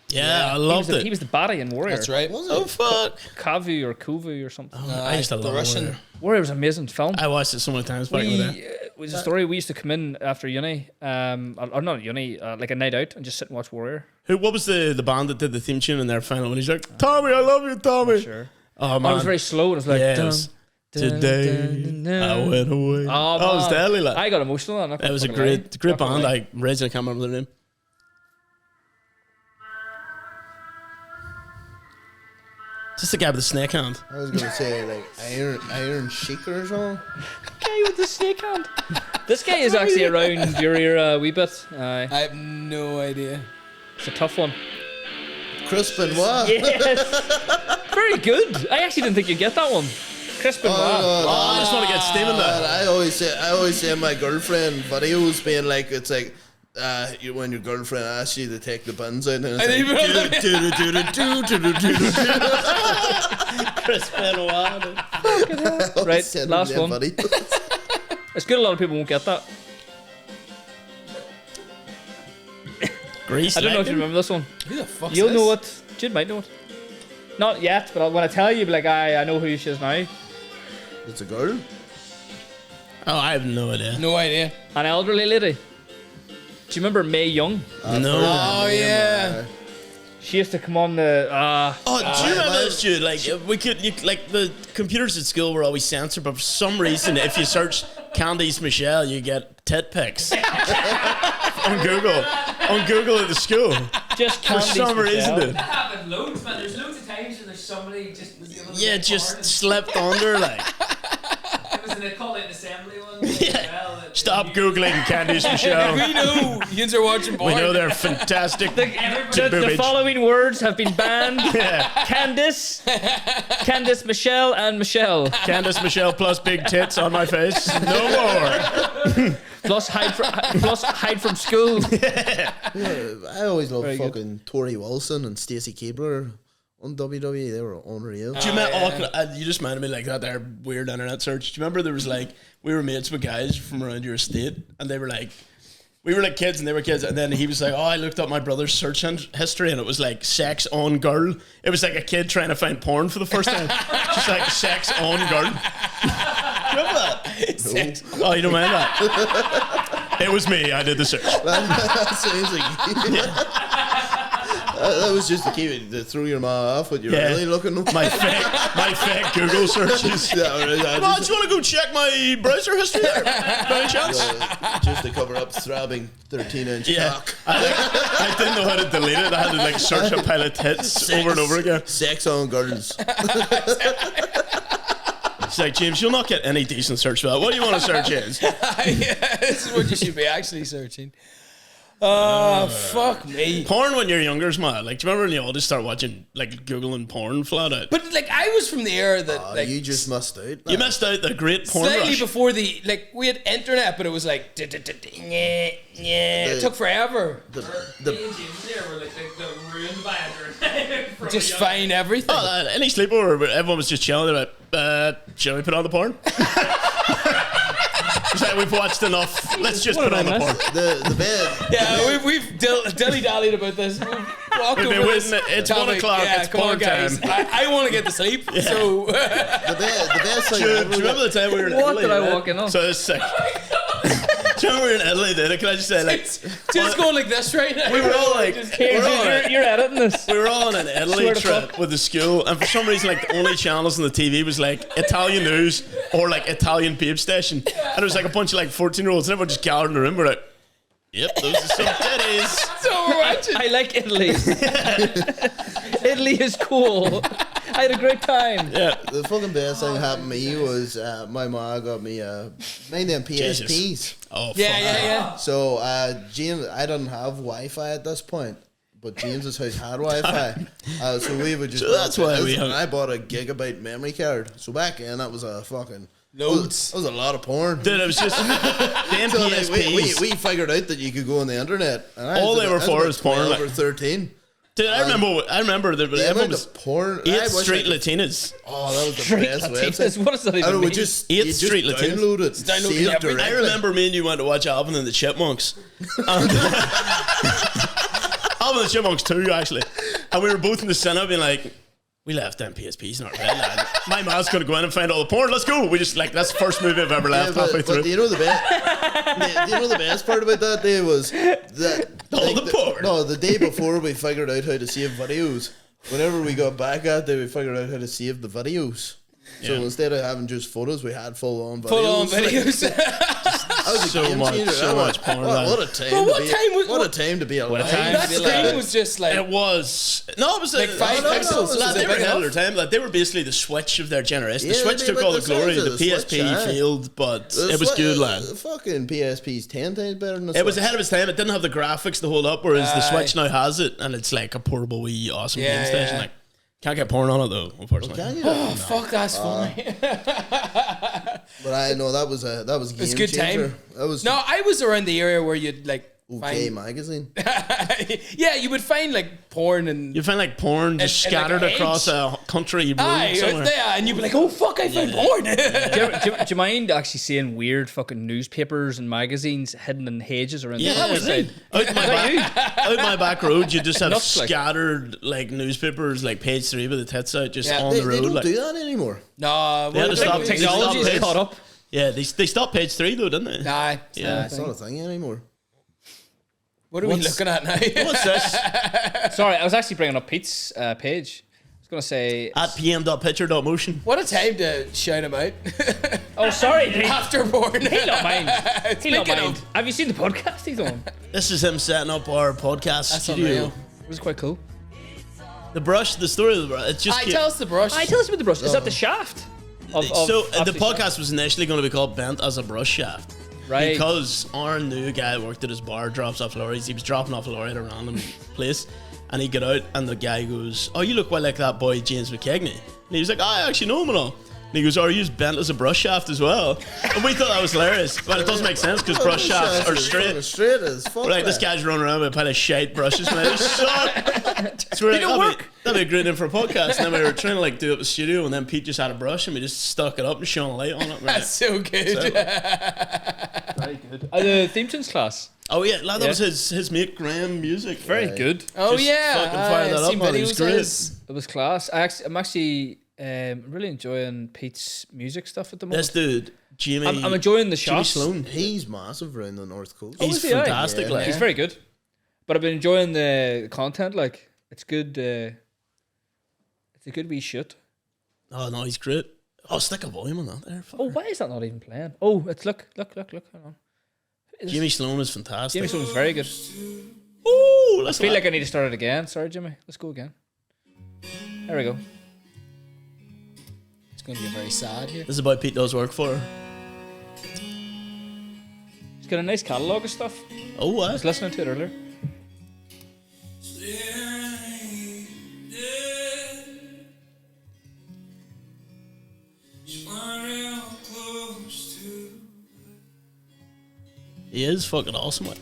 [SPEAKER 3] Yeah, I
[SPEAKER 2] He was
[SPEAKER 3] loved
[SPEAKER 2] the,
[SPEAKER 3] it.
[SPEAKER 2] he was the baddie in Warrior.
[SPEAKER 4] That's right.
[SPEAKER 5] Was it?
[SPEAKER 3] Oh fuck!
[SPEAKER 2] Kavu or Kuvu or something.
[SPEAKER 3] I used to
[SPEAKER 4] the
[SPEAKER 3] love
[SPEAKER 4] Russian.
[SPEAKER 3] Warrior.
[SPEAKER 2] Warrior was an amazing film.
[SPEAKER 3] I watched it so many times back in the day.
[SPEAKER 2] It was a story. We used to come in after uni, or not uni, like a night out, and just sit and watch Warrior.
[SPEAKER 3] What was the band that did the theme tune in their final? When he's like, "Tommy, I love you, Tommy."
[SPEAKER 2] Sure.
[SPEAKER 3] Oh
[SPEAKER 2] It
[SPEAKER 3] man,
[SPEAKER 2] was very slow. It was like,
[SPEAKER 3] yeah. It
[SPEAKER 2] dun,
[SPEAKER 3] was,
[SPEAKER 2] dun,
[SPEAKER 3] Today
[SPEAKER 2] dun, dun,
[SPEAKER 3] I
[SPEAKER 2] dun.
[SPEAKER 3] went away.
[SPEAKER 2] Oh,
[SPEAKER 3] That was
[SPEAKER 2] man.
[SPEAKER 3] deadly. Like.
[SPEAKER 2] I got emotional. I'm not
[SPEAKER 3] It
[SPEAKER 2] gonna
[SPEAKER 3] was a
[SPEAKER 2] fucking lie.
[SPEAKER 3] great
[SPEAKER 2] Not gonna
[SPEAKER 3] band.
[SPEAKER 2] lie.
[SPEAKER 3] I can't remember their name. Just the guy with the snake hand.
[SPEAKER 5] I was gonna say like Iron Shaker or something.
[SPEAKER 2] Guy with the snake hand. This guy is actually around your era a wee bit.
[SPEAKER 4] I have no idea.
[SPEAKER 2] It's a tough one.
[SPEAKER 5] Chris Benoit.
[SPEAKER 2] Yes. Very good. I actually didn't think you'd get that one. Chris Benoit.
[SPEAKER 3] I just want to get Steam in
[SPEAKER 5] And
[SPEAKER 3] that.
[SPEAKER 5] I always say my girlfriend videos being like it's like when your girlfriend asks you to take the buns out and it's
[SPEAKER 4] And
[SPEAKER 5] like,
[SPEAKER 4] even-
[SPEAKER 3] Chris Benoit.
[SPEAKER 2] Right,
[SPEAKER 5] Send
[SPEAKER 2] last
[SPEAKER 5] them
[SPEAKER 2] one.
[SPEAKER 5] videos.
[SPEAKER 2] It's good a lot of people won't get that.
[SPEAKER 3] Grease.
[SPEAKER 2] I don't know if you remember this one.
[SPEAKER 4] Who the fuck's
[SPEAKER 2] You'll
[SPEAKER 4] this?
[SPEAKER 2] know it. Jude might know it. Not yet, but when I tell you, be like, I know who she is now.
[SPEAKER 5] It's a girl.
[SPEAKER 3] Oh, I have no idea.
[SPEAKER 4] No idea.
[SPEAKER 2] An elderly lady. Do you remember Mae Young?
[SPEAKER 3] No.
[SPEAKER 4] Oh, yeah.
[SPEAKER 2] She used to come on the.
[SPEAKER 3] Oh, do you remember this, Jude? Like, we could, like, the computers at school were always censored, but for some reason, if you search Candice Michelle, you get tit pics on Google. On Google at the school.
[SPEAKER 2] Just
[SPEAKER 3] For some reason, dude.
[SPEAKER 6] That happened loads, man. There's loads of times when there's somebody just was able to
[SPEAKER 3] Yeah,
[SPEAKER 6] get
[SPEAKER 3] just
[SPEAKER 6] porn and-
[SPEAKER 3] slept under, like.
[SPEAKER 6] It was an call it an assembly one. Well,
[SPEAKER 3] Stop Googling Candice Michelle.
[SPEAKER 4] We know. You are watching porn.
[SPEAKER 3] We know they're fantastic.
[SPEAKER 2] The
[SPEAKER 3] boobage.
[SPEAKER 2] following words have been banned.
[SPEAKER 3] Yeah.
[SPEAKER 2] Candice, Michelle, and Michelle.
[SPEAKER 3] Candice Michelle plus big tits on my face. No more.
[SPEAKER 2] Plus hide from school.
[SPEAKER 5] I always loved
[SPEAKER 2] Very good.
[SPEAKER 5] fucking Tori Wilson and Stacey Keebler on WWE. They were unreal.
[SPEAKER 3] Do you remember? You just reminded me like that. There weird internet search. Do you remember there was like we were mates with guys from around your estate, and they were like, we were like kids, and they were kids, and then he was like, "Oh, I looked up my brother's search history, and it was like sex on girl." It was like a kid trying to find porn for the first time, just like sex on girl. Remember that?
[SPEAKER 4] Sex.
[SPEAKER 3] Oh, you don't mind that? It was me. I did the search.
[SPEAKER 5] That sounds like That was just to keep it, to throw your ma off, but you're
[SPEAKER 3] Yeah.
[SPEAKER 5] really looking up.
[SPEAKER 3] My fake Google searches.
[SPEAKER 5] Yeah, all right,
[SPEAKER 3] Come on, do you want to go check my browser history there? By any chance?
[SPEAKER 5] just to cover up throbbing 13-inch
[SPEAKER 3] Yeah.
[SPEAKER 5] cock.
[SPEAKER 3] I didn't know how to delete it. I had to like search a pile of tits over and over again.
[SPEAKER 5] Sex on girls.
[SPEAKER 3] She's like, James, you'll not get any decent search for that. What do you want to search in?
[SPEAKER 4] Yeah, this is what you should be actually searching. Oh, fuck me.
[SPEAKER 3] Porn when you're younger is mad. Like, do you remember when you all just start watching, like, Googling porn flat out?
[SPEAKER 4] But like, I was from the era that like
[SPEAKER 5] You just missed out.
[SPEAKER 3] You missed out the great porn
[SPEAKER 4] slightly
[SPEAKER 3] rush.
[SPEAKER 4] before the like we had internet, but it was like it took forever.
[SPEAKER 5] The
[SPEAKER 6] James there were like the ruined by it.
[SPEAKER 4] Just find everything.
[SPEAKER 3] Oh, any sleepover where everyone was just chilling. They're like, shall we put on the porn? It's like, we've watched enough. Let's just put on the porn.
[SPEAKER 5] the bed.
[SPEAKER 4] Yeah, we've dilly-dallied about this. We've walked
[SPEAKER 3] We've
[SPEAKER 4] over
[SPEAKER 3] been
[SPEAKER 4] this
[SPEAKER 3] waiting. It's
[SPEAKER 4] topic.
[SPEAKER 3] 1 o'clock.
[SPEAKER 4] Yeah,
[SPEAKER 3] It's
[SPEAKER 4] come on,
[SPEAKER 3] porn
[SPEAKER 4] guys.
[SPEAKER 3] time.
[SPEAKER 4] I want to get to sleep, so...
[SPEAKER 5] The best thing
[SPEAKER 3] Do you
[SPEAKER 5] ever.
[SPEAKER 3] remember the time we were in
[SPEAKER 2] What
[SPEAKER 3] Italy?
[SPEAKER 2] did I
[SPEAKER 3] right?
[SPEAKER 2] walk in on?
[SPEAKER 3] So it's sick. Do you remember we were in Italy, did it? Can I just say, like,
[SPEAKER 4] just going like this right now.
[SPEAKER 3] we were all like,
[SPEAKER 2] Here,
[SPEAKER 3] we're all
[SPEAKER 2] you're editing this.
[SPEAKER 3] we were all on an Italy
[SPEAKER 2] Swear to
[SPEAKER 3] trip
[SPEAKER 2] fuck.
[SPEAKER 3] with the school, and for some reason, like, the only channels on the TV was like Italian news or like Italian babe station, and it was like a bunch of like 14-year-olds, and everyone just gathered in the room. We're like, yep, those are some titties.
[SPEAKER 4] So we're watching.
[SPEAKER 2] I like Italy. Italy is cool. I had a great time.
[SPEAKER 3] Yeah,
[SPEAKER 5] The fucking best thing happened to me was my ma got me mine them PSPs.
[SPEAKER 3] Jesus. Oh,
[SPEAKER 4] Yeah,
[SPEAKER 3] fuck.
[SPEAKER 4] yeah.
[SPEAKER 5] So James, I didn't have Wi-Fi at this point, but James's house had Wi-Fi. So we would just.
[SPEAKER 3] So that's why we
[SPEAKER 5] and
[SPEAKER 3] have-
[SPEAKER 5] I bought a gigabyte memory card. So back then that was a fucking
[SPEAKER 4] Loads.
[SPEAKER 5] That was a lot of porn.
[SPEAKER 3] Dude, it was just damn
[SPEAKER 5] So like,
[SPEAKER 3] PSPs.
[SPEAKER 5] we figured out that you could go on the internet. And I
[SPEAKER 3] All
[SPEAKER 5] was
[SPEAKER 3] they
[SPEAKER 5] about-
[SPEAKER 3] were
[SPEAKER 5] I was
[SPEAKER 3] for
[SPEAKER 5] about
[SPEAKER 3] is porn,
[SPEAKER 5] 12 or
[SPEAKER 3] like-
[SPEAKER 5] 13.
[SPEAKER 3] Dude, I remember that
[SPEAKER 5] The
[SPEAKER 3] everyone
[SPEAKER 5] amount
[SPEAKER 3] was
[SPEAKER 5] of porn. I
[SPEAKER 3] 8th
[SPEAKER 5] wish
[SPEAKER 3] Street
[SPEAKER 5] I could-
[SPEAKER 3] Latinas.
[SPEAKER 5] Oh, that was the
[SPEAKER 2] Street
[SPEAKER 5] best
[SPEAKER 2] Latinas.
[SPEAKER 5] website.
[SPEAKER 2] What does that even
[SPEAKER 5] And it would
[SPEAKER 2] mean?
[SPEAKER 5] just
[SPEAKER 3] 8th
[SPEAKER 5] you just
[SPEAKER 3] Street Latinas.
[SPEAKER 5] download it,
[SPEAKER 4] Download
[SPEAKER 5] save
[SPEAKER 4] everything.
[SPEAKER 5] directly.
[SPEAKER 3] I remember me and you went to watch Alvin and the Chipmunks. And Alvin and the Chipmunks 2, actually. And we were both in the cinema being like, we left them PSPs in our bed, lad. My man's going to go in and find all the porn. Let's go. We just, like, that's the first movie I've ever
[SPEAKER 5] Yeah,
[SPEAKER 3] left halfway
[SPEAKER 5] but
[SPEAKER 3] through.
[SPEAKER 5] do you know the best? Do you know the best part about that day was that
[SPEAKER 3] All the porn.
[SPEAKER 5] No, the day before we figured out how to save videos. Whenever we got back that day, we figured out how to save the videos. So
[SPEAKER 3] Yeah.
[SPEAKER 5] instead of having just photos, we had full on videos.
[SPEAKER 4] Full on
[SPEAKER 5] Like,
[SPEAKER 4] videos.
[SPEAKER 5] that was a
[SPEAKER 3] So
[SPEAKER 5] game
[SPEAKER 3] much-
[SPEAKER 5] changer.
[SPEAKER 3] so much porn, man.
[SPEAKER 5] What a time!
[SPEAKER 4] Well, what
[SPEAKER 5] to be,
[SPEAKER 4] time was-
[SPEAKER 5] what a time to be alive.
[SPEAKER 3] time
[SPEAKER 4] That screen was just like
[SPEAKER 3] It was. No, it was
[SPEAKER 4] Like 5
[SPEAKER 5] no, no,
[SPEAKER 4] pixels.
[SPEAKER 5] no,
[SPEAKER 4] Was
[SPEAKER 3] Lad,
[SPEAKER 4] it
[SPEAKER 3] they were
[SPEAKER 4] big
[SPEAKER 3] ahead of
[SPEAKER 4] enough?
[SPEAKER 3] their time. Like, they were basically the Switch of their generation. The
[SPEAKER 5] Yeah,
[SPEAKER 3] Switch
[SPEAKER 5] they
[SPEAKER 3] took
[SPEAKER 5] were
[SPEAKER 3] all
[SPEAKER 5] the
[SPEAKER 3] the glory.
[SPEAKER 5] size
[SPEAKER 3] The
[SPEAKER 5] of the
[SPEAKER 3] PSP
[SPEAKER 5] Switch, aye.
[SPEAKER 3] failed, but it was good, lad.
[SPEAKER 5] Fucking PSP's 10 times better than the
[SPEAKER 3] It was
[SPEAKER 5] Switch.
[SPEAKER 3] ahead of its time. It didn't have the graphics to hold up, whereas the
[SPEAKER 4] Aye.
[SPEAKER 3] Switch now has it, and it's like a portable wee awesome
[SPEAKER 4] Yeah,
[SPEAKER 3] game station.
[SPEAKER 4] yeah.
[SPEAKER 3] Like, can't get porn on it though, unfortunately.
[SPEAKER 5] Can you?
[SPEAKER 4] Oh fuck, that's funny.
[SPEAKER 5] But I know that was a game
[SPEAKER 4] It's a good
[SPEAKER 5] changer.
[SPEAKER 4] time.
[SPEAKER 5] That was
[SPEAKER 4] No, I was around the area where you'd like
[SPEAKER 5] okay
[SPEAKER 4] find.
[SPEAKER 5] magazine.
[SPEAKER 4] Yeah, you would find like porn and.
[SPEAKER 3] You find like porn just
[SPEAKER 4] And, like,
[SPEAKER 3] scattered
[SPEAKER 4] a
[SPEAKER 3] across
[SPEAKER 4] hedge.
[SPEAKER 3] a country road
[SPEAKER 4] Aye,
[SPEAKER 3] somewhere.
[SPEAKER 4] yeah, and you'd be like, "Oh fuck, I found porn."
[SPEAKER 2] Do you mind actually seeing weird fucking newspapers and magazines hidden in hedges around
[SPEAKER 3] Yeah,
[SPEAKER 2] the countryside?
[SPEAKER 3] out my back road, you just have
[SPEAKER 2] Nuts, like.
[SPEAKER 3] scattered like newspapers, like page 3 with the tits out, just
[SPEAKER 4] Yeah,
[SPEAKER 3] on
[SPEAKER 5] They
[SPEAKER 3] the road.
[SPEAKER 5] don't
[SPEAKER 3] like,
[SPEAKER 5] do that anymore.
[SPEAKER 4] No,
[SPEAKER 3] They had to stop-
[SPEAKER 2] Technology
[SPEAKER 3] Stop
[SPEAKER 2] is
[SPEAKER 3] it.
[SPEAKER 2] caught up.
[SPEAKER 3] yeah, they stopped page 3 though, didn't they?
[SPEAKER 4] Nah,
[SPEAKER 3] Yeah.
[SPEAKER 5] It's not a thing anymore.
[SPEAKER 4] what are we looking at now?
[SPEAKER 3] What's this?
[SPEAKER 2] Sorry, I was actually bringing up Pete's page. I was going to say...
[SPEAKER 3] At pm.picture.motion.
[SPEAKER 4] What a time to shout him out.
[SPEAKER 2] Oh, sorry, Pete.
[SPEAKER 4] After porn.
[SPEAKER 2] He'll not mind. He'll not
[SPEAKER 4] Speaking
[SPEAKER 2] mind.
[SPEAKER 4] of-
[SPEAKER 2] Have you seen the podcast he's on?
[SPEAKER 3] This is him setting up our podcast
[SPEAKER 4] That's
[SPEAKER 3] studio.
[SPEAKER 4] unreal.
[SPEAKER 2] It was quite cool.
[SPEAKER 3] The brush, the story of the brush. It's just
[SPEAKER 4] I tell us the brush.
[SPEAKER 2] Tell us about the brush. Is that the shaft?
[SPEAKER 3] so the
[SPEAKER 2] Absolute
[SPEAKER 3] podcast
[SPEAKER 2] Shaft?
[SPEAKER 3] was initially going to be called Bent as a Brush Shaft.
[SPEAKER 2] Right.
[SPEAKER 3] Because our new guy that worked at his bar drops off lorries. He was dropping off a lorry at a random place. And he got out and the guy goes, "Oh, you look well like that boy James McKegney." And he was like, "I actually know him and all." And he goes, "Are you bent as a brush shaft as well?" And we thought that was hilarious. But it doesn't make sense because brush shafts are straight.
[SPEAKER 5] Straight as fuck.
[SPEAKER 3] We're like, this
[SPEAKER 5] man.
[SPEAKER 3] guy's running around with a pile of shite brushes, man. They suck. So we're like, that'd be a great name for a podcast. And then we were trying to like do it at the studio, and then Pete just had a brush, and we just stuck it up and shone a light on it. We're like,
[SPEAKER 4] That's so good.
[SPEAKER 2] Very good. The theme tunes class.
[SPEAKER 3] oh yeah, lad, that
[SPEAKER 2] Yeah.
[SPEAKER 3] was his mate Graham music.
[SPEAKER 2] Very good.
[SPEAKER 4] Oh
[SPEAKER 3] Just
[SPEAKER 4] yeah,
[SPEAKER 3] fucking fire that
[SPEAKER 4] I've
[SPEAKER 3] up,
[SPEAKER 4] seen
[SPEAKER 3] man. It was
[SPEAKER 4] videos
[SPEAKER 3] great.
[SPEAKER 4] of his.
[SPEAKER 2] It was class. I'm actually really enjoying Pete's music stuff at the moment.
[SPEAKER 3] This dude, Jimmy.
[SPEAKER 2] I'm enjoying the
[SPEAKER 3] Jimmy
[SPEAKER 2] shots.
[SPEAKER 3] Sloan.
[SPEAKER 5] He's massive around the North Coast.
[SPEAKER 3] He's
[SPEAKER 2] is he, aye?
[SPEAKER 3] fantastic.
[SPEAKER 5] Yeah.
[SPEAKER 3] Like,
[SPEAKER 2] He's very good. But I've been enjoying the content. Like It's good. It's a good wee shoot.
[SPEAKER 3] Oh no, he's great. Oh, stick a volume on that there.
[SPEAKER 2] Oh, why is that not even playing? Oh, it's look. Hang on.
[SPEAKER 3] Jimmy Sloan is fantastic.
[SPEAKER 2] Jimmy Sloan's very good.
[SPEAKER 3] Ooh,
[SPEAKER 2] I feel like I need to start it again. Sorry, Jimmy. Let's go again. There we go.
[SPEAKER 4] It's going to be very sad here.
[SPEAKER 3] This is about Pete does work for.
[SPEAKER 2] He's got a nice catalogue of stuff.
[SPEAKER 3] Oh,
[SPEAKER 2] I
[SPEAKER 3] what?
[SPEAKER 2] was listening to it earlier.
[SPEAKER 3] He is fucking awesome. Like.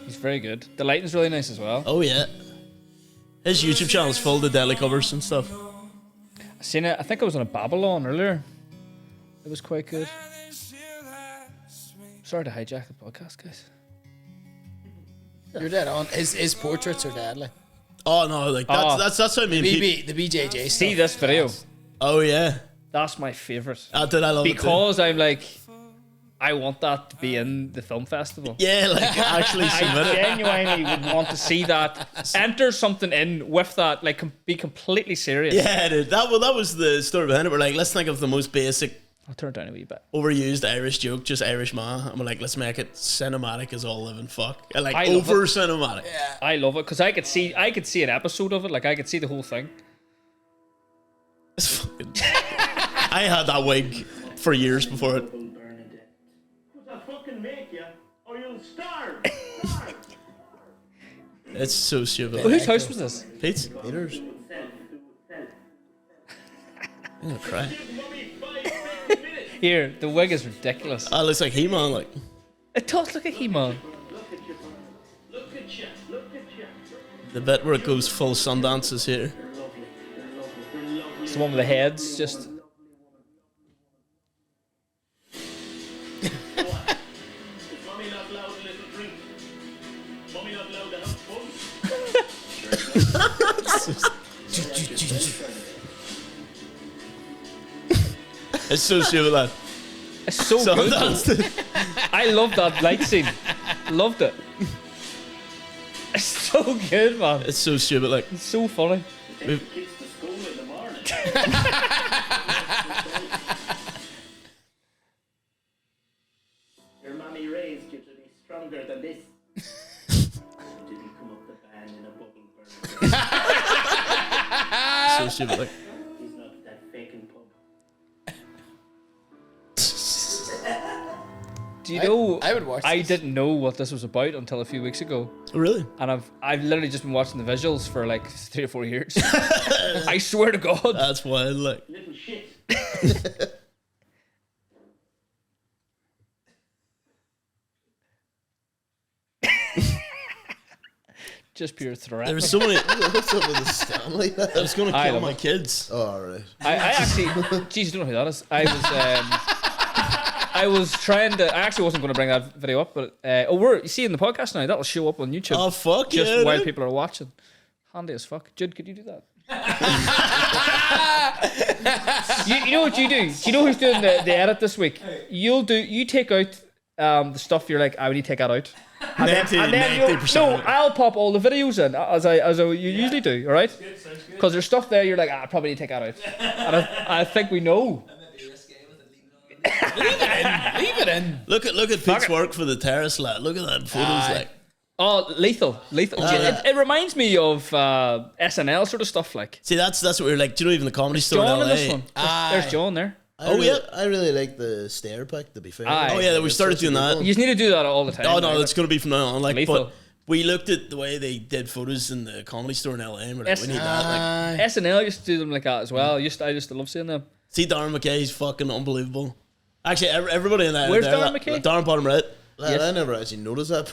[SPEAKER 2] He's very good. The lighting's really nice as well.
[SPEAKER 3] Oh yeah. His YouTube channel is full of daily covers and stuff.
[SPEAKER 2] I seen it. I think I was on a Babylon earlier. It was quite good. Sorry to hijack the podcast, guys.
[SPEAKER 4] You're dead on. His portraits are deadly.
[SPEAKER 3] Oh no, like that's how me and Pete.
[SPEAKER 4] The BJJ
[SPEAKER 2] See
[SPEAKER 4] stuff.
[SPEAKER 2] this video.
[SPEAKER 3] Oh yeah.
[SPEAKER 2] That's my favourite.
[SPEAKER 3] I love
[SPEAKER 2] because I'm like, I want that to be in the film festival.
[SPEAKER 3] Yeah, like actually submit
[SPEAKER 2] I
[SPEAKER 3] it.
[SPEAKER 2] genuinely would want to see that. Enter something in with that, like be completely serious.
[SPEAKER 3] Yeah, dude. That was the story behind it. We're like, let's think of the most basic,
[SPEAKER 2] I'll turn it down a wee bit.
[SPEAKER 3] overused Irish joke, just Irish man. And we're like, let's make it cinematic as all living fuck. And like
[SPEAKER 2] I love
[SPEAKER 3] over
[SPEAKER 2] it.
[SPEAKER 3] cinematic.
[SPEAKER 2] Yeah. I love it because I could see an episode of it. Like I could see the whole thing.
[SPEAKER 3] It's fucking. I had that wig for years before it. It's so stupid.
[SPEAKER 2] Well, whose house was this?
[SPEAKER 3] Pete's?
[SPEAKER 5] Peter's.
[SPEAKER 3] I'm gonna cry.
[SPEAKER 2] Here, the wig is ridiculous.
[SPEAKER 3] Oh, it looks like He-Man, like.
[SPEAKER 2] It does look like He-Man.
[SPEAKER 3] The bit where it goes full Sundance is here.
[SPEAKER 2] It's the one with the heads, just.
[SPEAKER 3] It's so stupid, lad.
[SPEAKER 2] It's so good. I love that light scene. Loved it. It's so good, man.
[SPEAKER 3] It's so stupid, like.
[SPEAKER 2] It's so funny.
[SPEAKER 8] Your mommy raised you to be stronger than this. To become up the band in a bubble burner.
[SPEAKER 3] So stupid, like.
[SPEAKER 8] He's not that faking pub.
[SPEAKER 2] Do you know?
[SPEAKER 4] I would watch
[SPEAKER 2] I
[SPEAKER 4] this.
[SPEAKER 2] didn't know what this was about until a few weeks ago,
[SPEAKER 3] Oh, really?
[SPEAKER 2] and I've literally just been watching the visuals for like 3 or 4 years. I swear to God.
[SPEAKER 3] That's wild, like.
[SPEAKER 8] Little shit.
[SPEAKER 2] Just pure threat.
[SPEAKER 3] There was so many.
[SPEAKER 5] What's up with the Stanley?
[SPEAKER 3] I was gonna
[SPEAKER 2] I
[SPEAKER 3] kill
[SPEAKER 2] love
[SPEAKER 3] my
[SPEAKER 2] it.
[SPEAKER 3] kids.
[SPEAKER 5] Oh, alright.
[SPEAKER 2] I actually, jeez, I don't know who that is. I was trying to. I actually wasn't going to bring that video up, but you see in the podcast now that'll show up on YouTube.
[SPEAKER 3] Oh, fuck
[SPEAKER 2] just
[SPEAKER 3] yeah,
[SPEAKER 2] while
[SPEAKER 3] dude.
[SPEAKER 2] people are watching. Handy as fuck. Jude, could you do that? you know what you do? Do you know who's doing the edit this week? You take out the stuff you're like, I would need to take that out. And then
[SPEAKER 3] 90%.
[SPEAKER 2] I'll pop all the videos in as I usually do, alright? Because there's stuff there you're like, I probably need to take that out. And I think we know.
[SPEAKER 4] Leave it in.
[SPEAKER 3] Look at Pete's work for the Terrace Laughs. Look at that photos, like.
[SPEAKER 2] Oh, lethal. It reminds me of SNL sort of stuff, like.
[SPEAKER 3] See, that's what we're like. Do you know even the comedy store
[SPEAKER 2] John
[SPEAKER 3] in
[SPEAKER 2] in
[SPEAKER 3] LA?
[SPEAKER 2] this one. There's John there.
[SPEAKER 5] I really like the stair pick, to be fair.
[SPEAKER 2] Aye.
[SPEAKER 3] Oh yeah, we started doing that.
[SPEAKER 2] You just need to do that all the time.
[SPEAKER 3] Oh no,
[SPEAKER 2] like.
[SPEAKER 3] it's gonna be from now on. Like,
[SPEAKER 2] Lethal.
[SPEAKER 3] but we looked at the way they did photos in the comedy store in LA, and we're like, we need that. Like,
[SPEAKER 2] SNL used to do them like that as well. I used to love seeing them.
[SPEAKER 3] see, Darren McKay, he's fucking unbelievable. Actually, everybody in there.
[SPEAKER 2] Where's
[SPEAKER 3] there,
[SPEAKER 2] Darren McKay?
[SPEAKER 3] Darren bottom right.
[SPEAKER 5] Lad, I never actually noticed that.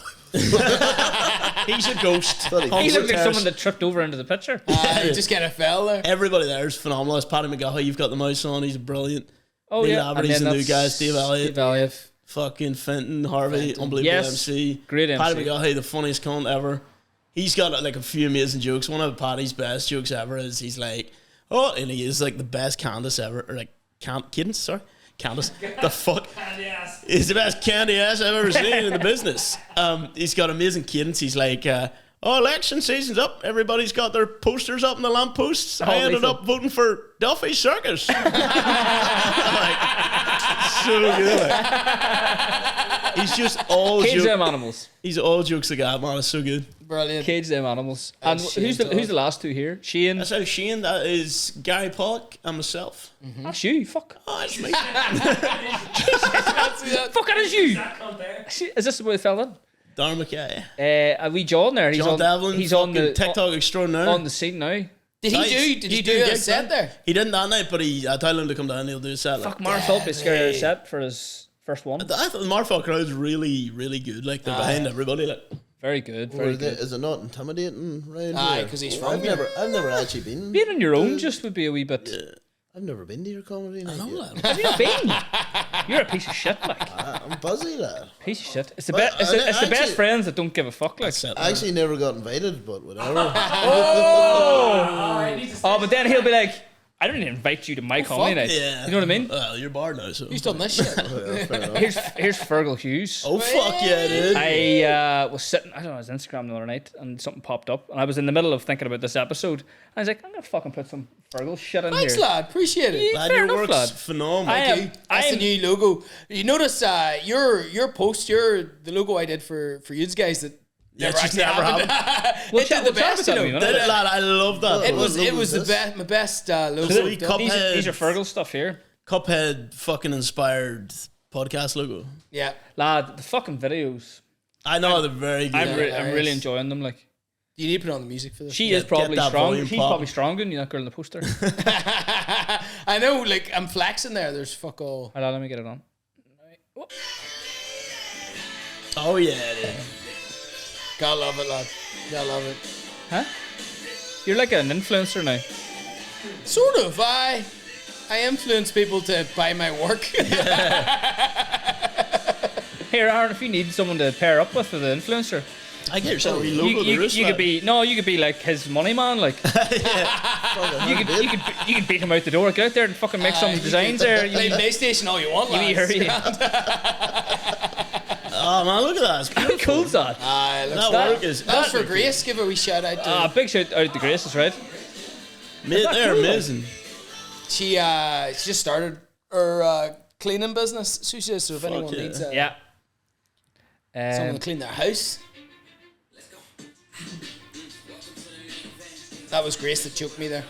[SPEAKER 3] He's a ghost.
[SPEAKER 2] He looked like someone that tripped over into the picture.
[SPEAKER 4] Just kind of fell there.
[SPEAKER 3] Everybody there is phenomenal. It's Paddy McGaughy. You've got the mouse on. He's brilliant.
[SPEAKER 2] Oh
[SPEAKER 3] Neil
[SPEAKER 2] yeah,
[SPEAKER 3] Aberdeen's
[SPEAKER 2] and
[SPEAKER 3] the
[SPEAKER 2] then
[SPEAKER 3] new guy. Steve Elliott.
[SPEAKER 2] Steve Elliott.
[SPEAKER 3] Fucking Fenton, Harvey,
[SPEAKER 4] Fenton.
[SPEAKER 3] unbelievable
[SPEAKER 2] Yes,
[SPEAKER 3] MC.
[SPEAKER 2] great MC.
[SPEAKER 3] Paddy McGaughy, the funniest cunt ever. He's got like a few amazing jokes. One of Paddy's best jokes ever is he's like, oh, and he is like the best Candace ever, or like Cadence Candace. The fuck? He's the best candy ass I've ever seen in the business. He's got amazing cadence. He's like, election season's up. Everybody's got their posters up in the lampposts. I ended up voting for Duffy's Circus. Like, so good. Like. He's just all
[SPEAKER 2] Cage them animals.
[SPEAKER 3] He's all jokes the guy, man. It's so good.
[SPEAKER 4] Brilliant.
[SPEAKER 2] Cage them animals. And who's the last two here? Shane.
[SPEAKER 3] That's how Shane. That is Gary Pollock and myself.
[SPEAKER 2] That's you. Fuck.
[SPEAKER 3] Oh, that's me.
[SPEAKER 2] Fuck, that is you. Is this the way it fell in?
[SPEAKER 3] Darren McKay.
[SPEAKER 2] Are we John there?
[SPEAKER 3] John Devlin.
[SPEAKER 2] He's on the
[SPEAKER 3] TikTok extraordinaire.
[SPEAKER 2] on the scene now.
[SPEAKER 4] Did he do a set there?
[SPEAKER 3] He didn't that night, but I told him to come down. He'll do a set.
[SPEAKER 2] Fuck, Mark thought be scared of set for his first one.
[SPEAKER 3] I thought the Marfall crowd's really, really good. Like they're behind everybody. Like
[SPEAKER 2] Very good. Very good.
[SPEAKER 5] Is it not intimidating around
[SPEAKER 4] Aye,
[SPEAKER 5] here?
[SPEAKER 4] because he's
[SPEAKER 5] I've
[SPEAKER 4] from here.
[SPEAKER 5] never actually been.
[SPEAKER 2] Being on your own just would be a wee bit.
[SPEAKER 5] I've never been to your comedy night. yet.
[SPEAKER 2] Have you not been? You're a piece of shit, like.
[SPEAKER 5] I'm buzzy, lad.
[SPEAKER 2] Piece of shit. It's the
[SPEAKER 5] But
[SPEAKER 2] best. It's the
[SPEAKER 5] actually-
[SPEAKER 2] best friends that don't give a fuck, like.
[SPEAKER 5] I actually never got invited, but whatever.
[SPEAKER 2] Oh, but then he'll be like, I don't even invite you to my comedy night.
[SPEAKER 3] Yeah.
[SPEAKER 2] You know what I mean?
[SPEAKER 3] Well, you're barred now, so.
[SPEAKER 4] Who's done this shit?
[SPEAKER 5] Yeah, fair enough.
[SPEAKER 2] Here's Fergal Hughes.
[SPEAKER 3] Oh fuck yeah, dude.
[SPEAKER 2] I was sitting, I don't know, his Instagram the other night, and something popped up, and I was in the middle of thinking about this episode, and I was like, I'm gonna fucking put some Fergal shit in
[SPEAKER 4] Thanks,
[SPEAKER 2] here.
[SPEAKER 4] lad. Appreciate it.
[SPEAKER 3] Lad,
[SPEAKER 2] fair
[SPEAKER 3] your
[SPEAKER 2] enough,
[SPEAKER 3] work's
[SPEAKER 2] lad.
[SPEAKER 3] phenomenal.
[SPEAKER 4] That's the new logo. You notice your post, the logo I did for you guys that
[SPEAKER 3] Yeah,
[SPEAKER 4] never
[SPEAKER 3] it's just
[SPEAKER 4] actually
[SPEAKER 3] never
[SPEAKER 4] happened.
[SPEAKER 2] We'll
[SPEAKER 4] It
[SPEAKER 2] chat-
[SPEAKER 4] did the
[SPEAKER 2] we'll chat
[SPEAKER 4] best,
[SPEAKER 2] about
[SPEAKER 4] you
[SPEAKER 2] that
[SPEAKER 4] know.
[SPEAKER 2] in a minute.
[SPEAKER 3] Lad, I love that.
[SPEAKER 4] It was
[SPEAKER 5] was this?
[SPEAKER 4] my best logo.
[SPEAKER 3] So
[SPEAKER 4] I've done.
[SPEAKER 3] Cuphead-
[SPEAKER 2] These are Fergal stuff here.
[SPEAKER 3] Cuphead fucking inspired podcast logo.
[SPEAKER 4] Yeah.
[SPEAKER 2] Lad, the fucking videos.
[SPEAKER 3] I know they're very good.
[SPEAKER 2] I'm really
[SPEAKER 4] hilarious.
[SPEAKER 2] enjoying them, like.
[SPEAKER 4] You need to put on the music for this.
[SPEAKER 2] She
[SPEAKER 3] Yeah,
[SPEAKER 2] is probably
[SPEAKER 3] get that
[SPEAKER 2] strong.
[SPEAKER 3] volume
[SPEAKER 2] She's
[SPEAKER 3] pop.
[SPEAKER 2] probably stronger than you, that girl in the poster.
[SPEAKER 4] I know, like, I'm flexing there. There's fuck all.
[SPEAKER 2] Hold on, let me get it on.
[SPEAKER 3] Oh yeah, dude.
[SPEAKER 4] Gotta love it, lad. Gotta love it.
[SPEAKER 2] Huh? You're like an influencer now.
[SPEAKER 4] Sort of. I influence people to buy my work.
[SPEAKER 2] Here, Aaron, if you need someone to pair up with the influencer,
[SPEAKER 3] I get yourself a wee logo.
[SPEAKER 2] you could be like his money man, like. you could beat him out the door. Get out there and fucking make some designs there.
[SPEAKER 4] Play PlayStation all you want,
[SPEAKER 2] You
[SPEAKER 4] lads.
[SPEAKER 2] hurry.
[SPEAKER 3] Oh man, look at that. It's
[SPEAKER 2] How
[SPEAKER 3] beautiful.
[SPEAKER 2] cool's that?
[SPEAKER 3] That work is
[SPEAKER 4] That's for Grace. Give a wee shout out to
[SPEAKER 2] Big shout out to Grace, that's right.
[SPEAKER 3] They're
[SPEAKER 2] cool,
[SPEAKER 3] amazing.
[SPEAKER 4] She just started her cleaning business. So she says, so if anyone
[SPEAKER 3] yeah.
[SPEAKER 4] needs
[SPEAKER 2] Yeah.
[SPEAKER 4] someone to clean their house. That was Grace that choked me there.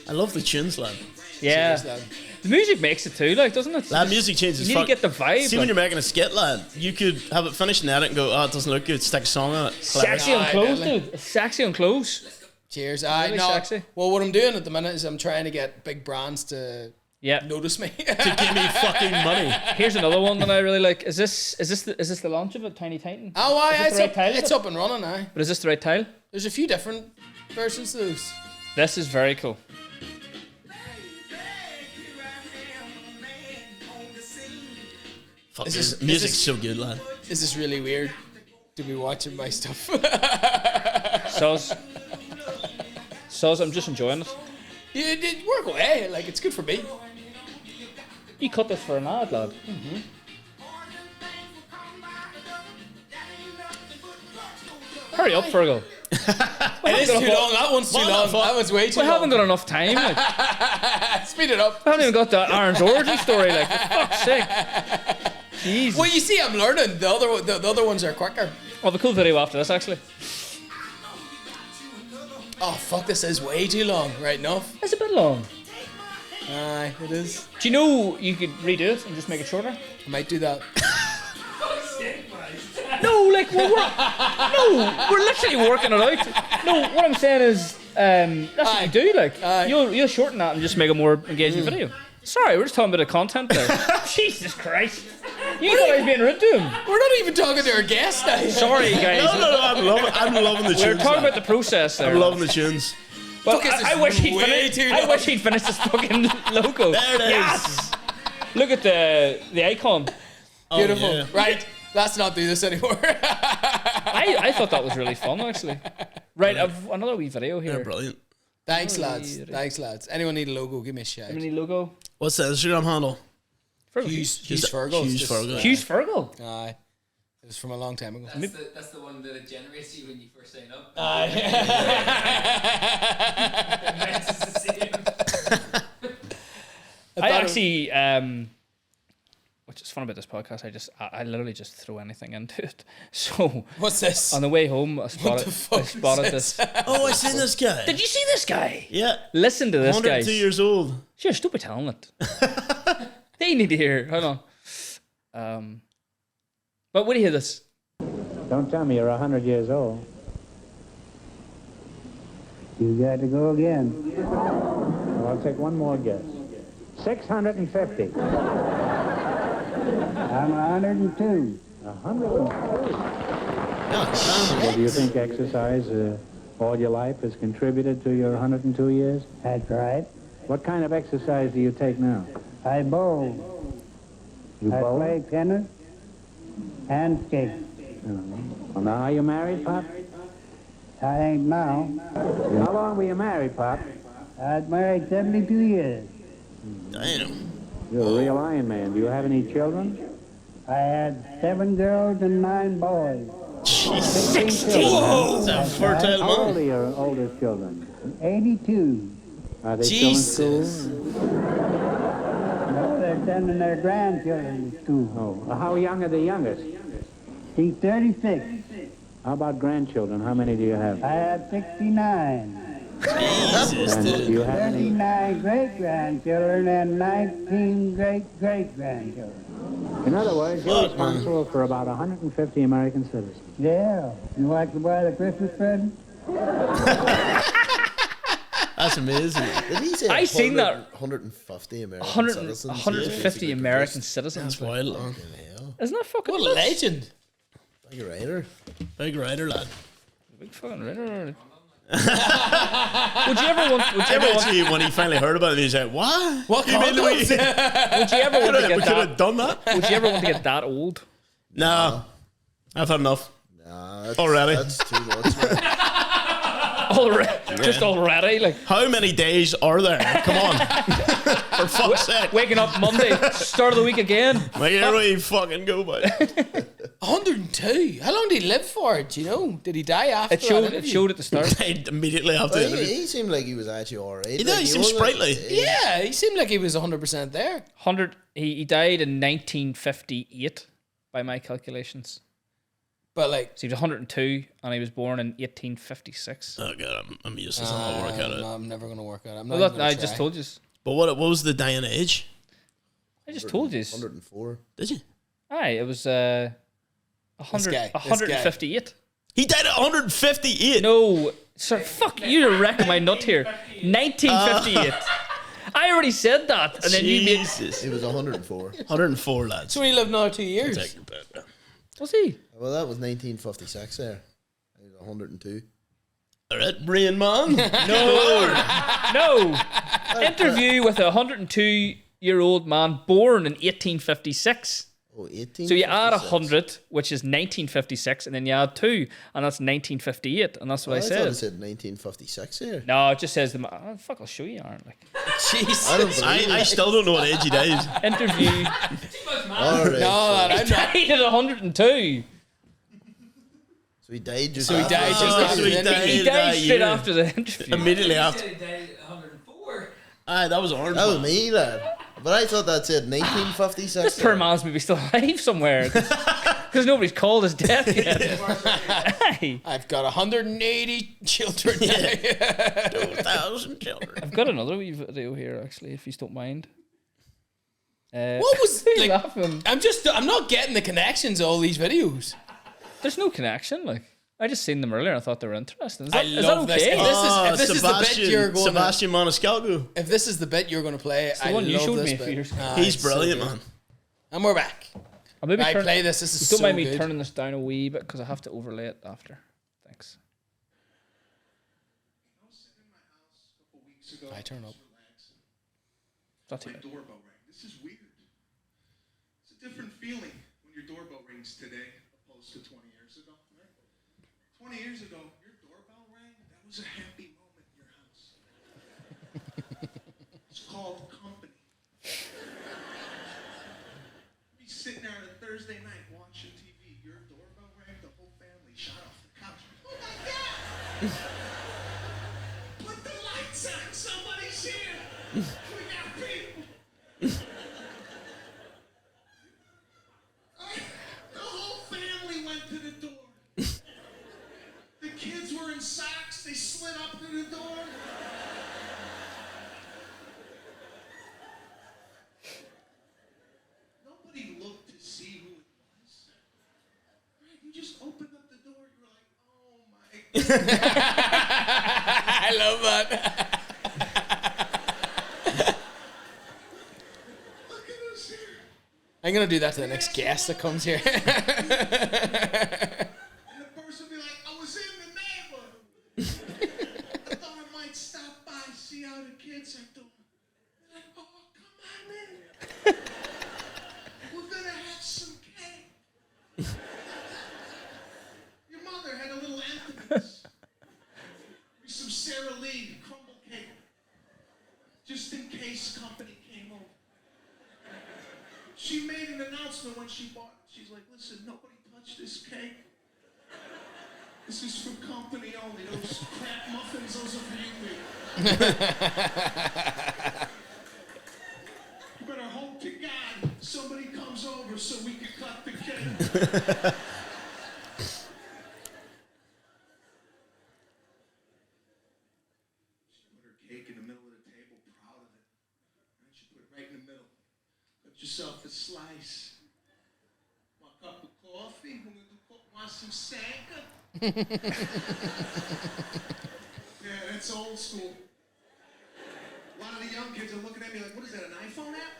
[SPEAKER 3] I love the tunes, lad.
[SPEAKER 2] Yeah.
[SPEAKER 4] Cheers, lad.
[SPEAKER 2] The music makes it too, like, doesn't it?
[SPEAKER 3] That music changes.
[SPEAKER 2] You need to get the vibe.
[SPEAKER 3] See, when you're making a skit, lad, you could have it finished in edit and go, oh, it doesn't look good. Stick a song on it.
[SPEAKER 2] Sexy on
[SPEAKER 4] Aye,
[SPEAKER 2] clothes,
[SPEAKER 4] deadly.
[SPEAKER 2] dude. It's sexy on clothes.
[SPEAKER 4] Cheers.
[SPEAKER 2] Really
[SPEAKER 4] No.
[SPEAKER 2] sexy.
[SPEAKER 4] Well, what I'm doing at the minute is I'm trying to get big brands to
[SPEAKER 2] Yeah.
[SPEAKER 4] notice me.
[SPEAKER 3] To give me fucking money.
[SPEAKER 2] Here's another one that I really like. Is this the launch of it, Tiny Titan?
[SPEAKER 4] Oh, aye,
[SPEAKER 2] Is this the right tile?
[SPEAKER 4] it's up and running now.
[SPEAKER 2] But is this the right tile?
[SPEAKER 4] There's a few different versions of those.
[SPEAKER 2] This is very cool.
[SPEAKER 3] Fuck,
[SPEAKER 4] Is
[SPEAKER 3] this
[SPEAKER 4] this-
[SPEAKER 3] music's
[SPEAKER 4] is
[SPEAKER 3] so good, lad.
[SPEAKER 4] This is really weird to be watching my stuff.
[SPEAKER 2] Soz, I'm just enjoying it.
[SPEAKER 4] You did work away. Like, it's good for me.
[SPEAKER 2] You cut this for an ad, lad. Hurry up, Fergal.
[SPEAKER 4] It is too long. That one's too long. That one's way too
[SPEAKER 2] We
[SPEAKER 4] long.
[SPEAKER 2] haven't got enough time. Like. I
[SPEAKER 4] Speed it up.
[SPEAKER 2] haven't even got the Aaron's origin story. Like, for fuck's sake. Jeez.
[SPEAKER 4] Well, you see, I'm learning. The other ones are quicker.
[SPEAKER 2] Oh, the cool video after this, actually.
[SPEAKER 4] Oh fuck! This is way too long. Right enough.
[SPEAKER 2] It's a bit long.
[SPEAKER 4] Aye, it is.
[SPEAKER 2] Do you know you could redo it and just make it shorter?
[SPEAKER 4] I might do that.
[SPEAKER 2] No, like we're literally working it out. No, what I'm saying is, that's what you do. Like
[SPEAKER 4] Aye.
[SPEAKER 2] you'll shorten that and just make a more engaging video. Sorry, we're just talking about the content there. Jesus Christ! You thought I was being rude to him.
[SPEAKER 4] We're not even talking to our guest now.
[SPEAKER 2] Sorry, guys.
[SPEAKER 3] No, I'm loving the tunes.
[SPEAKER 2] We're talking
[SPEAKER 3] lad.
[SPEAKER 2] about the process there.
[SPEAKER 3] I'm loving the tunes.
[SPEAKER 2] Well,
[SPEAKER 4] Fuck, this
[SPEAKER 2] I
[SPEAKER 4] is
[SPEAKER 2] wish he'd
[SPEAKER 4] way
[SPEAKER 2] finished.
[SPEAKER 4] too
[SPEAKER 2] I
[SPEAKER 4] long.
[SPEAKER 2] wish he'd finished this fucking logo.
[SPEAKER 3] There it is.
[SPEAKER 2] Yes. Look at the icon.
[SPEAKER 4] Beautiful.
[SPEAKER 3] yeah.
[SPEAKER 4] Right. Let's not do this anymore.
[SPEAKER 2] I thought that was really fun, actually. Right, I've another wee video
[SPEAKER 3] They're
[SPEAKER 2] here.
[SPEAKER 3] brilliant.
[SPEAKER 4] Thanks, lads. Anyone need a logo? Give me a shout.
[SPEAKER 2] Any logo?
[SPEAKER 3] What's the Instagram handle?
[SPEAKER 4] Hughes Fergal.
[SPEAKER 3] Hughes Fergal.
[SPEAKER 2] Hughes Fergal.
[SPEAKER 4] Aye. It was from a long time ago.
[SPEAKER 6] That's the one that it generates you when you first sign up.
[SPEAKER 2] I actually, which is fun about this podcast, I literally just throw anything into it. So
[SPEAKER 4] what's this?
[SPEAKER 2] On the way home, I spotted this.
[SPEAKER 3] Oh, I seen this guy.
[SPEAKER 2] Did you see this guy?
[SPEAKER 3] Yeah.
[SPEAKER 2] Listen to this guy.
[SPEAKER 3] 102 years old.
[SPEAKER 2] Sure, stop telling it. They need to hear. Hold on. But what do you hear this?
[SPEAKER 9] Don't tell me you're 100 years old. You got to go again. Well, I'll take one more guess. 650. I'm 102. 102. Well, do you think exercise all your life has contributed to your 102 years? That's right. What kind of exercise do you take now? I bowl. You bowl? I play tennis and skate. Well, now, are you married, Pop? I ain't now. How long were you married, Pop? I was married 72 years.
[SPEAKER 3] Damn.
[SPEAKER 9] You're a real Iron Man. Do you have any children? I had 7 girls and 9 boys.
[SPEAKER 3] Jesus.
[SPEAKER 9] 16
[SPEAKER 3] Whoa! That's a fertile
[SPEAKER 9] How old
[SPEAKER 3] man.
[SPEAKER 9] are your oldest children? 82. Are they
[SPEAKER 4] Jesus.
[SPEAKER 9] still in school? No, they're sending their grandchildren to school. Oh. Well, how young are the youngest? He's 36. How about grandchildren? How many do you have? I have 69.
[SPEAKER 3] Jesus,
[SPEAKER 9] And do
[SPEAKER 3] dude.
[SPEAKER 9] you have any? 39 great-grandchildren and 19 great-great-grandchildren. In other words, you're responsible for about 150 American citizens. Yeah. You like to buy the Christmas present?
[SPEAKER 3] That's amazing.
[SPEAKER 5] Did he say
[SPEAKER 2] I seen that.
[SPEAKER 5] 150 American
[SPEAKER 2] 100,
[SPEAKER 5] citizens?
[SPEAKER 2] 150
[SPEAKER 5] Yeah.
[SPEAKER 2] American citizens.
[SPEAKER 3] That's wild.
[SPEAKER 5] Fucking hell.
[SPEAKER 2] Isn't that fucking
[SPEAKER 4] What a legend.
[SPEAKER 5] Big rider.
[SPEAKER 3] Big rider, lad.
[SPEAKER 2] Big fucking riddle. Would you ever want?
[SPEAKER 3] Actually, when he finally heard about it, he's like, "What?
[SPEAKER 4] What
[SPEAKER 3] You mean
[SPEAKER 4] condoms?
[SPEAKER 2] Would you ever want to
[SPEAKER 3] we
[SPEAKER 2] get
[SPEAKER 3] could have
[SPEAKER 2] that?
[SPEAKER 3] done that?
[SPEAKER 2] Would you ever want to get that old?
[SPEAKER 3] No. I've had enough.
[SPEAKER 5] Nah, that's,
[SPEAKER 3] Already.
[SPEAKER 5] That's too much, man.
[SPEAKER 2] Already, just already, like
[SPEAKER 3] How many days are there? Come on. For fuck's sake.
[SPEAKER 2] waking up Monday, start of the week again.
[SPEAKER 3] Like, here we fucking go, bud.
[SPEAKER 4] 102. How long did he live for? Do you know? Did he die after
[SPEAKER 2] It showed.
[SPEAKER 4] that
[SPEAKER 2] It
[SPEAKER 4] interview?
[SPEAKER 2] showed at the start.
[SPEAKER 3] Immediately after the
[SPEAKER 5] But
[SPEAKER 3] interview.
[SPEAKER 5] he seemed like he was actually alright.
[SPEAKER 3] He did, he seemed sprightly.
[SPEAKER 4] Yeah, he seemed like he was 100% there.
[SPEAKER 2] 100. He died in 1958 by my calculations.
[SPEAKER 4] But like,
[SPEAKER 2] So he was 102 and he was born in 1856.
[SPEAKER 3] Oh, God, I'm useless. I'm not working
[SPEAKER 4] no,
[SPEAKER 3] it.
[SPEAKER 4] I'm never going to work out. I'm not
[SPEAKER 2] Well,
[SPEAKER 4] even
[SPEAKER 2] look,
[SPEAKER 4] gonna
[SPEAKER 2] I just
[SPEAKER 4] try.
[SPEAKER 2] told you.
[SPEAKER 3] But what was the dying age?
[SPEAKER 2] I just told you.
[SPEAKER 5] 104.
[SPEAKER 3] Did you?
[SPEAKER 2] Aye, it was 100,
[SPEAKER 4] guy.
[SPEAKER 2] 158.
[SPEAKER 3] He died at 158.
[SPEAKER 2] No, sir, fuck you! You're wrecking my nut here. 1958. I already said that, and then you made.
[SPEAKER 3] Jesus.
[SPEAKER 5] He was 104.
[SPEAKER 3] 104, lads.
[SPEAKER 4] So he lived another 2 years.
[SPEAKER 3] Take your pick.
[SPEAKER 2] Was he?
[SPEAKER 5] Well, that was 1956 there. He was 102.
[SPEAKER 3] All right, Rain Man.
[SPEAKER 2] No. Interview with a 102-year-old man born in 1856.
[SPEAKER 5] Oh, 18.
[SPEAKER 2] So you add 100, which is 1956, and then you add 2, and that's 1958, and that's what I
[SPEAKER 5] thought
[SPEAKER 2] said.
[SPEAKER 5] it said 1956 here.
[SPEAKER 2] No, it just says fuck, I'll show you, Aren't like
[SPEAKER 4] Jesus.
[SPEAKER 5] I don't believe
[SPEAKER 3] I still don't know what age he died.
[SPEAKER 2] interview.
[SPEAKER 5] Alright,
[SPEAKER 4] No, lad, I'm not.
[SPEAKER 2] Died at 102.
[SPEAKER 5] So he died just
[SPEAKER 4] So he
[SPEAKER 5] after
[SPEAKER 4] died
[SPEAKER 5] that.
[SPEAKER 4] just after
[SPEAKER 3] so he
[SPEAKER 4] the
[SPEAKER 3] died.
[SPEAKER 4] interview.
[SPEAKER 2] He died
[SPEAKER 3] that
[SPEAKER 2] straight
[SPEAKER 3] year.
[SPEAKER 2] after the interview.
[SPEAKER 3] Immediately after.
[SPEAKER 6] He died at 104.
[SPEAKER 3] Aye, that was orange.
[SPEAKER 5] That was me, lad. But I thought that said 1956.
[SPEAKER 2] This poor man's maybe still alive somewhere. Because nobody's called his death yet. Aye.
[SPEAKER 4] I've got 180 children.
[SPEAKER 3] 2,000 children.
[SPEAKER 2] I've got another wee video here, actually, if you don't mind.
[SPEAKER 4] What was
[SPEAKER 2] why are you
[SPEAKER 4] like?
[SPEAKER 2] laughing?
[SPEAKER 4] I'm not getting the connections of all these videos.
[SPEAKER 2] There's no connection, like. I just seen them earlier and I thought they were interesting. Is that,
[SPEAKER 4] I
[SPEAKER 2] is
[SPEAKER 4] love
[SPEAKER 2] that
[SPEAKER 4] this.
[SPEAKER 2] okay?
[SPEAKER 4] If this is the bit you're going to,
[SPEAKER 3] Sebastian Maniscalco.
[SPEAKER 4] if this is the bit you're going to play,
[SPEAKER 2] the
[SPEAKER 4] I
[SPEAKER 2] one you
[SPEAKER 4] love
[SPEAKER 2] showed
[SPEAKER 4] this
[SPEAKER 2] me a
[SPEAKER 4] bit.
[SPEAKER 2] few years ago.
[SPEAKER 3] He's
[SPEAKER 4] it's so
[SPEAKER 3] brilliant,
[SPEAKER 4] good.
[SPEAKER 3] man.
[SPEAKER 4] And we're back.
[SPEAKER 2] I'll maybe
[SPEAKER 4] I
[SPEAKER 2] turn,
[SPEAKER 4] play this. This is
[SPEAKER 2] don't
[SPEAKER 4] so
[SPEAKER 2] mind me
[SPEAKER 4] good.
[SPEAKER 2] turning this down a wee bit because I have to overlay it after. Thanks.
[SPEAKER 4] I turn up.
[SPEAKER 2] Not too
[SPEAKER 10] My
[SPEAKER 2] bad.
[SPEAKER 10] doorbell rang. This is weird. It's a different feeling when your doorbell rings today opposed to 20 years ago, right? 20 years ago, your doorbell rang. That was a happy moment in your house. Put the lights on. Somebody's here. We got people. The whole family went to the door. The kids were in socks. They slid up to the door. Nobody looked to see who it was. Right? You just opened up the door. You were like, oh my God.
[SPEAKER 4] I love that.
[SPEAKER 10] Look at us here.
[SPEAKER 4] I'm gonna do that to the next guest that comes here.
[SPEAKER 10] And the person be like, I was in the neighborhood. I thought I might stop by, see how the kids are doing. They're like, oh, come on in. We're gonna have some cake. Your mother had a little emptiness. Some Sara Lee crumble cake. Just in case company came over. She made an announcement when she bought it. She's like, listen, nobody touch this cake. This is for company only. Those crap muffins, those are for you people. You better hope to God somebody comes over so we can cut the cake. She put her cake in the middle of the table, proud of it. And she put it right in the middle. Cut yourself a slice. Want a cup of coffee? Want some Sanka? Yeah, that's old school. A lot of the young kids are looking at me like, what is that, an iPhone app?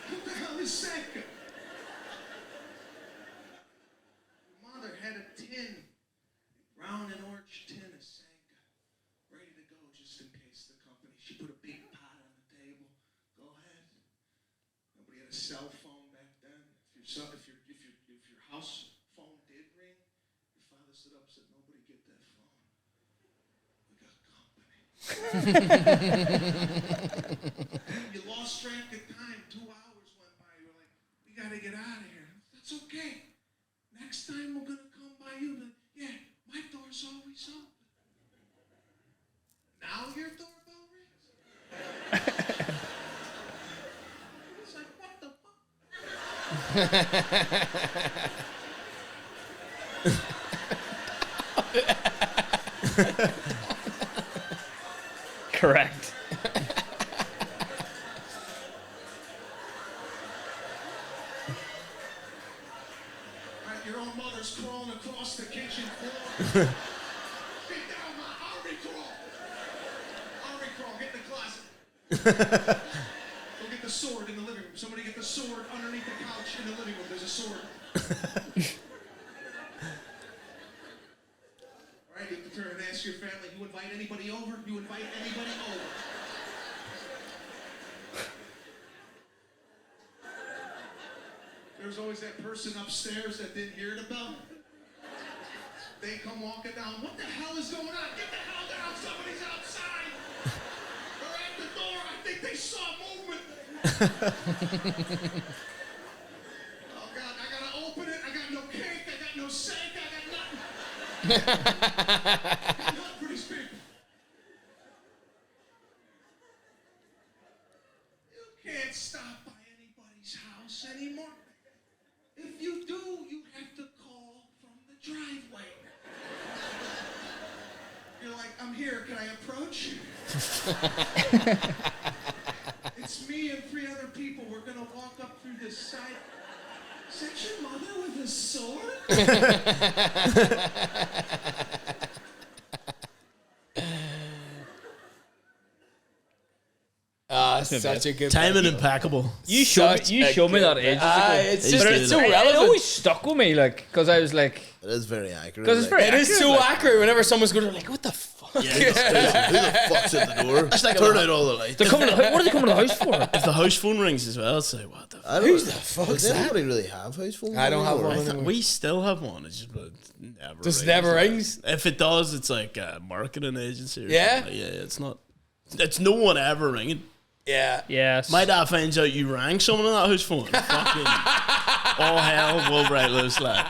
[SPEAKER 10] What the hell is Sanka? Mother had a tin, brown and orange tin of Sanka, ready to go just in case the company. She put a big pot on the table. Go ahead. Nobody had a cell phone back then. If your house phone did ring, your father stood up and said, nobody get that phone. We got company. You lost track of time. 2 hours went by. You were like, we got to get out of here. That's okay. Next time we're going to come by you. But yeah, my door's always open. Now your doorbell rings. It's like, what the fuck?
[SPEAKER 2] Correct.
[SPEAKER 10] Right, your own mother's crawling across the kitchen floor. Get down, my army crawl. Army crawl, get in the closet. Go get the sword in the living room. Somebody get the sword underneath the couch in the living room. There's a sword. All right, you have to turn and ask your family, you invite anybody over? You invite anybody over? There's always that person upstairs that didn't hear the bell. They come walking down. What the hell is going on? Get the hell down. Somebody's outside. They're at the door. I think they saw movement. Oh, God. I got to open it. I got no cake. I got no sink. I got nothing. Not for these people. You can't stop by anybody's house anymore. If you do, you have to call from the driveway. You're like, I'm here, can I approach? It's me and 3 other people. We're gonna walk up through this side. Is that your mother with a sword?
[SPEAKER 4] Such a good
[SPEAKER 3] Timing impeccable.
[SPEAKER 2] You showed me that ages ago.
[SPEAKER 4] It's
[SPEAKER 3] just-
[SPEAKER 4] it's so
[SPEAKER 2] It
[SPEAKER 4] relevant.
[SPEAKER 2] always stuck with me, like, because I was like,
[SPEAKER 5] It is very accurate.
[SPEAKER 2] because it's very
[SPEAKER 4] It is
[SPEAKER 2] accurate,
[SPEAKER 4] so
[SPEAKER 2] like.
[SPEAKER 4] accurate. Whenever someone's going, like, what the fuck?
[SPEAKER 5] Who the fuck's at the door? Turn out all the lights.
[SPEAKER 2] They're coming to the, what are they coming to the house for?
[SPEAKER 3] If the house phone rings as well, I'd say, what the fuck?
[SPEAKER 5] I don't,
[SPEAKER 4] Who's the fuck
[SPEAKER 5] does
[SPEAKER 4] is that?
[SPEAKER 5] anybody really have house phones?
[SPEAKER 4] I don't have
[SPEAKER 5] anymore?
[SPEAKER 4] one.
[SPEAKER 3] I thought we still have one. It's just never
[SPEAKER 4] Just
[SPEAKER 3] rings.
[SPEAKER 4] never rings?
[SPEAKER 3] If it does, it's like a marketing agency. Or
[SPEAKER 4] Yeah?
[SPEAKER 3] something. Yeah. It's not. It's no one ever ringing.
[SPEAKER 4] Yeah.
[SPEAKER 2] Yes.
[SPEAKER 3] My dad finds out you rang someone on that house phone. Fucking all hell will break loose, like.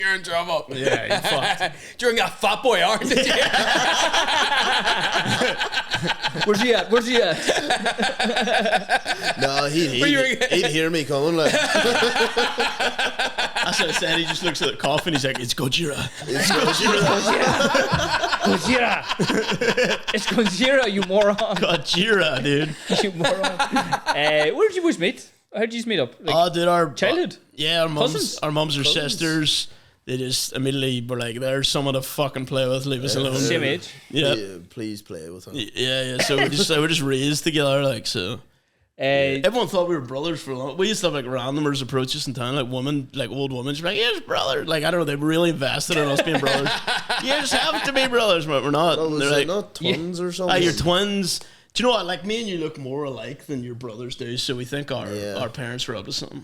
[SPEAKER 4] you're in trouble.
[SPEAKER 3] Yeah, you fucked.
[SPEAKER 4] During a fat boy hour, did you?
[SPEAKER 2] Where's he at?
[SPEAKER 5] No, he'd hear me coming. Like,
[SPEAKER 3] That's what I said. He just looks at the coffee and he's like, "It's Gojira."
[SPEAKER 5] it's Gojira.
[SPEAKER 2] Gojira. It's Gojira, you moron.
[SPEAKER 3] Gojira, dude.
[SPEAKER 2] You moron. Where did you boys meet? How did you meet up? Like,
[SPEAKER 3] Dude, our
[SPEAKER 2] childhood?
[SPEAKER 3] Yeah,
[SPEAKER 2] Cousins?
[SPEAKER 3] our mums are sisters. They just immediately were like, "There's someone to fucking play with. Leave us alone."
[SPEAKER 2] Same age.
[SPEAKER 3] Yeah.
[SPEAKER 5] Please play with him.
[SPEAKER 3] Yeah. So we're just raised together, like so. Everyone thought we were brothers for a long. We used to have like randomers approach us in town, like women, like old women. She's like, "Yeah, it's brother." Like I don't know, they were really invested in us being brothers. You just have to be brothers, but we're not.
[SPEAKER 5] Oh,
[SPEAKER 3] They're
[SPEAKER 5] was
[SPEAKER 3] like,
[SPEAKER 5] it not twins or something?
[SPEAKER 3] you're twins. Do you know what? Like me and you look more alike than your brothers do, so we think our parents were up to something.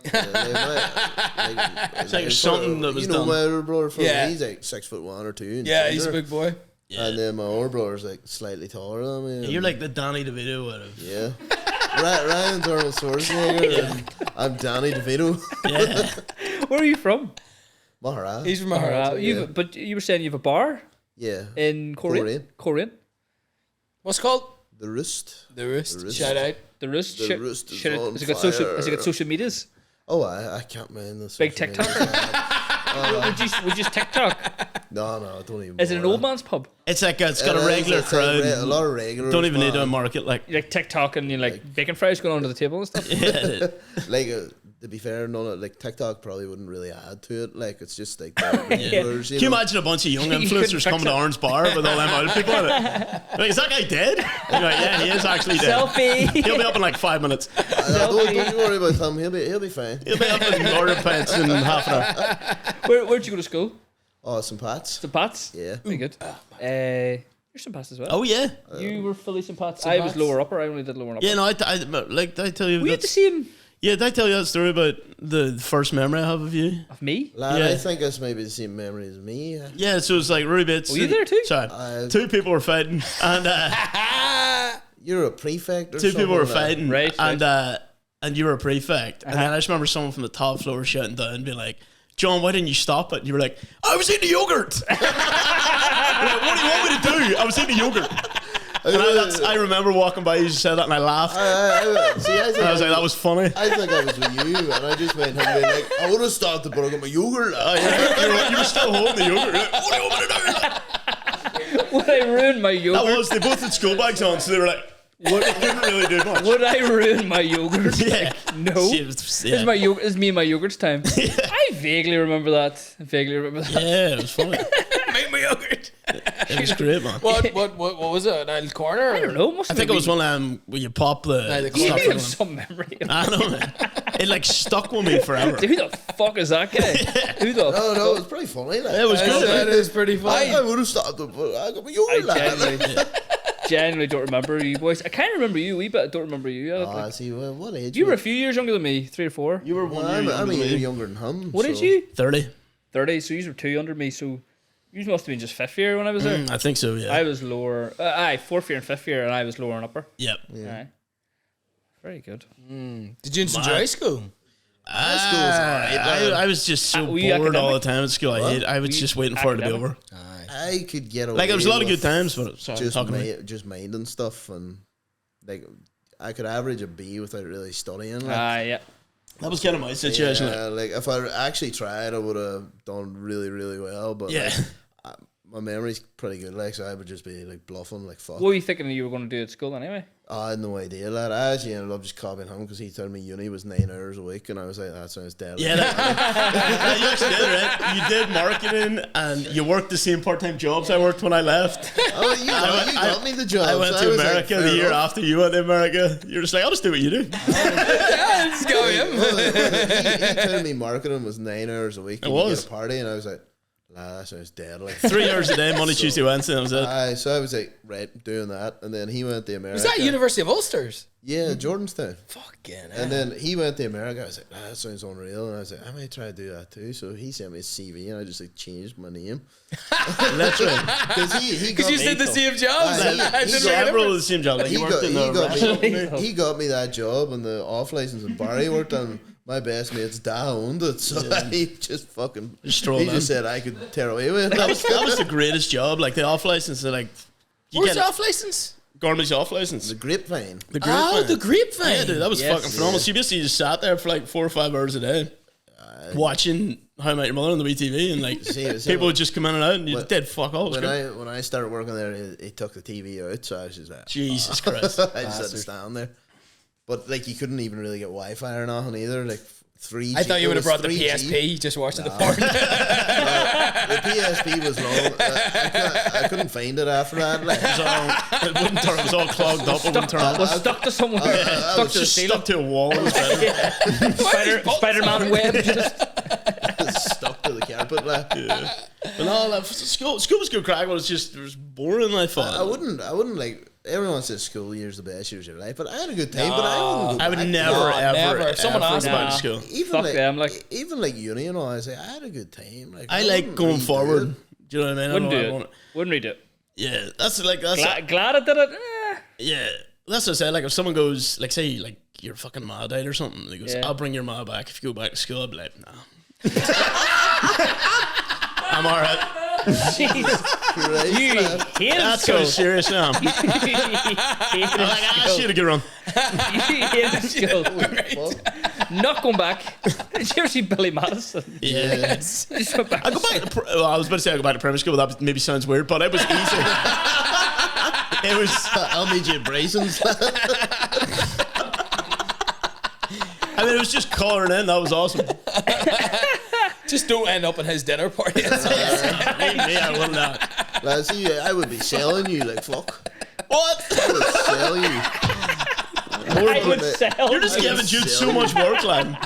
[SPEAKER 5] It's
[SPEAKER 3] like something that was done.
[SPEAKER 5] My older brother, he's like 6'1" or 2.
[SPEAKER 4] Yeah, he's a big boy.
[SPEAKER 3] Yeah.
[SPEAKER 5] And then my older brother's like slightly taller than me.
[SPEAKER 3] You're like the Danny DeVito out of.
[SPEAKER 5] Yeah. Ryan's Arnold Schwarzenegger. And I'm Danny DeVito.
[SPEAKER 3] Yeah.
[SPEAKER 2] Where are you from?
[SPEAKER 5] Mahara.
[SPEAKER 4] He's from Mahara.
[SPEAKER 2] But you were saying you have a bar?
[SPEAKER 5] Yeah.
[SPEAKER 2] In Coleraine?
[SPEAKER 4] What's it called?
[SPEAKER 5] The Roost.
[SPEAKER 4] The Roost. Shout out.
[SPEAKER 2] The Roost.
[SPEAKER 5] The Roost is on
[SPEAKER 2] has it got
[SPEAKER 5] fire.
[SPEAKER 2] social medias?
[SPEAKER 5] Oh, I can't mind this.
[SPEAKER 2] Big TikTok. Would you just TikTok?
[SPEAKER 5] No, I don't even.
[SPEAKER 2] Is it an old man's pub?
[SPEAKER 3] It's like it's got a regular crowd.
[SPEAKER 5] A lot of regulars.
[SPEAKER 3] Don't even need to market like
[SPEAKER 2] TikTok and you like bacon fries going onto the table and stuff.
[SPEAKER 3] Yeah.
[SPEAKER 5] Like to be fair, none of like TikTok probably wouldn't really add to it. Like it's just like regulars.
[SPEAKER 3] Can you imagine a bunch of young influencers coming to Orange Bar with all them old people in it? Like, is that guy dead? You're like, yeah, he is actually dead.
[SPEAKER 2] Selfie.
[SPEAKER 3] He'll be up in like 5 minutes.
[SPEAKER 5] Don't you worry about him. He'll be fine.
[SPEAKER 3] He'll be up in order pants in half an hour.
[SPEAKER 2] Where'd you go to school?
[SPEAKER 5] Oh, St. Pat's.
[SPEAKER 2] St. Pat's?
[SPEAKER 5] Yeah.
[SPEAKER 2] Very good. You're St. Pat's as well.
[SPEAKER 3] Oh yeah.
[SPEAKER 2] You were fully St. Pat's. I was lower upper. I only did lower and upper.
[SPEAKER 3] Yeah, no, did I tell you?
[SPEAKER 2] We had the same.
[SPEAKER 3] Yeah, did I tell you that story about the first memory I have of you?
[SPEAKER 2] Of me?
[SPEAKER 5] Lad,
[SPEAKER 3] Yeah.
[SPEAKER 5] I think that's maybe the same memory as me.
[SPEAKER 3] Yeah, so it's like Ruby Bits.
[SPEAKER 2] Were you there too?
[SPEAKER 3] Sorry. Two people were fighting and
[SPEAKER 5] You're a prefect or
[SPEAKER 3] two
[SPEAKER 5] something.
[SPEAKER 3] people were
[SPEAKER 5] like
[SPEAKER 3] fighting.
[SPEAKER 2] Right.
[SPEAKER 3] And you were a prefect. And then I just remember someone from the top floor shouting down and being like, "John, why didn't you stop it?" And you were like, "I was eating yogurt." Like, what do you want me to do? I was eating yogurt. And I remember walking by you said that and I laughed.
[SPEAKER 5] I
[SPEAKER 3] And I was like, that was funny.
[SPEAKER 5] I think I was with you, and I just went home being like, I would have stopped it, but I got my yogurt.
[SPEAKER 3] You were still holding the yogurt. You're like, what do you want me to do?
[SPEAKER 2] Would I ruin my yogurt?
[SPEAKER 3] That was, they both had school bags on, so they were like, they couldn't really do much.
[SPEAKER 2] Would I ruin my yogurt?
[SPEAKER 3] Yeah.
[SPEAKER 2] No.
[SPEAKER 3] Yeah.
[SPEAKER 2] It's me and my yogurt's time. I vaguely remember that.
[SPEAKER 3] Yeah, it was funny.
[SPEAKER 4] Make my yogurt.
[SPEAKER 3] It was great, man.
[SPEAKER 4] What was it? An old corner?
[SPEAKER 2] I don't know.
[SPEAKER 3] I think it was one of them where you pop the
[SPEAKER 2] You
[SPEAKER 3] stuff
[SPEAKER 2] have
[SPEAKER 3] in.
[SPEAKER 2] some memory.
[SPEAKER 3] I don't know, man. It like stuck with me forever.
[SPEAKER 2] Dude, who the fuck is that guy? Who the
[SPEAKER 5] No, it was pretty funny. Like.
[SPEAKER 3] It was good.
[SPEAKER 4] That is pretty funny.
[SPEAKER 5] I would have stopped it, but I got my yogurt.
[SPEAKER 2] Genuinely don't remember you boys. I kind of remember you a wee bit. I don't remember you.
[SPEAKER 5] See, what age?
[SPEAKER 2] You were a few years younger than me, 3 or 4.
[SPEAKER 3] You were one year
[SPEAKER 5] I'm a
[SPEAKER 3] younger
[SPEAKER 5] year
[SPEAKER 3] than me.
[SPEAKER 5] younger than him.
[SPEAKER 2] What age you?
[SPEAKER 3] 30.
[SPEAKER 2] 30. So you were 2 under me. So you must have been just 5th year when I was there.
[SPEAKER 3] I think so, yeah.
[SPEAKER 2] I was lower. 4th year and 5th year, and I was lower and upper.
[SPEAKER 3] Yep.
[SPEAKER 2] Aye. Very good.
[SPEAKER 4] Did you enjoy school?
[SPEAKER 3] I was just so
[SPEAKER 2] Were you
[SPEAKER 3] bored all the
[SPEAKER 2] academic?
[SPEAKER 3] time at school. I was just waiting for it to be over.
[SPEAKER 5] I could get away.
[SPEAKER 3] Like, there was a lot of
[SPEAKER 5] with
[SPEAKER 3] good times, but sorry,
[SPEAKER 5] just
[SPEAKER 3] talking to me.
[SPEAKER 5] just minding stuff, and like I could average a B without really studying. Like,
[SPEAKER 2] Yeah.
[SPEAKER 3] That was kind of my situation.
[SPEAKER 5] yeah, like if I actually tried, I would have done really, really well. But
[SPEAKER 3] Yeah.
[SPEAKER 5] like, my memory's pretty good. Like, so I would just be like bluffing, like fuck.
[SPEAKER 2] What were you thinking you were going to do at school anyway?
[SPEAKER 5] I had no idea, lad. I actually ended up just copying him because he told me uni was 9 hours a week, and I was like, that sounds dead.
[SPEAKER 3] Yeah, you actually did, right? You did marketing, and you worked the same part-time jobs I worked when I left.
[SPEAKER 5] Oh, you got me the job.
[SPEAKER 3] I went to America the year after you went to America. You're just like, I'll just do what you do.
[SPEAKER 4] Yeah, let's go,
[SPEAKER 5] He told me marketing was 9 hours a week.
[SPEAKER 3] It
[SPEAKER 5] and
[SPEAKER 3] was.
[SPEAKER 5] you get a party, and I was like, nah, that sounds dead. Like
[SPEAKER 3] 3 hours a day, Monday, Tuesday, Wednesday, that was it.
[SPEAKER 5] So I was like, right, doing that, and then he went to America.
[SPEAKER 4] Was that University of Ulster's?
[SPEAKER 5] Yeah, Jordanstown.
[SPEAKER 4] Fucking
[SPEAKER 5] And then he went to America. I was like, that sounds unreal. And I was like, I might try to do that too. So he sent me his CV, and I just like changed my name.
[SPEAKER 3] Literally.
[SPEAKER 5] Because
[SPEAKER 4] you did the same jobs.
[SPEAKER 5] he
[SPEAKER 3] Several of the same jobs. Like, you worked in the restaurant.
[SPEAKER 5] he got me that job and the off license, and Barry worked on my best mate's dad owned it, so he just fucking he just said I could tear away with it.
[SPEAKER 3] That was the greatest job. Like the off license, like
[SPEAKER 4] what's the off license?
[SPEAKER 3] Garmisch off license.
[SPEAKER 5] The grapevine.
[SPEAKER 3] The grapevine.
[SPEAKER 4] Oh, the grapevine.
[SPEAKER 3] Yeah, dude, that was fucking phenomenal. So you basically just sat there for like 4 or 5 hours a day, watching How I Met Your Mother on the WeTV, and like people would just come in and out, and you did fuck all.
[SPEAKER 5] When I started working there, he took the TV out, so I was just like,
[SPEAKER 3] Jesus Christ,
[SPEAKER 5] I just had to stand there. But like you couldn't even really get Wi-Fi or nothing either. Like 3G.
[SPEAKER 4] I thought you would have brought the PSP. Just watching the porn.
[SPEAKER 5] The PSP was long. I couldn't find it after that. Like,
[SPEAKER 3] it wouldn't turn. It was all clogged up. It wouldn't turn on.
[SPEAKER 2] Was stuck to someone.
[SPEAKER 3] Stuck to the ceiling. Stuck to a wall. It was better.
[SPEAKER 2] Spider-Man web.
[SPEAKER 5] Stuck to the carpet. Like.
[SPEAKER 3] Yeah. But no, like, school was good crack. But it was boring. I thought.
[SPEAKER 5] I wouldn't like. Everyone says school year's the best years of your life, but I had a good time. But I
[SPEAKER 3] would never, ever.
[SPEAKER 4] If someone asked
[SPEAKER 3] about school,
[SPEAKER 5] even like uni and all, I say I had a good time. Like
[SPEAKER 3] I like going forward. Do you know what I mean?
[SPEAKER 2] Wouldn't read it.
[SPEAKER 3] Yeah, that's glad
[SPEAKER 2] I did it.
[SPEAKER 3] Yeah, that's what I said. Like if someone goes, like say, like your fucking ma died or something, and he goes, "I'll bring your ma back if you go back to school." I'd be like, "Nah, I'm alright."
[SPEAKER 2] Jesus Christ. You hate
[SPEAKER 3] That's
[SPEAKER 2] school.
[SPEAKER 3] so serious now. I'm like, she had a good run.
[SPEAKER 2] You hate school. Not going back. Did you ever see Billy Madison?
[SPEAKER 3] Yes.
[SPEAKER 2] I go back.
[SPEAKER 3] I was about to say I go back to primary school, but that maybe sounds weird, but it was easy. It was.
[SPEAKER 5] I'll need you braces.
[SPEAKER 3] I mean, it was just colouring in. That was awesome.
[SPEAKER 4] Just don't end up at his dinner party.
[SPEAKER 3] Me, I will not.
[SPEAKER 5] Like, see, I would be selling you like fuck.
[SPEAKER 3] What?
[SPEAKER 5] I would sell you.
[SPEAKER 2] I would sell.
[SPEAKER 3] You're just giving Jude so much work, lad.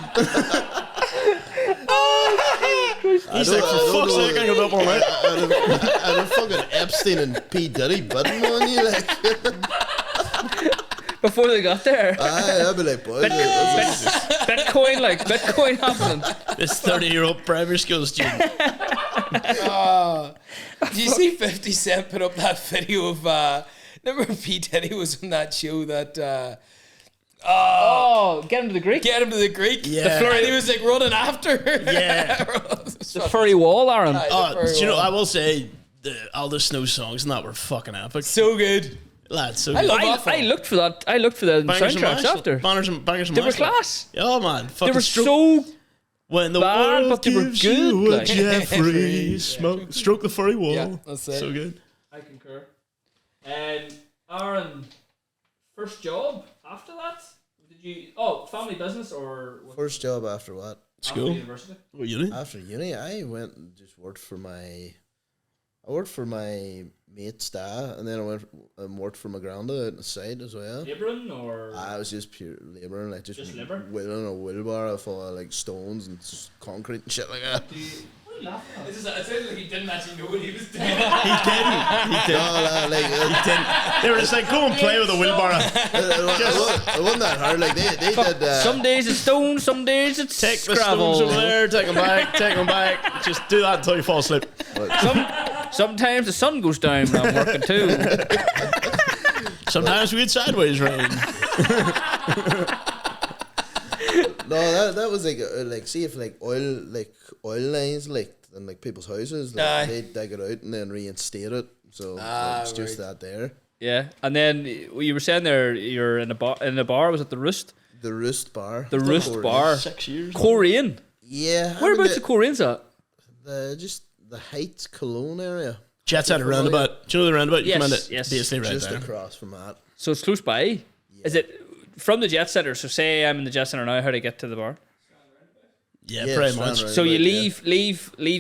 [SPEAKER 3] He's like, for fuck's sake, I got up all night.
[SPEAKER 5] I'd have fucking Epstein and P. Diddy bidding on you, like.
[SPEAKER 2] Before they got there.
[SPEAKER 5] I'd be like, boy,
[SPEAKER 2] Bitcoin happening.
[SPEAKER 3] This 30-year-old primary school student.
[SPEAKER 4] Did you see 50 Cent put up that video of remember P. Diddy was on that show that
[SPEAKER 2] Get him to the Greek.
[SPEAKER 4] Get him to the Greek.
[SPEAKER 3] Yeah.
[SPEAKER 4] The flurry, he was like running after her.
[SPEAKER 3] Yeah.
[SPEAKER 2] The furry wall, Aaron.
[SPEAKER 3] You know, I will say the Aldous Snow songs and that were fucking epic.
[SPEAKER 4] So good.
[SPEAKER 3] Lads, so
[SPEAKER 2] I
[SPEAKER 3] good.
[SPEAKER 2] looked for that. I looked for the soundtracks after.
[SPEAKER 3] Bangers and
[SPEAKER 2] They were class.
[SPEAKER 3] Oh man,
[SPEAKER 2] They were so
[SPEAKER 3] when the
[SPEAKER 2] bad,
[SPEAKER 3] world
[SPEAKER 2] but they were
[SPEAKER 3] gives
[SPEAKER 2] good.
[SPEAKER 3] you a
[SPEAKER 2] Like.
[SPEAKER 3] Jeffrey stroke the furry wall.
[SPEAKER 4] Yeah, that's it.
[SPEAKER 3] So good.
[SPEAKER 2] I concur. Aaron, first job after that? Did you? Oh, family business or what?
[SPEAKER 5] First job after what?
[SPEAKER 3] School.
[SPEAKER 2] After university.
[SPEAKER 3] What uni?
[SPEAKER 5] After uni, I went and just worked for my. I worked for my mate's dad, and then I went and worked for my granda out on the side as well.
[SPEAKER 2] Labouring or?
[SPEAKER 5] I was just pure labouring, like just
[SPEAKER 2] labour?
[SPEAKER 5] wheeling a wheelbarrow full of like stones and concrete and shit like that.
[SPEAKER 2] What are you laughing at? It sounded like he didn't actually know what he was doing.
[SPEAKER 3] He didn't.
[SPEAKER 5] No, like
[SPEAKER 3] He didn't. They were just like, go and play with a wheelbarrow.
[SPEAKER 5] it wasn't that hard. Like they did.
[SPEAKER 2] Some days it's stone, some days it's
[SPEAKER 3] Take the
[SPEAKER 2] Scrabble.
[SPEAKER 3] stones over there, take them back. Just do that until you fall asleep.
[SPEAKER 2] Sometimes the sun goes down when I'm working too.
[SPEAKER 3] Sometimes we get sideways rain.
[SPEAKER 5] No, that was like see if like oil lines and like people's houses, like, they dig it out and then reinstate it. So it's just that there.
[SPEAKER 2] Yeah, and then you were saying there you're in a bar. In a bar, was it the Roost?
[SPEAKER 5] The Roost bar.
[SPEAKER 2] The Roost
[SPEAKER 5] Coleraine.
[SPEAKER 2] bar.
[SPEAKER 3] 6 years.
[SPEAKER 2] Coleraine.
[SPEAKER 5] Yeah.
[SPEAKER 2] Whereabouts the Coraines at?
[SPEAKER 5] Just the Heights Cologne area.
[SPEAKER 3] Jets had a roundabout. Do you know the roundabout? You
[SPEAKER 2] Yes,
[SPEAKER 3] come in it.
[SPEAKER 2] yes.
[SPEAKER 3] Basically right
[SPEAKER 5] Just
[SPEAKER 3] there.
[SPEAKER 5] across from that.
[SPEAKER 2] So it's close by. Yeah. Is it from the Jet Centre? So say I'm in the Jet Centre now. How do I get to the bar?
[SPEAKER 3] Yeah, pretty much.
[SPEAKER 2] So you leave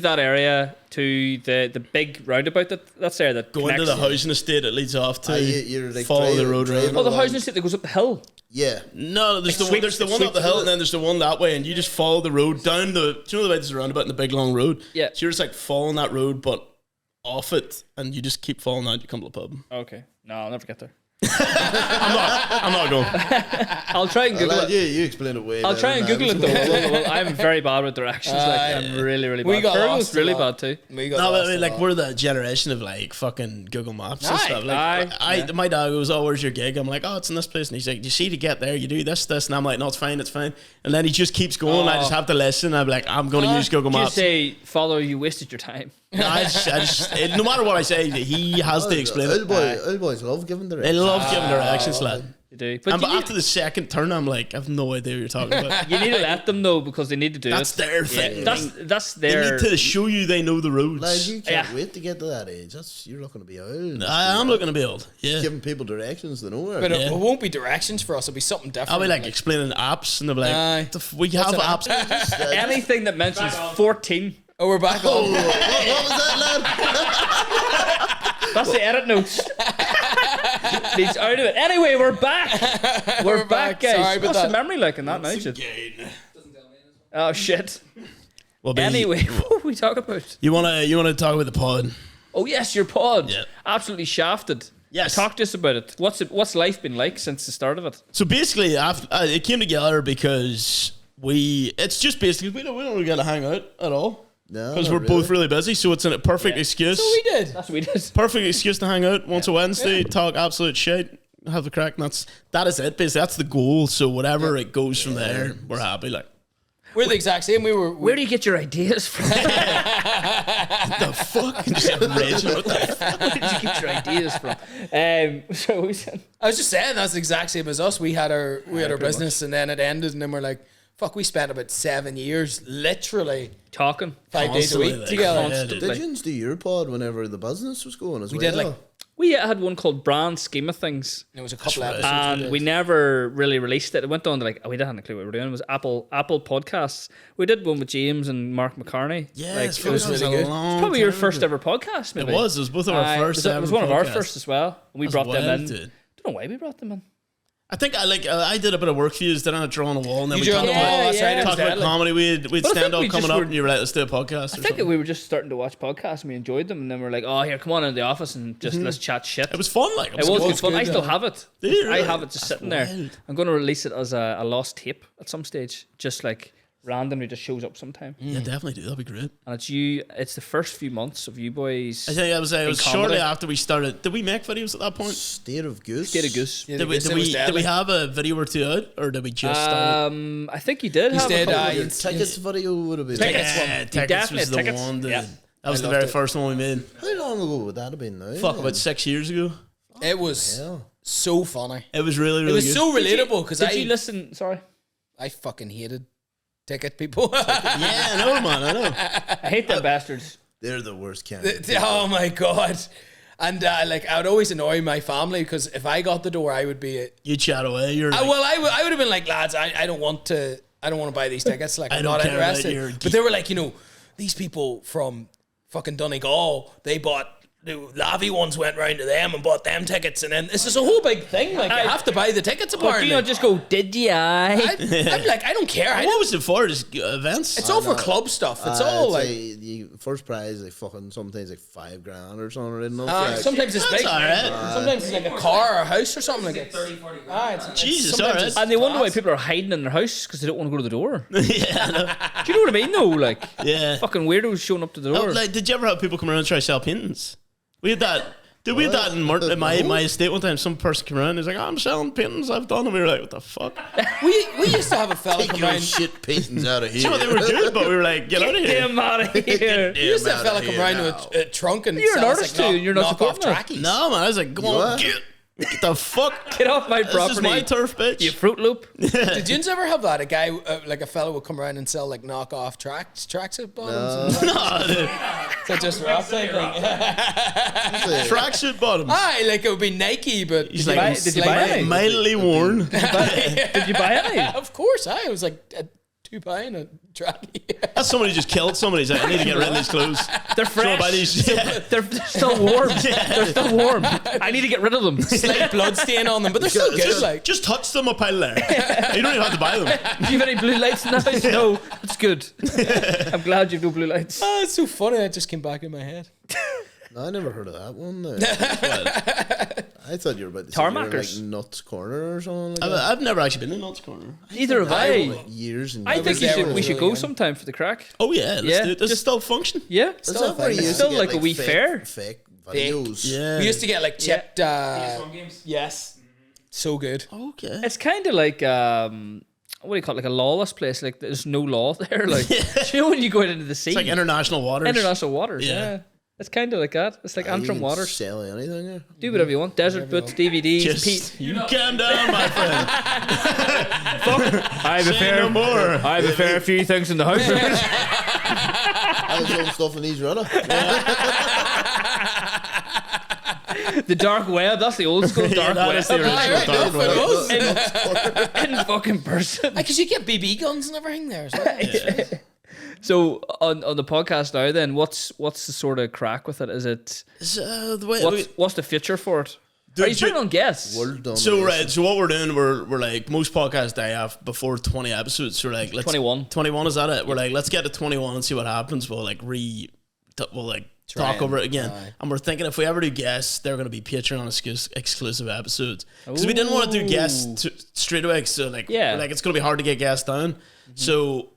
[SPEAKER 2] that area to the big roundabout that's there. That
[SPEAKER 3] go into the housing estate. It leads off to
[SPEAKER 5] you're like
[SPEAKER 3] follow the road around.
[SPEAKER 2] Oh, the housing estate that goes up the hill.
[SPEAKER 5] Yeah.
[SPEAKER 3] No, there's the one up the hill, and then there's the one that way, and you just follow the road down the. Do you know the way there's a roundabout in the big long road?
[SPEAKER 2] Yeah.
[SPEAKER 3] So you're just like following that road, but off it, and you just keep following out. You come to the pub.
[SPEAKER 2] Okay. No, I'll never get there.
[SPEAKER 3] I'm not going.
[SPEAKER 2] I'll try and Google it.
[SPEAKER 5] You explain it way
[SPEAKER 2] I'll
[SPEAKER 5] better
[SPEAKER 2] try and
[SPEAKER 5] than
[SPEAKER 2] Google
[SPEAKER 5] I
[SPEAKER 2] it
[SPEAKER 5] was.
[SPEAKER 2] though. Well, I'm very bad with directions. I'm really, really bad.
[SPEAKER 4] We got
[SPEAKER 2] Fergal's
[SPEAKER 4] lost a
[SPEAKER 2] really
[SPEAKER 4] lot.
[SPEAKER 2] bad too.
[SPEAKER 4] We got
[SPEAKER 3] No, but
[SPEAKER 4] lost a
[SPEAKER 3] like
[SPEAKER 4] lot.
[SPEAKER 3] we're the generation of like fucking Google Maps and
[SPEAKER 4] Aye,
[SPEAKER 3] stuff. Like
[SPEAKER 2] aye,
[SPEAKER 3] my dad goes, "Oh, where's your gig?" I'm like, "Oh, it's in this place." And he's like, "You see, to get there, you do this," and I'm like, "No, it's fine, it's fine." And then he just keeps going. I just have to listen. I'm like, "I'm going to use Google
[SPEAKER 2] Just
[SPEAKER 3] Maps."
[SPEAKER 2] say, "Follow, you wasted your time."
[SPEAKER 3] No matter what I say, he has to explain it.
[SPEAKER 5] Old boys love giving
[SPEAKER 3] They
[SPEAKER 5] directions.
[SPEAKER 3] love giving directions, lad.
[SPEAKER 2] You do,
[SPEAKER 3] But
[SPEAKER 2] you,
[SPEAKER 3] after the second turn, I'm like, I have no idea what you're talking about.
[SPEAKER 2] you need to let them know because they need to do
[SPEAKER 3] That's
[SPEAKER 2] it.
[SPEAKER 3] their thing.
[SPEAKER 2] That's
[SPEAKER 3] They
[SPEAKER 2] their.
[SPEAKER 3] need to show you they know the roads.
[SPEAKER 5] Like, you can't
[SPEAKER 2] Yeah.
[SPEAKER 5] wait to get to that age. You're looking to be old.
[SPEAKER 3] I am looking to build. Yeah.
[SPEAKER 5] Giving people directions to nowhere.
[SPEAKER 4] But
[SPEAKER 3] Yeah.
[SPEAKER 4] it won't be directions for us. It'll be something different.
[SPEAKER 3] I'll be like explaining apps, and they'll be like,
[SPEAKER 4] Aye.
[SPEAKER 3] "We have
[SPEAKER 4] an
[SPEAKER 3] apps."
[SPEAKER 2] Anything that mentions 14.
[SPEAKER 4] oh, we're back on.
[SPEAKER 5] what was that, lad?
[SPEAKER 2] That's the edit notes. He's out of it. Anyway, we're back. We're back, guys.
[SPEAKER 4] Sorry about
[SPEAKER 2] What's the
[SPEAKER 4] that.
[SPEAKER 2] memory like in that now, Jude? Oh shit.
[SPEAKER 3] Well, but
[SPEAKER 2] Anyway, what we talk about?
[SPEAKER 3] you wanna talk about the pod?
[SPEAKER 2] Oh yes, your pod.
[SPEAKER 3] Yeah.
[SPEAKER 2] Absolutely shafted.
[SPEAKER 3] Yes.
[SPEAKER 2] Talk to us about it. What's life been like since the start of it?
[SPEAKER 3] So basically, it came together because it's just basically we don't really get to hang out at all
[SPEAKER 5] No,
[SPEAKER 3] because
[SPEAKER 5] not
[SPEAKER 3] we're both
[SPEAKER 5] really.
[SPEAKER 3] really busy. So it's a perfect excuse.
[SPEAKER 4] We did.
[SPEAKER 2] That's what we did.
[SPEAKER 3] Perfect excuse to hang out once a Wednesday, talk absolute shit, have the crack. And that is it. Basically, that's the goal. So whatever it goes from there, we're happy. Like
[SPEAKER 4] We're the exact same.
[SPEAKER 2] Where do you get your ideas from?
[SPEAKER 3] the fuck? Just raging. What the fuck?
[SPEAKER 2] Where did you get your ideas from? So we said,
[SPEAKER 4] I was just saying that's the exact same as us. We had our business and then it ended and then we're like, fuck, we spent about 7 years literally
[SPEAKER 2] talking
[SPEAKER 4] 5 days a
[SPEAKER 3] Constantly,
[SPEAKER 4] week
[SPEAKER 3] like,
[SPEAKER 4] together.
[SPEAKER 3] yeah,
[SPEAKER 2] constantly.
[SPEAKER 5] Did you do your pod whenever the business was going as
[SPEAKER 4] We
[SPEAKER 5] well?
[SPEAKER 4] did like
[SPEAKER 2] We had one called Brand Scheme of Things,
[SPEAKER 4] it was a couple
[SPEAKER 3] right.
[SPEAKER 4] episodes.
[SPEAKER 2] and we never really released it. It went on to like we didn't have a clue what we were doing. It was Apple Podcasts. We did one with James and Mark McCartney.
[SPEAKER 3] Yes,
[SPEAKER 2] it was
[SPEAKER 4] really good.
[SPEAKER 2] probably your first ever podcast. Maybe
[SPEAKER 3] It was both of our first.
[SPEAKER 2] It was one of our first as well. And we
[SPEAKER 3] That's
[SPEAKER 2] brought them
[SPEAKER 3] wild,
[SPEAKER 2] in.
[SPEAKER 3] dude.
[SPEAKER 2] Don't know why we brought them in.
[SPEAKER 3] I think I did a bit of work for you. Then I draw on a wall, and then
[SPEAKER 4] You
[SPEAKER 3] we
[SPEAKER 4] drew on
[SPEAKER 3] talked
[SPEAKER 4] the wall,
[SPEAKER 3] about,
[SPEAKER 4] that's right, it was
[SPEAKER 3] talked about
[SPEAKER 4] deadly.
[SPEAKER 3] comedy. We'd
[SPEAKER 2] But I think
[SPEAKER 3] stand up
[SPEAKER 2] we
[SPEAKER 3] coming
[SPEAKER 2] just
[SPEAKER 3] up,
[SPEAKER 2] were-
[SPEAKER 3] and you were like, "Let's do a podcast."
[SPEAKER 2] I think we were just starting to watch podcasts and we enjoyed them, and then we're like, "Oh, here, come on into the office and just let's chat shit."
[SPEAKER 3] It was fun. Like
[SPEAKER 2] It was
[SPEAKER 3] good.
[SPEAKER 2] good fun. I
[SPEAKER 4] good,
[SPEAKER 2] still
[SPEAKER 4] yeah.
[SPEAKER 2] have it.
[SPEAKER 3] Do you
[SPEAKER 2] I
[SPEAKER 3] really?
[SPEAKER 2] have it just
[SPEAKER 3] That's
[SPEAKER 2] sitting there.
[SPEAKER 3] wild.
[SPEAKER 2] I'm going to release it as a lost tape at some stage, just like randomly just shows up sometime.
[SPEAKER 3] Yeah, definitely do. That'd be great.
[SPEAKER 2] And it's you. It's the first few months of you boys.
[SPEAKER 3] I think it was
[SPEAKER 2] comedy.
[SPEAKER 3] shortly after we started. Did we make videos at that point?
[SPEAKER 5] State of Goose.
[SPEAKER 2] Get a goose.
[SPEAKER 4] Yeah,
[SPEAKER 3] Did we,
[SPEAKER 4] it was
[SPEAKER 3] did
[SPEAKER 4] deadly.
[SPEAKER 3] we have a video or two out, or did we just start?
[SPEAKER 2] I think you did.
[SPEAKER 4] You
[SPEAKER 2] have
[SPEAKER 4] did,
[SPEAKER 2] a couple
[SPEAKER 4] you-
[SPEAKER 2] of
[SPEAKER 5] Tickets video would have been.
[SPEAKER 4] Tickets
[SPEAKER 3] Yeah,
[SPEAKER 4] one.
[SPEAKER 3] tickets
[SPEAKER 2] definitely
[SPEAKER 3] was the
[SPEAKER 2] tickets.
[SPEAKER 3] one. Dude.
[SPEAKER 2] Yeah.
[SPEAKER 3] That was
[SPEAKER 4] I
[SPEAKER 3] the
[SPEAKER 4] loved
[SPEAKER 3] very
[SPEAKER 4] it.
[SPEAKER 3] first one we made.
[SPEAKER 5] How long ago would that have been now?
[SPEAKER 3] Fuck, about 6 years ago.
[SPEAKER 4] It was
[SPEAKER 5] Hell.
[SPEAKER 4] so funny.
[SPEAKER 3] It was really,
[SPEAKER 4] It
[SPEAKER 3] really
[SPEAKER 4] was
[SPEAKER 3] good.
[SPEAKER 4] so relatable because
[SPEAKER 2] Did you listen? Sorry,
[SPEAKER 4] I fucking hated ticket people.
[SPEAKER 3] Yeah, I know, man. I know.
[SPEAKER 2] I hate them bastards.
[SPEAKER 5] They're the worst kind.
[SPEAKER 4] Oh my god. And like I would always annoy my family because if I got the door, I would be.
[SPEAKER 3] You chat away. You're like,
[SPEAKER 4] I would have been like, lads, I don't want to buy these tickets. Like
[SPEAKER 3] I
[SPEAKER 4] I'm
[SPEAKER 3] don't
[SPEAKER 4] not
[SPEAKER 3] care about
[SPEAKER 4] interested.
[SPEAKER 3] your
[SPEAKER 4] But they were like, these people from fucking Donegal, they bought. The Lavi ones went round to them and bought them tickets, and then this is a whole big thing. Like, I have to buy the tickets
[SPEAKER 2] But do
[SPEAKER 4] apparently.
[SPEAKER 2] you not just go? Did ya?
[SPEAKER 4] I'm like, I don't care.
[SPEAKER 3] what was it for? Just events?
[SPEAKER 4] It's all for club stuff. It's all like.
[SPEAKER 5] the first prize, like fucking sometimes like $5,000 or something. I don't know.
[SPEAKER 4] Sometimes it's
[SPEAKER 3] That's
[SPEAKER 4] big.
[SPEAKER 3] alright.
[SPEAKER 4] Sometimes it's like a car or a house or something like that.
[SPEAKER 6] 30, 40
[SPEAKER 3] Jesus,
[SPEAKER 4] sometimes
[SPEAKER 3] alright.
[SPEAKER 4] it's-
[SPEAKER 2] And they wonder why
[SPEAKER 4] class.
[SPEAKER 2] people are hiding in their house because they don't want to go to the door.
[SPEAKER 3] Yeah, I know.
[SPEAKER 2] Do you know what I mean? though? Like
[SPEAKER 3] Yeah.
[SPEAKER 2] fucking weirdos showing up to the
[SPEAKER 3] Oh,
[SPEAKER 2] door.
[SPEAKER 3] like, did you ever have people come around and try to sell paintings? We had that. Dude, we had that in my estate one time. Some person came around and he's like, I'm selling paintings I've done. And we were like, what the fuck?
[SPEAKER 4] We used to have a fella
[SPEAKER 5] Take
[SPEAKER 4] come
[SPEAKER 5] your
[SPEAKER 4] around.
[SPEAKER 5] shit paintings out of here.
[SPEAKER 3] Some of them were good, but we were like, get out of
[SPEAKER 2] Get
[SPEAKER 3] here.
[SPEAKER 2] him out of here.
[SPEAKER 4] We used to have a fella
[SPEAKER 5] Damn
[SPEAKER 4] come
[SPEAKER 5] out
[SPEAKER 4] around
[SPEAKER 5] of
[SPEAKER 4] with a trunk and
[SPEAKER 2] You're an
[SPEAKER 4] sell us,
[SPEAKER 2] artist
[SPEAKER 4] like,
[SPEAKER 2] too, and you're not
[SPEAKER 4] knock off
[SPEAKER 2] supporting that.
[SPEAKER 4] trackies.
[SPEAKER 3] No, man. I was like, go on,
[SPEAKER 5] what?
[SPEAKER 3] get the fuck.
[SPEAKER 2] Get off my
[SPEAKER 3] This
[SPEAKER 2] property.
[SPEAKER 3] is my turf, bitch.
[SPEAKER 2] You Fruit Loop.
[SPEAKER 4] Did you ever have that? A guy, like a fella, would come around and sell like knockoff tracksuit bottoms.
[SPEAKER 3] No, dude.
[SPEAKER 4] So just rap type thing.
[SPEAKER 3] Tracksuit bottoms.
[SPEAKER 4] Aye, like it would be Nike, but
[SPEAKER 3] He's
[SPEAKER 2] Did you
[SPEAKER 3] like,
[SPEAKER 2] buy- did you buy any?
[SPEAKER 3] mildly worn.
[SPEAKER 2] Did you buy any?
[SPEAKER 4] Of course, I was like £2 and a trackie.
[SPEAKER 3] That's somebody just killed somebody. He's like, I need to get rid of these clothes.
[SPEAKER 2] They're
[SPEAKER 3] So I
[SPEAKER 2] fresh.
[SPEAKER 3] buy these. Yeah.
[SPEAKER 2] They're still warm. They're still warm. I need to get rid of them.
[SPEAKER 4] Slight blood stain on them, but they're still good. Like
[SPEAKER 3] Just touch them up pile there. You don't even have to buy them.
[SPEAKER 2] Do you have any blue lights in the house? No, that's good. I'm glad you've no blue lights.
[SPEAKER 4] it's so funny. That just came back in my head.
[SPEAKER 5] No, I never heard of that one. I thought you were about to
[SPEAKER 2] Tarmackers.
[SPEAKER 5] say you were like Nuts Corner or something like that.
[SPEAKER 3] I've never actually been in Nuts Corner.
[SPEAKER 2] Neither have I.
[SPEAKER 5] Like years and
[SPEAKER 2] I
[SPEAKER 5] years.
[SPEAKER 2] think we should go sometime for the crack.
[SPEAKER 3] Oh yeah, let's do it. Does it
[SPEAKER 2] just-
[SPEAKER 3] still function?
[SPEAKER 2] Yeah.
[SPEAKER 5] Is that where you used to
[SPEAKER 2] Still
[SPEAKER 5] get,
[SPEAKER 2] like a wee
[SPEAKER 5] fake,
[SPEAKER 2] fair.
[SPEAKER 5] Fake videos.
[SPEAKER 3] Yeah.
[SPEAKER 4] We used to get like chipped.
[SPEAKER 6] PS1 games.
[SPEAKER 4] Yes. So good.
[SPEAKER 3] Okay.
[SPEAKER 2] It's kind of like what do you call it? Like a lawless place. Like there's no law there. Like you know when you go out into the sea,
[SPEAKER 3] It's like international waters.
[SPEAKER 2] international waters.
[SPEAKER 3] Yeah.
[SPEAKER 2] Yeah. It's kind of like that. It's like
[SPEAKER 5] You
[SPEAKER 2] Antrim
[SPEAKER 5] can
[SPEAKER 2] waters.
[SPEAKER 5] sell anything there.
[SPEAKER 2] Do whatever you want. Desert boots, DVDs.
[SPEAKER 3] Just you calm down, my friend.
[SPEAKER 2] I have
[SPEAKER 3] Say no more.
[SPEAKER 2] I have a fair few things in the house.
[SPEAKER 5] I was selling stuff in East Runner.
[SPEAKER 2] The dark web. That's the old school dark
[SPEAKER 3] that
[SPEAKER 2] web.
[SPEAKER 3] is the original dark web.
[SPEAKER 2] in fucking person.
[SPEAKER 4] Because you get BB guns and everything there as well.
[SPEAKER 2] So on the podcast now, then what's the sort of crack with it? Is it
[SPEAKER 3] The way,
[SPEAKER 2] what's the future for it?
[SPEAKER 3] Dude,
[SPEAKER 2] Are you planning on guests?
[SPEAKER 5] World
[SPEAKER 3] so
[SPEAKER 5] domination.
[SPEAKER 3] so what we're doing, we're like most podcasts die off before 20 episodes. So like let's
[SPEAKER 2] 21.
[SPEAKER 3] 21 is that it? We're like let's get to 21 and see what happens. We'll like talk over it again. And we're thinking if we ever do guests, they're going to be Patreon exclusive episodes because we didn't want to do guests straight away. So like
[SPEAKER 2] Yeah.
[SPEAKER 3] we're like it's going to be hard to get guests down. So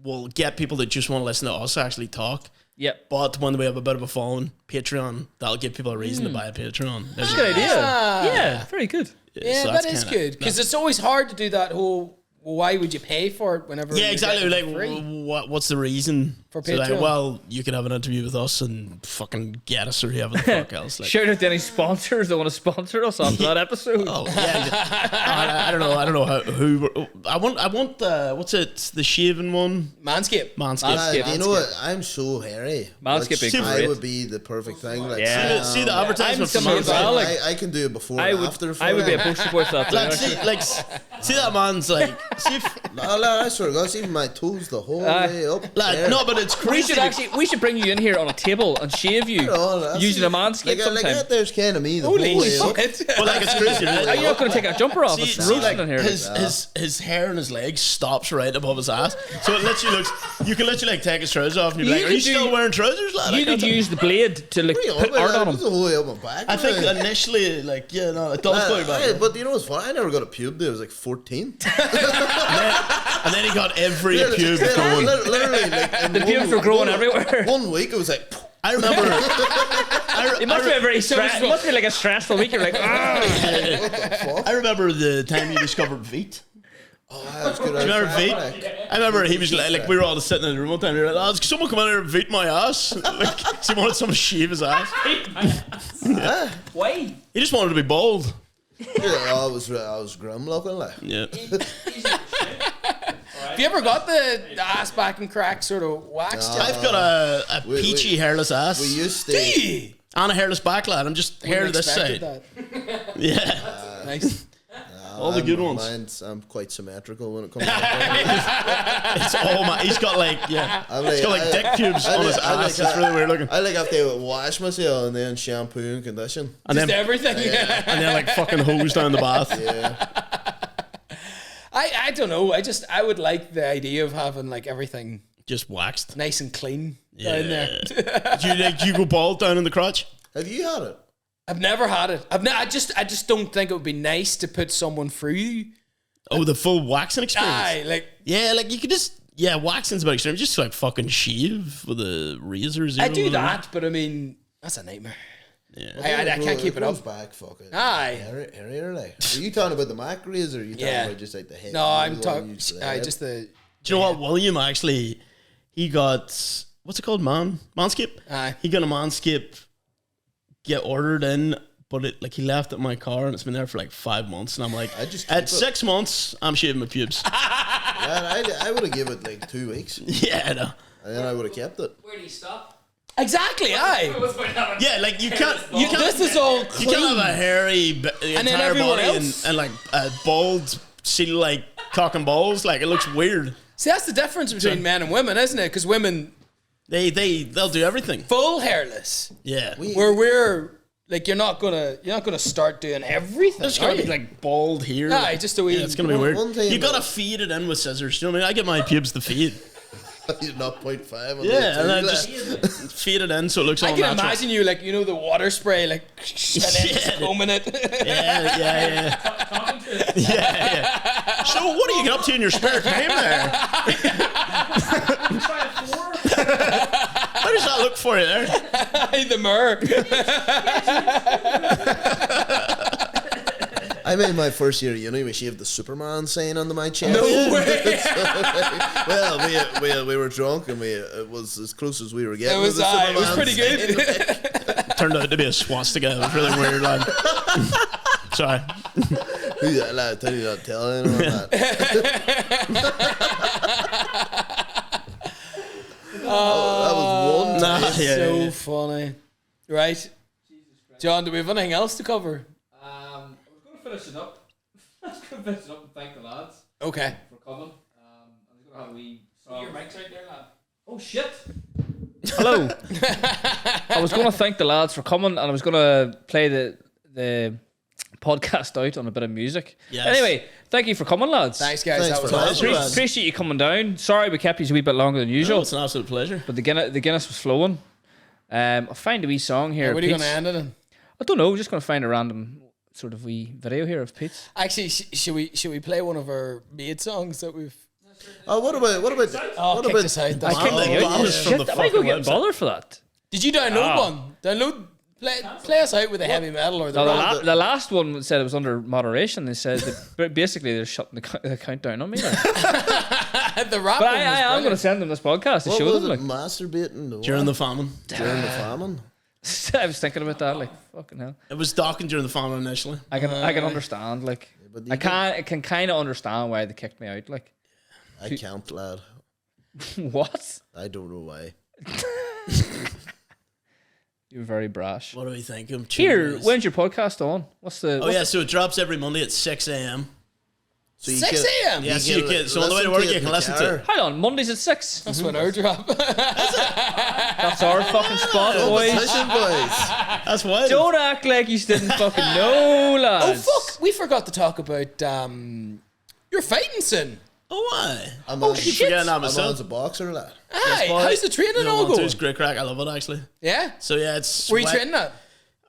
[SPEAKER 3] we'll get people that just want to listen to us actually talk.
[SPEAKER 2] Yep.
[SPEAKER 3] But when we have a bit of a following, Patreon, that'll give people a reason to buy a Patreon.
[SPEAKER 2] That's a good idea. Yeah, very good.
[SPEAKER 4] Yeah,
[SPEAKER 3] So
[SPEAKER 4] that
[SPEAKER 3] that's
[SPEAKER 4] is
[SPEAKER 3] kinda-
[SPEAKER 4] good. Because it's always hard to do that whole, well, why would you pay for it whenever
[SPEAKER 3] Yeah,
[SPEAKER 4] you're
[SPEAKER 3] exactly.
[SPEAKER 4] getting
[SPEAKER 3] Like,
[SPEAKER 4] it for free?
[SPEAKER 3] what's the reason
[SPEAKER 4] For
[SPEAKER 3] So like,
[SPEAKER 4] Patreon?
[SPEAKER 3] well, you could have an interview with us and fucking get us or whoever the fuck else. Like,
[SPEAKER 2] Shout out to any sponsors that want to sponsor us after that episode.
[SPEAKER 3] oh yeah, I don't know who. I want the what's it? The shaving one.
[SPEAKER 4] Manscaped.
[SPEAKER 3] Manscaped.
[SPEAKER 5] Do you know what? I'm so hairy.
[SPEAKER 2] Manscaped
[SPEAKER 5] Which
[SPEAKER 2] is
[SPEAKER 5] I
[SPEAKER 2] great.
[SPEAKER 5] would be the perfect thing. Like,
[SPEAKER 2] Yeah.
[SPEAKER 3] See the advertisement
[SPEAKER 2] I'm
[SPEAKER 3] for
[SPEAKER 2] similar as well,
[SPEAKER 3] Manscaped.
[SPEAKER 2] like,
[SPEAKER 5] I can do it before
[SPEAKER 2] I
[SPEAKER 5] and
[SPEAKER 2] would
[SPEAKER 5] after.
[SPEAKER 2] I would be a poster boy for that.
[SPEAKER 3] Like,
[SPEAKER 2] too.
[SPEAKER 3] see that man's like, see if,
[SPEAKER 5] I swear to God, see my toes the whole way up.
[SPEAKER 3] like,
[SPEAKER 5] there.
[SPEAKER 3] no, but it's crazy.
[SPEAKER 2] we should bring you in here on a table and shave you using a Manscaped
[SPEAKER 5] Like
[SPEAKER 2] sometime.
[SPEAKER 5] there's kind of me the
[SPEAKER 4] Holy
[SPEAKER 5] whole way up.
[SPEAKER 4] shit.
[SPEAKER 3] But like, it's crazy. Right?
[SPEAKER 2] Are you not going to take a jumper off? It's roasting
[SPEAKER 3] like
[SPEAKER 2] in here.
[SPEAKER 3] his hair and his legs stops right above his ass, so it literally looks. You can literally like take his trousers off and you're
[SPEAKER 2] You
[SPEAKER 3] like, "Are you
[SPEAKER 2] could do-
[SPEAKER 3] still wearing trousers, lad?"
[SPEAKER 2] You
[SPEAKER 3] I
[SPEAKER 2] could
[SPEAKER 3] can't-
[SPEAKER 2] use the blade to like put art on
[SPEAKER 5] It's
[SPEAKER 2] him.
[SPEAKER 5] the whole way up my back.
[SPEAKER 3] I think
[SPEAKER 5] man.
[SPEAKER 3] initially, like, yeah, no, it does go back.
[SPEAKER 5] But you know what's funny? I never got a pube there. I was like 14.
[SPEAKER 3] And then he got every pube going.
[SPEAKER 5] Literally, like, in
[SPEAKER 2] The pubes were growing everywhere.
[SPEAKER 5] 1 week, it was like.
[SPEAKER 3] I remember.
[SPEAKER 2] It must be a very stressful. It must be like a stressful week. You're like,
[SPEAKER 3] I remember the time you discovered Veet.
[SPEAKER 5] Oh, that's good.
[SPEAKER 3] Do you remember Veet? I remember he was like we were all sitting in the room one time. And we were like, "Oh, is someone come in here and Veet my ass?" Like, he wanted someone to shave his ass.
[SPEAKER 2] why?
[SPEAKER 3] He just wanted to be bald.
[SPEAKER 5] Yeah, I was grim looking like.
[SPEAKER 3] Yeah.
[SPEAKER 4] Have you ever got the ass back and crack sort of waxed? yet?
[SPEAKER 3] I've got a
[SPEAKER 5] We-
[SPEAKER 3] peachy hairless ass.
[SPEAKER 5] We used to.
[SPEAKER 4] Do you?
[SPEAKER 3] And a hairless back, lad. I'm just hair to
[SPEAKER 4] Wouldn't
[SPEAKER 3] this
[SPEAKER 4] expected
[SPEAKER 3] side.
[SPEAKER 4] that.
[SPEAKER 3] Yeah.
[SPEAKER 4] Nice.
[SPEAKER 3] All the good ones.
[SPEAKER 5] I'm quite symmetrical when it comes to
[SPEAKER 3] It's all my. He's got like, yeah. He's got like dick pubes on his ass. It's really weird looking.
[SPEAKER 5] I like have to wash myself and then shampoo and condition.
[SPEAKER 3] And
[SPEAKER 4] Just
[SPEAKER 3] then,
[SPEAKER 4] everything.
[SPEAKER 3] and then like fucking hose down the bath.
[SPEAKER 5] Yeah.
[SPEAKER 4] I don't know. I would like the idea of having like everything
[SPEAKER 3] Just waxed.
[SPEAKER 4] nice and clean down there.
[SPEAKER 3] Do you go bald down in the crotch?
[SPEAKER 5] Have you had it?
[SPEAKER 4] I've never had it. I just don't think it would be nice to put someone through.
[SPEAKER 3] Oh, the full waxing experience.
[SPEAKER 4] Aye, like
[SPEAKER 3] Yeah, like you could just waxing's about extreme. Just like fucking shave with a razor.
[SPEAKER 4] I do that, but I mean that's a nightmare.
[SPEAKER 3] Yeah.
[SPEAKER 4] I can't keep it
[SPEAKER 5] goes
[SPEAKER 4] up.
[SPEAKER 5] back fucking.
[SPEAKER 4] Aye.
[SPEAKER 5] Hairier, like. Are you talking about the Mac razor? Or are you talking
[SPEAKER 4] Yeah.
[SPEAKER 5] about just like the head?
[SPEAKER 4] No, I'm
[SPEAKER 5] the one
[SPEAKER 4] talking.
[SPEAKER 5] used for the head?
[SPEAKER 4] Just the.
[SPEAKER 3] Do you know what? William actually, he got what's it called? Manscaped.
[SPEAKER 4] Aye.
[SPEAKER 3] He got a Manscaped get ordered in, but it like he left it in my car and it's been there for like 5 months, and I'm like,
[SPEAKER 5] I just
[SPEAKER 3] at
[SPEAKER 5] keep it.
[SPEAKER 3] 6 months, I'm shaving my pubes.
[SPEAKER 5] Yeah, I would have given it like 2 weeks,
[SPEAKER 3] Yeah, I know.
[SPEAKER 5] and then I would have kept it.
[SPEAKER 6] Where do you stop?
[SPEAKER 4] Exactly. Aye.
[SPEAKER 3] Yeah, like you can't.
[SPEAKER 4] This is all
[SPEAKER 3] You
[SPEAKER 4] clean.
[SPEAKER 3] can't have a hairy
[SPEAKER 4] then
[SPEAKER 3] entire
[SPEAKER 4] everywhere
[SPEAKER 3] body
[SPEAKER 4] else.
[SPEAKER 3] and like a bald seal like cock and balls. Like it looks weird.
[SPEAKER 4] See, that's the difference between men and women, isn't it? Because women
[SPEAKER 3] They'll do everything.
[SPEAKER 4] full hairless,
[SPEAKER 3] Yeah.
[SPEAKER 4] where we're like you're not gonna start doing everything.
[SPEAKER 3] There's
[SPEAKER 4] are
[SPEAKER 3] gonna be
[SPEAKER 4] you?
[SPEAKER 3] like bald here.
[SPEAKER 4] Aye, just a wee.
[SPEAKER 3] Yeah, it's gonna be
[SPEAKER 5] One
[SPEAKER 3] weird.
[SPEAKER 5] thing
[SPEAKER 3] You gotta
[SPEAKER 5] that-
[SPEAKER 3] feed it in with scissors. You know what I mean? I get my pubes to feed.
[SPEAKER 5] You're not 0.5 on
[SPEAKER 3] Yeah, and
[SPEAKER 5] the
[SPEAKER 3] then
[SPEAKER 5] two,
[SPEAKER 3] just
[SPEAKER 5] like.
[SPEAKER 3] feed it in so it looks all
[SPEAKER 4] I can
[SPEAKER 3] natural.
[SPEAKER 4] imagine you like the water spray like and then just combing it.
[SPEAKER 3] Yeah. So what do you get up to in your spare time there? How does that look for you there?
[SPEAKER 4] The mirror.
[SPEAKER 5] I made my first year at uni. We shaved the Superman sign onto my chest.
[SPEAKER 4] No way.
[SPEAKER 5] Well, we were drunk and it was as close as we were getting.
[SPEAKER 4] It was pretty good.
[SPEAKER 3] Turned out to be a swastika. It was really weird, lad. Sorry.
[SPEAKER 5] Who's that lad? Tell you not tell anyone that. That was one time.
[SPEAKER 4] So funny. Right. John, do we have anything else to cover?
[SPEAKER 2] I was going to finish it up. I was going to finish it up and thank the lads
[SPEAKER 4] Okay.
[SPEAKER 2] for coming. I was going to have a wee song. Your mic's right there, lad. Oh, shit. Hello. I was going to thank the lads for coming, and I was going to play the podcast out on a bit of music.
[SPEAKER 3] Yes.
[SPEAKER 2] Anyway, thank you for coming, lads.
[SPEAKER 4] Thanks, guys.
[SPEAKER 5] Thanks
[SPEAKER 4] That was
[SPEAKER 5] for
[SPEAKER 4] awesome.
[SPEAKER 5] having us.
[SPEAKER 2] Appreciate you coming down. Sorry we kept you a wee bit longer than usual,
[SPEAKER 3] No, it's an absolute pleasure.
[SPEAKER 2] but the Guinness was flowing. I'll find a wee song here.
[SPEAKER 4] What are you going
[SPEAKER 2] Pete's-
[SPEAKER 4] to end it in?
[SPEAKER 2] I don't know. We're just going to find a random sort of wee video here of Pete's.
[SPEAKER 4] Actually, should we play one of our maid songs that we've?
[SPEAKER 5] Oh, what about
[SPEAKER 4] Oh, kick
[SPEAKER 5] about
[SPEAKER 4] this out.
[SPEAKER 2] I
[SPEAKER 3] kicked it out.
[SPEAKER 2] can't.
[SPEAKER 3] From the
[SPEAKER 2] Shit, am I going to
[SPEAKER 3] fucking
[SPEAKER 2] get
[SPEAKER 3] website.
[SPEAKER 2] bothered for that?
[SPEAKER 4] Did you download one? Play us out with the heavy metal or the
[SPEAKER 2] No,
[SPEAKER 4] rap.
[SPEAKER 2] the last one said it was under moderation. They said that basically they're shutting the countdown on me. Like.
[SPEAKER 4] The rap.
[SPEAKER 2] But
[SPEAKER 4] one was
[SPEAKER 2] I am going to
[SPEAKER 4] brilliant.
[SPEAKER 2] send them this podcast to
[SPEAKER 5] what
[SPEAKER 2] show
[SPEAKER 5] was
[SPEAKER 2] them.
[SPEAKER 5] it?
[SPEAKER 2] Like.
[SPEAKER 5] Masturbating the
[SPEAKER 3] During
[SPEAKER 5] what?
[SPEAKER 3] the famine.
[SPEAKER 5] During the famine.
[SPEAKER 2] I was thinking about that. Like fucking hell.
[SPEAKER 3] It was docking during the famine initially.
[SPEAKER 2] I can understand. Like
[SPEAKER 5] but you
[SPEAKER 2] I can kind of understand why they kicked me out. Like
[SPEAKER 5] I can't, lad.
[SPEAKER 2] what?
[SPEAKER 5] I don't know why.
[SPEAKER 2] You're very brash.
[SPEAKER 3] What do we think? I'm
[SPEAKER 2] Here,
[SPEAKER 3] cheers.
[SPEAKER 2] when's your podcast on? What's the?
[SPEAKER 3] Oh yeah, so it drops every Monday at 6 a.m.
[SPEAKER 5] So you
[SPEAKER 4] 6
[SPEAKER 5] can-
[SPEAKER 4] a.m.
[SPEAKER 3] Yeah, so you can. So on the way to work, you can listen to it.
[SPEAKER 2] Hang on, Mondays at 6.
[SPEAKER 4] That's when our drop.
[SPEAKER 2] That's our fucking spot, boys.
[SPEAKER 5] Competition, boys.
[SPEAKER 3] That's why.
[SPEAKER 2] Don't act like you didn't fucking know,
[SPEAKER 4] Oh
[SPEAKER 2] lads.
[SPEAKER 4] fuck! We forgot to talk about your fighting sin.
[SPEAKER 3] Oh why?
[SPEAKER 5] I'm
[SPEAKER 2] Oh,
[SPEAKER 5] on,
[SPEAKER 2] shit.
[SPEAKER 3] Forgetting that
[SPEAKER 5] I'm on
[SPEAKER 3] myself.
[SPEAKER 5] as a boxer, lad.
[SPEAKER 4] Aye, how's the training all
[SPEAKER 3] It's
[SPEAKER 4] going?
[SPEAKER 3] great crack. I love it actually.
[SPEAKER 4] Yeah.
[SPEAKER 3] So yeah, it's.
[SPEAKER 4] Where are you
[SPEAKER 3] wet.
[SPEAKER 4] training at?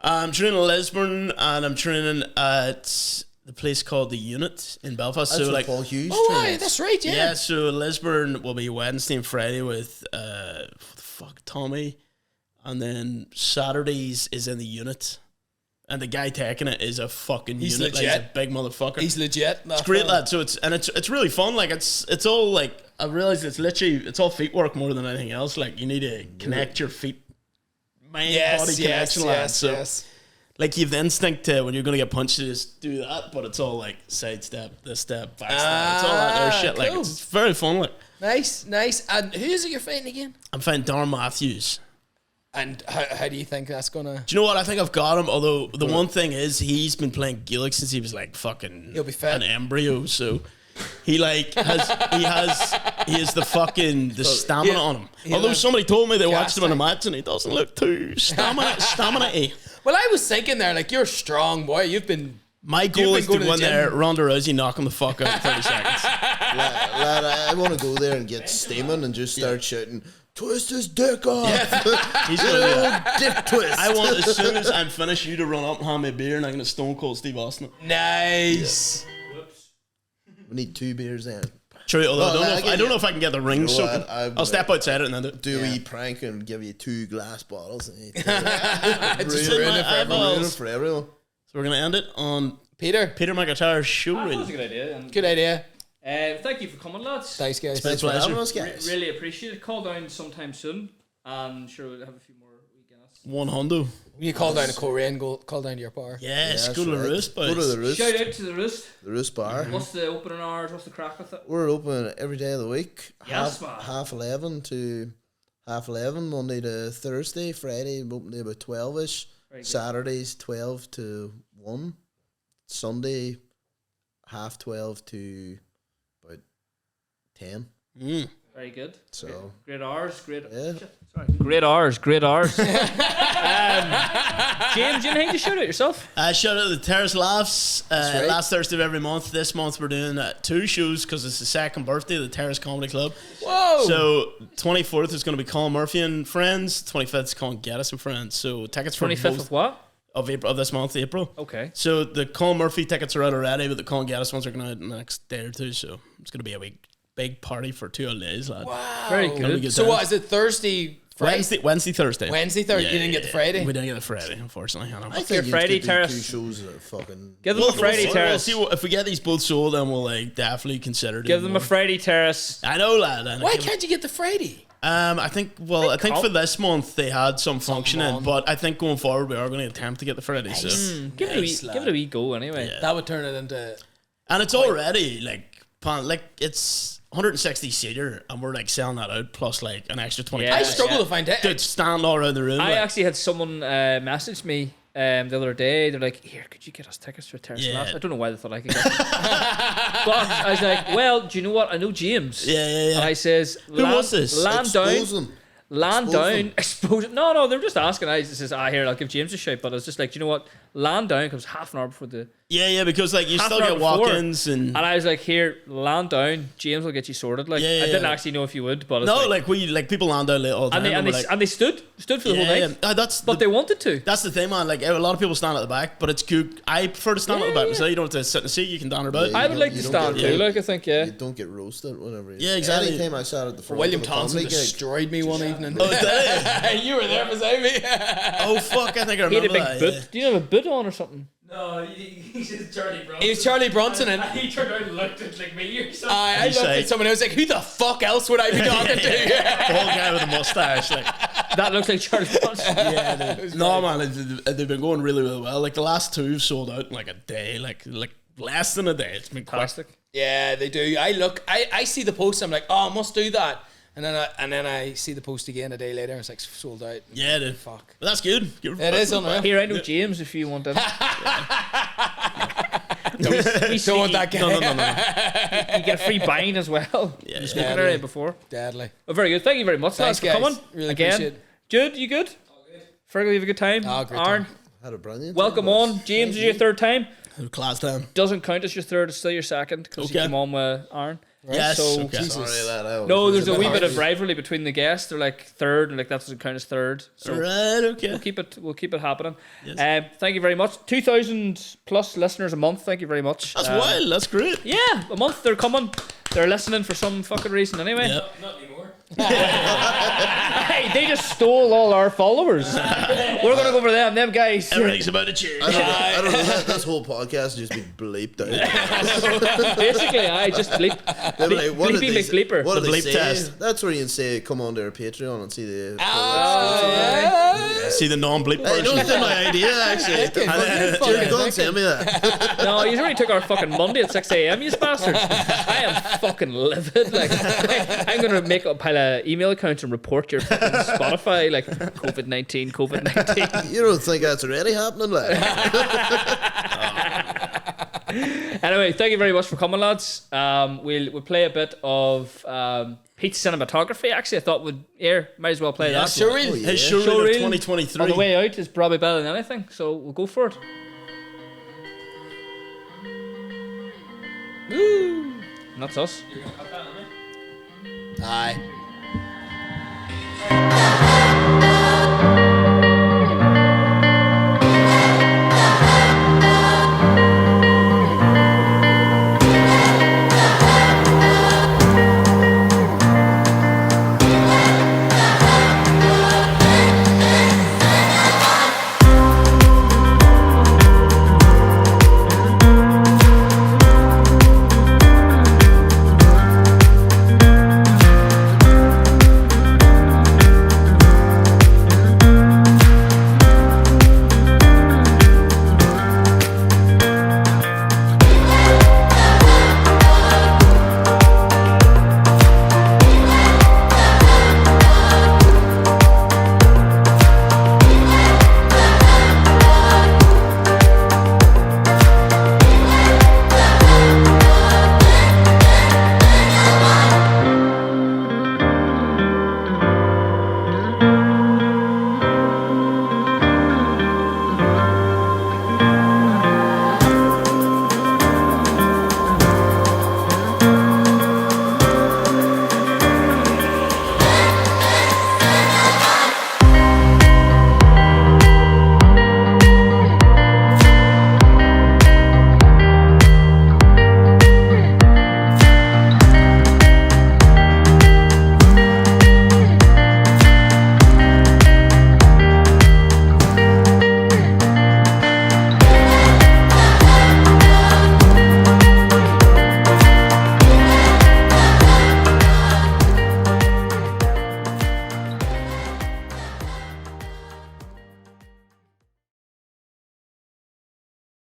[SPEAKER 3] I'm training in Lisburn and I'm training at the place called the Unit in Belfast.
[SPEAKER 5] That's
[SPEAKER 3] so
[SPEAKER 5] what
[SPEAKER 3] like,
[SPEAKER 5] Paul Hughes
[SPEAKER 4] Oh,
[SPEAKER 5] trains.
[SPEAKER 4] aye, that's right.
[SPEAKER 3] yeah.
[SPEAKER 4] Yeah.
[SPEAKER 3] So Lisburn will be Wednesday and Friday with what the fuck, Tommy, and then Saturdays is in the Unit, and the guy taking it is a fucking
[SPEAKER 4] He's
[SPEAKER 3] unit. Like, he's a
[SPEAKER 4] legit.
[SPEAKER 3] big motherfucker.
[SPEAKER 4] He's legit.
[SPEAKER 3] It's great, lad. So it's really fun. Like it's all like I realize it's all feet work more than anything else. Like you need to connect your feet, mind body connection, lad. So
[SPEAKER 4] yes.
[SPEAKER 3] like you have the instinct to when you're gonna get punched to just do that, but it's all like sidestep, this step, back step. It's all that there shit. Like
[SPEAKER 4] cool.
[SPEAKER 3] it's very fun. Like
[SPEAKER 4] Nice. And who is it you're fighting again?
[SPEAKER 3] I'm fighting Darren Matthews.
[SPEAKER 4] And how do you think that's gonna?
[SPEAKER 3] Do you know what? I think I've got him. Although the one thing is, he's been playing Gaelic since he was like fucking
[SPEAKER 4] He'll be fit.
[SPEAKER 3] an embryo. So he like he has the fucking the stamina on him. Although somebody told me they watched him in a match and he doesn't look too stamina-y.
[SPEAKER 4] Well, I was thinking there, like you're strong, boy. You've been.
[SPEAKER 3] My goal is to
[SPEAKER 4] going to
[SPEAKER 3] go
[SPEAKER 4] the
[SPEAKER 3] in there,
[SPEAKER 4] gym.
[SPEAKER 3] Ronda Rousey, knock him the fuck out in 30 seconds.
[SPEAKER 5] Lad, I want to go there and get steaming and just start shouting, twist his dick off.
[SPEAKER 3] He's gonna do that.
[SPEAKER 5] Dick twist.
[SPEAKER 3] I want, as soon as I'm finished, you to run up and hand me a beer and I'm going to stone cold Steve Austin it.
[SPEAKER 4] Nice.
[SPEAKER 5] We need 2 beers then.
[SPEAKER 3] True, although
[SPEAKER 5] Well,
[SPEAKER 3] I don't know if I can get the ring
[SPEAKER 5] You know
[SPEAKER 3] soaking.
[SPEAKER 5] what, I-
[SPEAKER 3] I'll step outside it and then do it.
[SPEAKER 5] Do we prank and give you 2 glass bottles? And you
[SPEAKER 3] Just
[SPEAKER 5] ruin
[SPEAKER 3] in my
[SPEAKER 5] it for everyone.
[SPEAKER 3] eyeballs.
[SPEAKER 5] Ruin it for everyone.
[SPEAKER 3] So we're going to end it on
[SPEAKER 4] Peter.
[SPEAKER 3] Peter McIntyre's show
[SPEAKER 2] That was a
[SPEAKER 3] reel.
[SPEAKER 2] good idea. And,
[SPEAKER 4] Good idea.
[SPEAKER 2] thank you for coming, lads.
[SPEAKER 4] Thanks, guys.
[SPEAKER 5] Thanks for having
[SPEAKER 3] pleasure.
[SPEAKER 5] us, guys.
[SPEAKER 2] Really appreciate it. Call down sometime soon. And sure, we'll have a few more weekends.
[SPEAKER 3] One hundo.
[SPEAKER 4] You call down to Coleraine, call down to your bar.
[SPEAKER 3] Yes,
[SPEAKER 5] That's
[SPEAKER 3] go to the
[SPEAKER 5] right.
[SPEAKER 3] Roost,
[SPEAKER 5] Go to
[SPEAKER 3] boys.
[SPEAKER 5] the Roost.
[SPEAKER 2] Shout out to the Roost.
[SPEAKER 5] The Roost Bar.
[SPEAKER 2] What's the opening hours? What's the crack with it?
[SPEAKER 5] We're open every day of the week.
[SPEAKER 2] Yes, man.
[SPEAKER 5] half 11 to half 11, Monday to Thursday. Friday, we open to about 12ish.
[SPEAKER 2] Very good.
[SPEAKER 5] Saturdays, 12 to 1. Sunday, half 12 to about 10.
[SPEAKER 2] Very Very good.
[SPEAKER 5] So
[SPEAKER 2] Great hours, great.
[SPEAKER 5] yeah.
[SPEAKER 2] Sorry. Great hours. James, you anything to shout out yourself?
[SPEAKER 3] Shout out to Terrace Laughs. Last Thursday of every month. This month we're doing 2 shows because it's the second birthday of the Terrace Comedy Club.
[SPEAKER 4] Whoa!
[SPEAKER 3] So 24th is going to be Colin Murphy and friends. 25th is Colin Geddes and friends. So tickets for
[SPEAKER 2] 25th
[SPEAKER 3] both
[SPEAKER 2] of what?
[SPEAKER 3] of April of this month, April.
[SPEAKER 2] Okay.
[SPEAKER 3] So the Colin Murphy tickets are out already, but the Colin Geddes ones are going out in the next day or two. So it's going to be a big party for 2 whole days, lad.
[SPEAKER 4] Wow.
[SPEAKER 2] Very
[SPEAKER 3] Gonna be
[SPEAKER 2] good.
[SPEAKER 3] good
[SPEAKER 4] So
[SPEAKER 3] times.
[SPEAKER 4] what is it? Thursday, Friday?
[SPEAKER 3] Wednesday, Thursday.
[SPEAKER 4] Wednesday, Thursday. You didn't get the Friday.
[SPEAKER 3] We didn't get the Friday, unfortunately. I know.
[SPEAKER 5] I
[SPEAKER 2] your
[SPEAKER 5] think
[SPEAKER 2] Friday,
[SPEAKER 5] you could do
[SPEAKER 2] Terrace?
[SPEAKER 5] 2 shows that are fucking.
[SPEAKER 2] Give them a Friday
[SPEAKER 3] We'll
[SPEAKER 2] Terrace.
[SPEAKER 3] see if we get these both sold, then we'll like definitely consider.
[SPEAKER 2] Give them a Friday Terrace.
[SPEAKER 3] I know, lad. I know.
[SPEAKER 4] Why can't you get the Friday?
[SPEAKER 3] I think for this month they had some functioning,
[SPEAKER 4] on.
[SPEAKER 3] but I think going forward we are going to attempt to get the Friday. So.
[SPEAKER 2] Give it a wee go anyway.
[SPEAKER 3] Yeah.
[SPEAKER 4] That would turn it into.
[SPEAKER 3] And it's already like it's 160 seater, and we're like selling that out plus like an extra 20.
[SPEAKER 2] Yeah.
[SPEAKER 4] I struggle to find it.
[SPEAKER 3] Dude, stand all around the room.
[SPEAKER 2] I
[SPEAKER 3] like,
[SPEAKER 2] actually had someone message me the other day. They're like, "Here, could you get us tickets for Terrace Laughs?" I don't know why they thought I could get them. But I was like, "Well, do you know what? I know James."
[SPEAKER 3] Yeah.
[SPEAKER 2] And I says,
[SPEAKER 3] Who was this?
[SPEAKER 2] Land
[SPEAKER 5] Expose
[SPEAKER 2] down.
[SPEAKER 5] them.
[SPEAKER 2] Land
[SPEAKER 5] Expose
[SPEAKER 2] down,
[SPEAKER 5] them.
[SPEAKER 2] expose it. No, they're just asking. I says, here, I'll give James a shout. But I was just like, do you know what? Land down comes half an hour before the.
[SPEAKER 3] yeah, because like you
[SPEAKER 2] Half
[SPEAKER 3] still
[SPEAKER 2] an hour
[SPEAKER 3] get
[SPEAKER 2] before.
[SPEAKER 3] walk-ins and
[SPEAKER 2] And I was like, here, land down. James will get you sorted. Like,
[SPEAKER 3] Yeah,
[SPEAKER 2] I didn't
[SPEAKER 3] yeah.
[SPEAKER 2] actually know if you would, but I was
[SPEAKER 3] no,
[SPEAKER 2] like,
[SPEAKER 3] like people land out late all the time.
[SPEAKER 2] and
[SPEAKER 3] we're like,
[SPEAKER 2] they stood for the whole night.
[SPEAKER 3] that's
[SPEAKER 2] But they wanted to.
[SPEAKER 3] That's the thing, man. Like a lot of people stand at the back, but it's good. I prefer to stand at the back. So you don't have to sit in the seat. You can down about.
[SPEAKER 5] Yeah,
[SPEAKER 2] I would like to
[SPEAKER 5] you don't
[SPEAKER 2] stand
[SPEAKER 5] get-
[SPEAKER 2] too. Like, I think,
[SPEAKER 5] You don't get roasted whenever.
[SPEAKER 3] Yeah, exactly.
[SPEAKER 5] Anytime I sat at the front
[SPEAKER 4] William
[SPEAKER 5] of a
[SPEAKER 4] Thompson
[SPEAKER 5] comedy gig,
[SPEAKER 4] destroyed me one evening.
[SPEAKER 3] Oh, did it?
[SPEAKER 4] You were there beside me.
[SPEAKER 3] Oh fuck! I think I
[SPEAKER 2] He had a
[SPEAKER 3] remember
[SPEAKER 2] big
[SPEAKER 3] that.
[SPEAKER 2] boot.
[SPEAKER 3] yeah.
[SPEAKER 2] Do you have a boot on or something?
[SPEAKER 6] No, he's just Charlie Bronson.
[SPEAKER 4] He was Charlie Bronson, and
[SPEAKER 6] He turned out and looked at like me or something.
[SPEAKER 4] I
[SPEAKER 3] He's
[SPEAKER 4] looked
[SPEAKER 3] like-
[SPEAKER 4] at someone. I was like, "Who the fuck else would I be talking
[SPEAKER 3] The
[SPEAKER 4] to?"
[SPEAKER 3] whole guy with a mustache, like
[SPEAKER 2] That looks like Charlie Bronson.
[SPEAKER 3] yeah. No man, they've been going really, really well. Like the last 2 have sold out in like a day, like less than a day. It's been quick.
[SPEAKER 2] Fantastic.
[SPEAKER 4] Yeah, they do. I see the post. I'm like, oh, I must do that. And then I see the post again a day later. And it's like sold out.
[SPEAKER 3] Yeah, dude.
[SPEAKER 4] Fuck.
[SPEAKER 3] But that's good.
[SPEAKER 4] It is unreal.
[SPEAKER 2] Here, I know James if you want him.
[SPEAKER 4] Don't want that guy.
[SPEAKER 3] No.
[SPEAKER 2] You get a free bind as well.
[SPEAKER 3] Yeah,
[SPEAKER 2] The
[SPEAKER 3] yeah.
[SPEAKER 2] smoking area before.
[SPEAKER 4] Deadly.
[SPEAKER 2] Oh, very good. Thank you very much,
[SPEAKER 4] Thanks,
[SPEAKER 2] lads, for
[SPEAKER 4] guys.
[SPEAKER 2] coming.
[SPEAKER 4] Really
[SPEAKER 2] Again.
[SPEAKER 4] appreciate it.
[SPEAKER 2] Jude, you good? Fergal, you have a good time?
[SPEAKER 4] Oh, great
[SPEAKER 2] Aaron,
[SPEAKER 4] time.
[SPEAKER 5] had a brilliant.
[SPEAKER 2] welcome
[SPEAKER 5] time,
[SPEAKER 2] on.
[SPEAKER 5] boys.
[SPEAKER 2] James,
[SPEAKER 5] Thank
[SPEAKER 2] is your
[SPEAKER 5] you.
[SPEAKER 2] third time.
[SPEAKER 3] Class time.
[SPEAKER 2] Doesn't count as your third, it's still your second because you
[SPEAKER 3] Okay.
[SPEAKER 2] came on with Aaron.
[SPEAKER 3] Yes.
[SPEAKER 2] So-
[SPEAKER 3] okay.
[SPEAKER 5] Sorry, lad, I
[SPEAKER 2] No,
[SPEAKER 5] always
[SPEAKER 2] there's a
[SPEAKER 5] lose
[SPEAKER 2] wee
[SPEAKER 5] my
[SPEAKER 2] bit of
[SPEAKER 5] heart.
[SPEAKER 2] rivalry between the guests. They're like third, and like that doesn't count as third. So
[SPEAKER 3] Right. Okay.
[SPEAKER 2] we'll keep it happening. Thank you very much. 2,000 plus listeners a month. Thank you very much.
[SPEAKER 3] That's wild. That's great.
[SPEAKER 2] Yeah, a month. They're coming. They're listening for some fucking reason anyway.
[SPEAKER 3] Yep.
[SPEAKER 6] Not anymore.
[SPEAKER 2] Hey, they just stole all our followers. We're gonna go for them. Them guys.
[SPEAKER 3] Everything's about to change.
[SPEAKER 5] I don't know. This whole podcast just be bleeped out.
[SPEAKER 2] Basically, I just bleep.
[SPEAKER 5] They'll be like, what did
[SPEAKER 2] Bleepy
[SPEAKER 5] they say?
[SPEAKER 2] McBleeper.
[SPEAKER 5] What
[SPEAKER 3] The
[SPEAKER 5] did they
[SPEAKER 3] bleep
[SPEAKER 5] say?
[SPEAKER 3] test.
[SPEAKER 5] That's where you can say, come on to our Patreon and see the.
[SPEAKER 3] See the non-bleep
[SPEAKER 5] Hey,
[SPEAKER 3] version.
[SPEAKER 5] don't steal my idea, actually. Jared, go and send me that.
[SPEAKER 2] No, you already took our fucking Monday at 6 a.m. You bastards. I am fucking livid. Like, I'm gonna make a pile of email accounts and report your fucking Spotify. Like, COVID-19, COVID-19.
[SPEAKER 5] You don't think that's already happening, like?
[SPEAKER 2] Anyway, thank you very much for coming, lads. We'll play a bit of Pete's cinematography. Actually, I thought might as well play that.
[SPEAKER 4] Sure,
[SPEAKER 5] Oh, yeah.
[SPEAKER 3] His showreel
[SPEAKER 2] Showreel
[SPEAKER 3] of 2023.
[SPEAKER 2] On the way out is probably better than anything, so we'll go for it. Woo! And that's us.
[SPEAKER 6] You're gonna cut that, aren't you?
[SPEAKER 4] Aye.